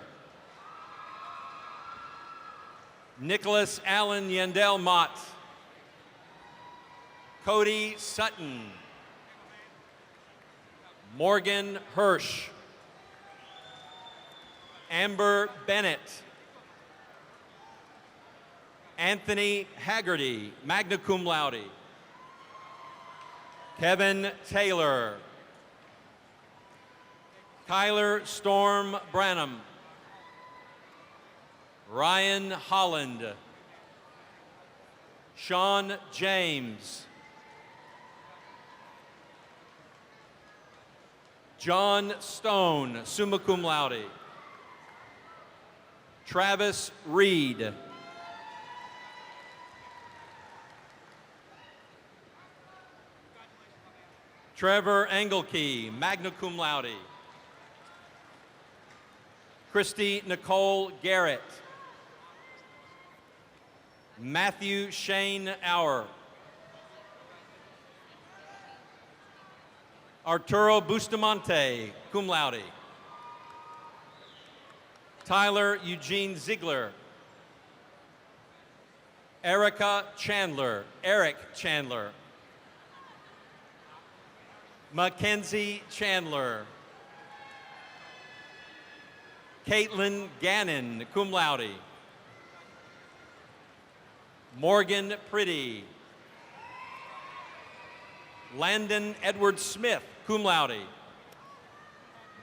Nicholas Allen Yandel Mott. Cody Sutton. Morgan Hirsch. Amber Bennett. Anthony Haggerty, magna cum laude. Kevin Taylor. Kyler Storm Branham. Ryan Holland. Sean James. John Stone, summa cum laude. Travis Reed. Trevor Engelkey, magna cum laude. Christy Nicole Garrett. Matthew Shane Auer. Arturo Bustamante, cum laude. Tyler Eugene Ziegler. Eric Chandler. Mackenzie Chandler. Caitlin Gannon, cum laude. Morgan Pretty. Landon Edward Smith, cum laude.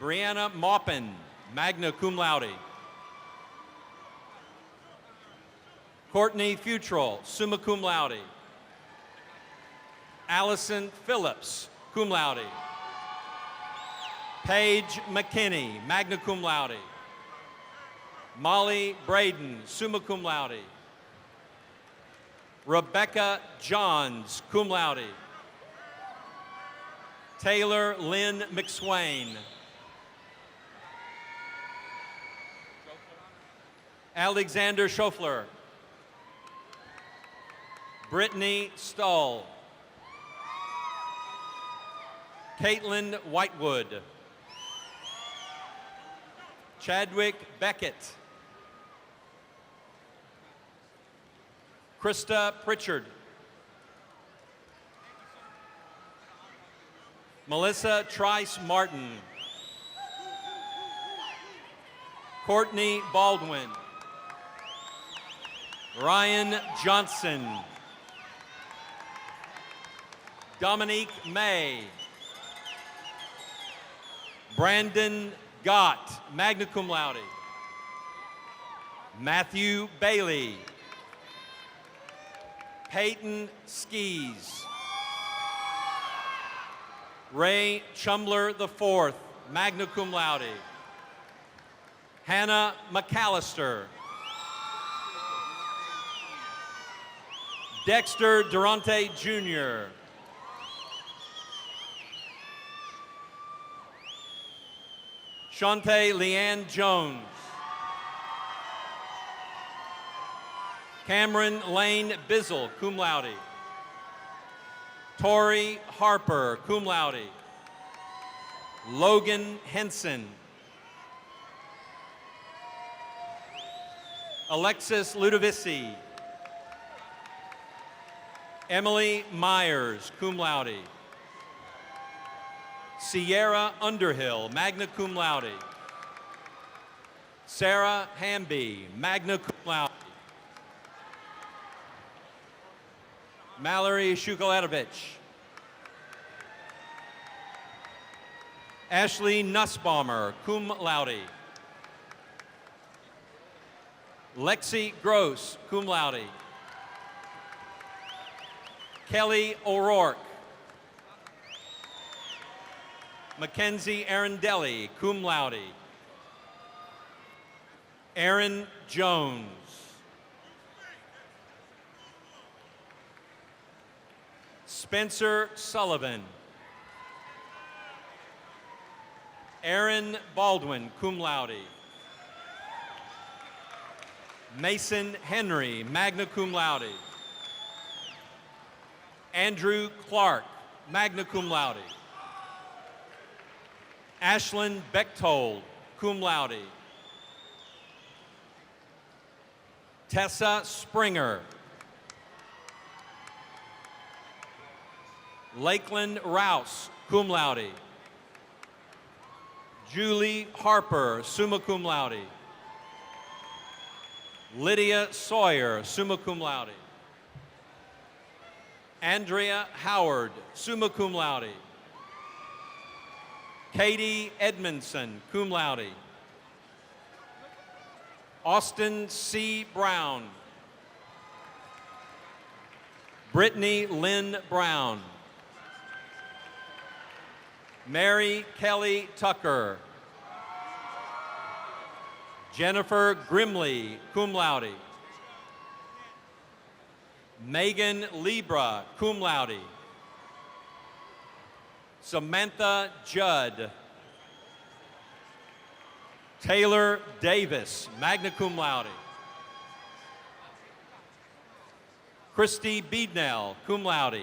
Brianna Maupin, magna cum laude. Courtney Futrell, summa cum laude. Allison Phillips, cum laude. Paige McKinney, magna cum laude. Molly Braden, summa cum laude. Rebecca Johns, cum laude. Taylor Lynn McSwain. Alexander Schofler. Brittany Stahl. Caitlin Whitewood. Chadwick Beckett. Krista Pritchard. Melissa Trice Martin. Courtney Baldwin. Ryan Johnson. Dominique May. Brandon Gott, magna cum laude. Matthew Bailey. Peyton Skis. Ray Chumler IV, magna cum laude. Hannah McAllister. Dexter Durante Jr. Shante Leanne Jones. Cameron Lane Bizzle, cum laude. Tori Harper, cum laude. Logan Henson. Alexis Ludovici. Emily Myers, cum laude. Sierra Underhill, magna cum laude. Sarah Hamby, magna cum laude. Mallory Shukaledovich. Ashley Nussbaumer, cum laude. Lexi Gross, cum laude. Kelly O'Rourke. Mackenzie Arondelli, cum laude. Aaron Jones. Spencer Sullivan. Aaron Baldwin, cum laude. Mason Henry, magna cum laude. Andrew Clark, magna cum laude. Ashlyn Bechtold, cum laude. Tessa Springer. Lakeland Rouse, cum laude. Julie Harper, summa cum laude. Lydia Sawyer, summa cum laude. Andrea Howard, summa cum laude. Katie Edmondson, cum laude. Austin C. Brown. Brittany Lynn Brown. Mary Kelly Tucker. Jennifer Grimley, cum laude. Megan Libra, cum laude. Samantha Judd. Taylor Davis, magna cum laude. Christy Beednell, cum laude.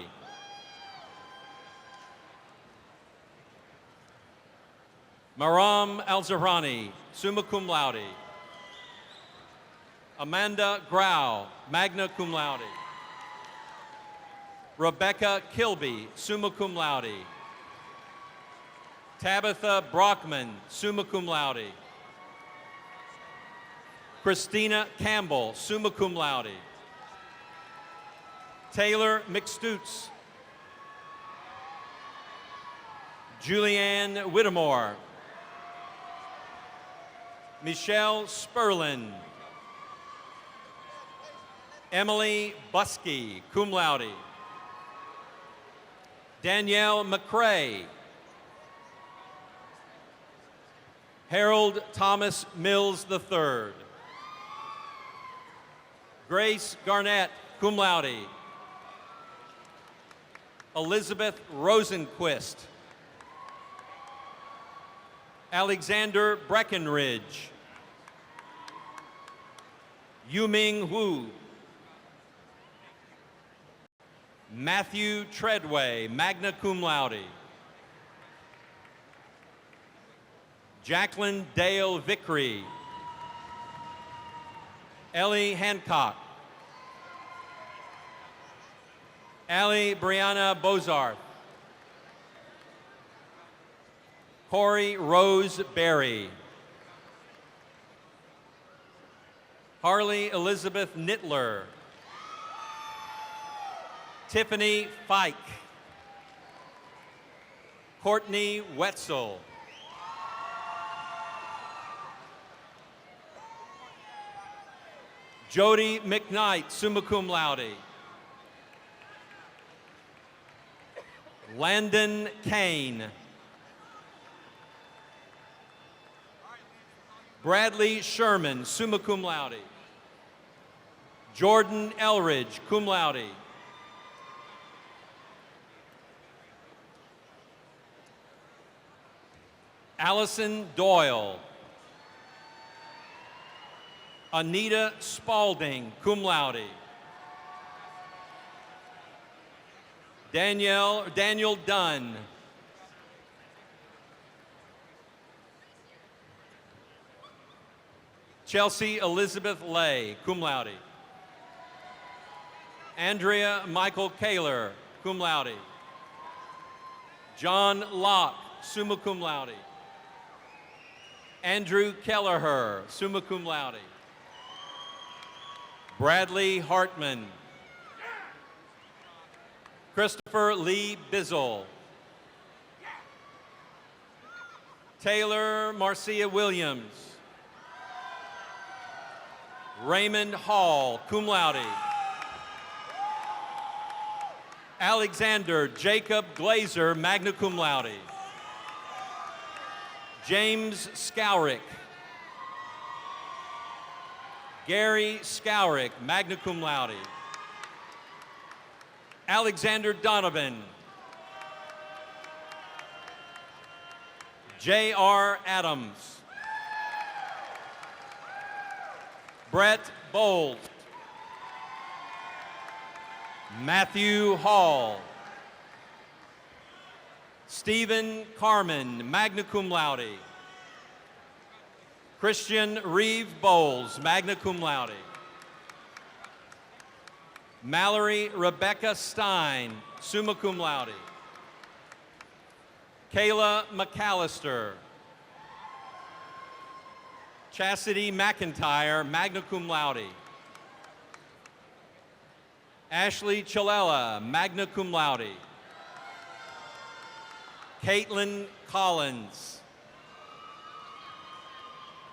Maram Al-Zahrani, summa cum laude. Amanda Grau, magna cum laude. Rebecca Kilby, summa cum laude. Tabitha Brockman, summa cum laude. Christina Campbell, summa cum laude. Taylor McStutz. Julianne Whittemore. Michelle Sperlin. Emily Buskey, cum laude. Danielle McCrae. Harold Thomas Mills III. Grace Garnett, cum laude. Elizabeth Rosenquist. Alexander Breckenridge. Yuming Wu. Matthew Treadway, magna cum laude. Jacqueline Dale Vickery. Ellie Hancock. Allie Brianna Bozarth. Corey Rose Berry. Harley Elizabeth Nittler. Tiffany Fike. Courtney Wetzel. Jody McKnight, summa cum laude. Landon Kane. Bradley Sherman, summa cum laude. Jordan Elridge, cum laude. Allison Doyle. Anita Spalding, cum laude. Daniel Dunn. Chelsea Elizabeth Lay, cum laude. Andrea Michael Kaler, cum laude. John Locke, summa cum laude. Andrew Kelleher, summa cum laude. Bradley Hartman. Christopher Lee Bizzle. Taylor Marcia Williams. Raymond Hall, cum laude. Alexander Jacob Glazer, magna cum laude. James Skowrick. Gary Skowrick, magna cum laude. Alexander Donovan. J.R. Adams. Brett Bolt. Matthew Hall. Stephen Carmen, magna cum laude. Christian Reeve Bowles, magna cum laude. Mallory Rebecca Stein, summa cum laude. Kayla McAllister. Chastity McIntyre, magna cum laude. Ashley Chalella, magna cum laude. Caitlin Collins.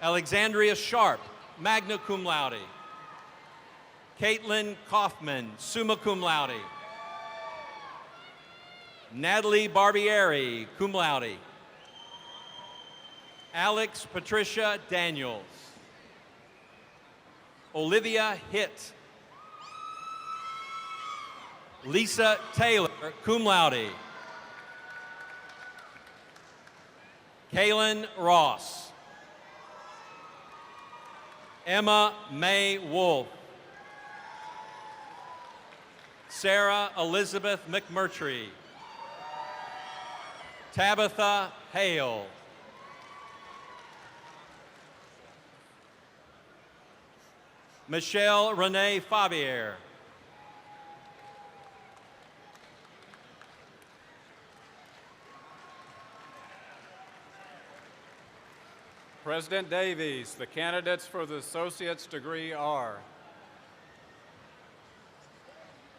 Alexandria Sharp, magna cum laude. Caitlin Kaufman, summa cum laude. Natalie Barbieri, cum laude. Alex Patricia Daniels. Olivia Hitt. Lisa Taylor, cum laude. Kaylin Ross. Emma Mae Wolf. Sarah Elizabeth McMurtry. Tabitha Hale. Michelle Renee Fabier. President Davies, the candidates for the associate's degree are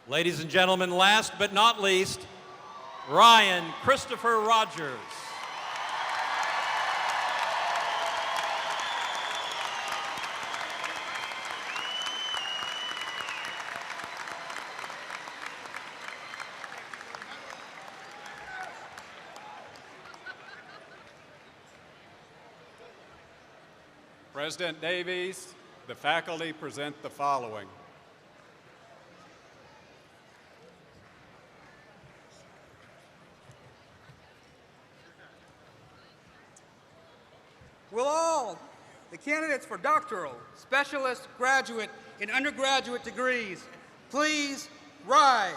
Ladies and gentlemen, last but not least, Ryan Christopher Rogers. President Davies, the faculty present the following. Will all the candidates for doctoral, specialist, graduate, and undergraduate degrees please rise?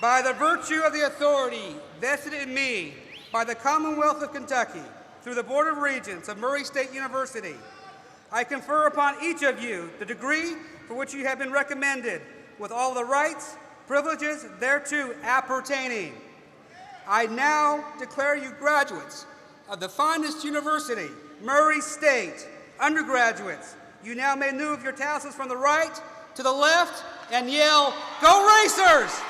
By the virtue of the authority vested in me by the Commonwealth of Kentucky through the Board of Regents of Murray State University, I confer upon each of you the degree for which you have been recommended, with all the rights, privileges thereto appertaining. I now declare you graduates of the finest university, Murray State. Undergraduates, you now may move your tassels from the right to the left and yell, "Go Racers!"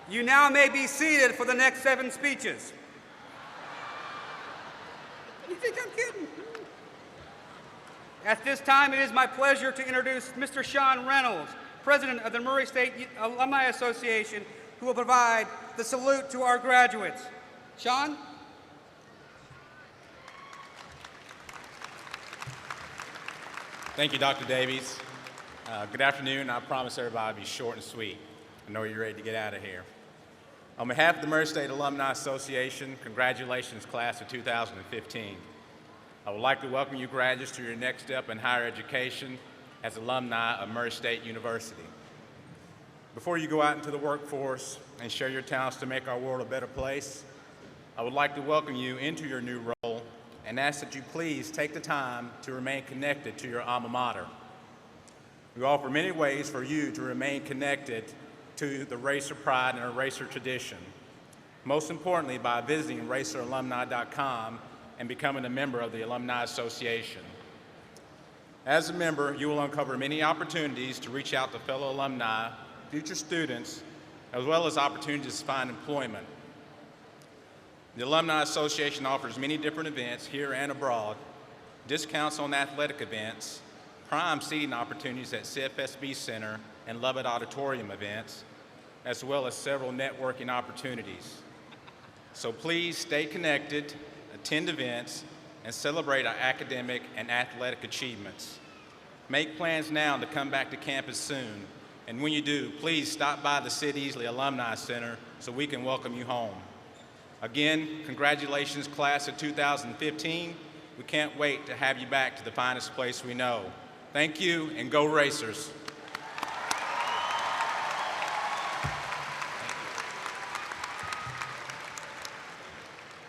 You now may be seated for the next 7 speeches. You think I'm kidding? At this time, it is my pleasure to introduce Mr. Sean Reynolds, President of the Murray State Alumni Association, who will provide the salute to our graduates. Sean? Thank you, Dr. Davies. Good afternoon. I promise everybody to be short and sweet. I know you're ready to get out of here. On behalf of the Murray State Alumni Association, congratulations, class of 2015. I would like to welcome you graduates to your next step in higher education as alumni of Murray State University. Before you go out into the workforce and share your talents to make our world a better place, I would like to welcome you into your new role and ask that you please take the time to remain connected to your alma mater. We offer many ways for you to remain connected to the Racer pride and our Racer tradition. Most importantly, by visiting raceralumni.com and becoming a member of the Alumni Association. As a member, you will uncover many opportunities to reach out to fellow alumni, future students, as well as opportunities to find employment. The Alumni Association offers many different events here and abroad, discounts on athletic events, prime seating opportunities at CFSB Center and Lovett Auditorium events, as well as several networking opportunities. So please stay connected, attend events, and celebrate our academic and athletic achievements. Make plans now to come back to campus soon, and when you do, please stop by the Sid Easley Alumni Center so we can welcome you home. Again, congratulations, class of 2015. We can't wait to have you back to the finest place we know. Thank you, and go Racers.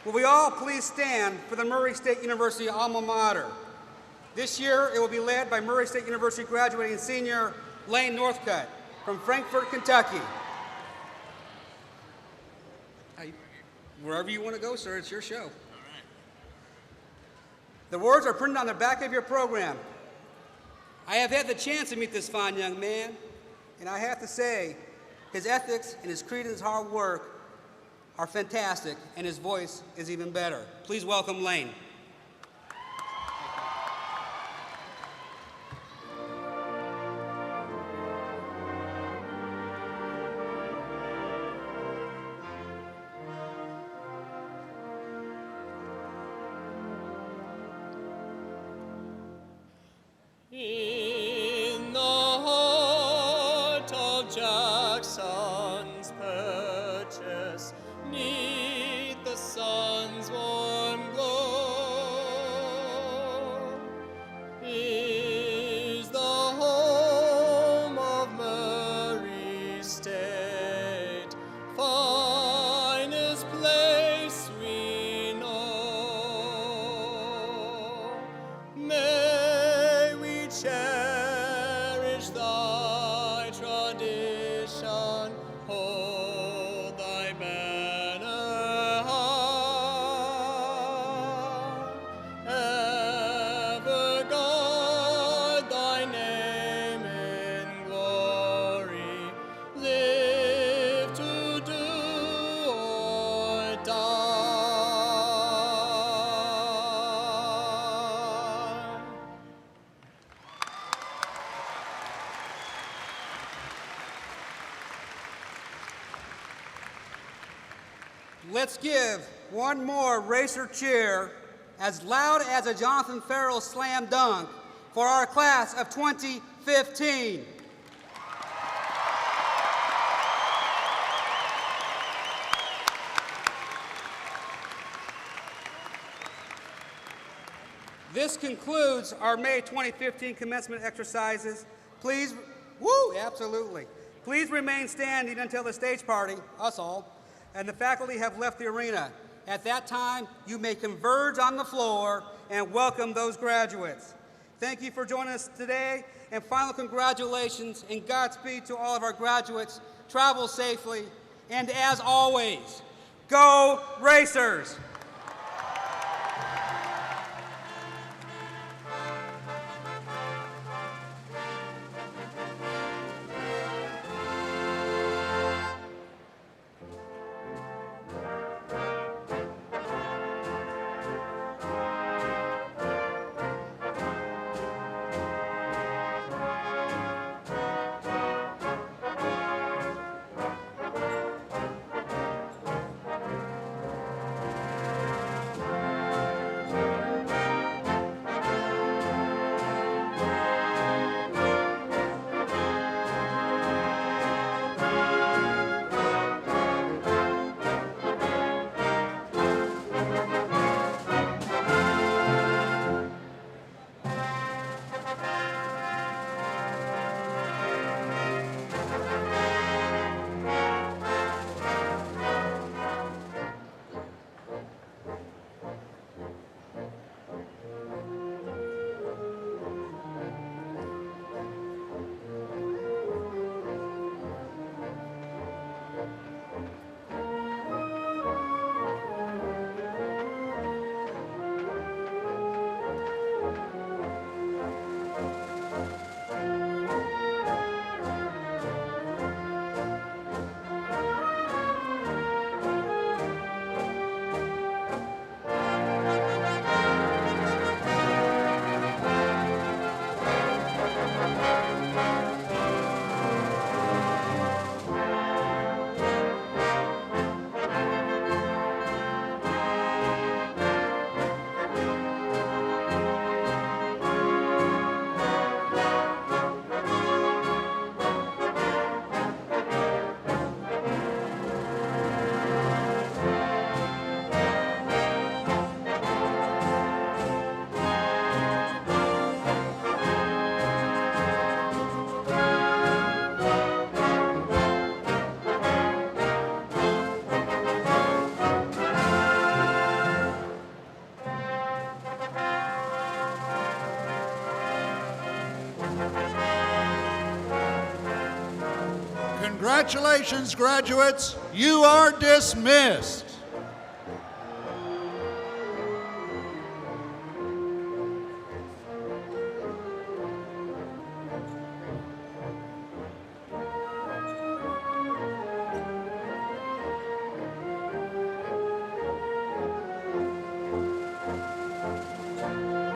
Will we all please stand for the Murray State University alma mater? This year, it will be led by Murray State University graduating senior Lane Northcutt from Frankfort, Kentucky. Wherever you want to go, sir, it's your show. The words are printed on the back of your program. I have had the chance to meet this fine young man, and I have to say, his ethics and his creed and his hard work are fantastic, and his voice is even better. Please welcome Lane. In the heart of Jackson's purchase, 'neath the sun's warm glow, is the home of Murray State, finest place we know. May we cherish thy tradition, hold thy banner high, ever guard thy name in glory, live to do or die. Let's give one more racer cheer as loud as a Jonathan Farrell slam dunk for our class of 2015. This concludes our May 2015 commencement exercises. Please, absolutely. Please remain standing until the stage party, us all, and the faculty have left the arena. At that time, you may converge on the floor and welcome those graduates. Thank you for joining us today, and final congratulations and Godspeed to all of our graduates. Travel safely, and as always, go Racers! Congratulations, graduates. You are dismissed.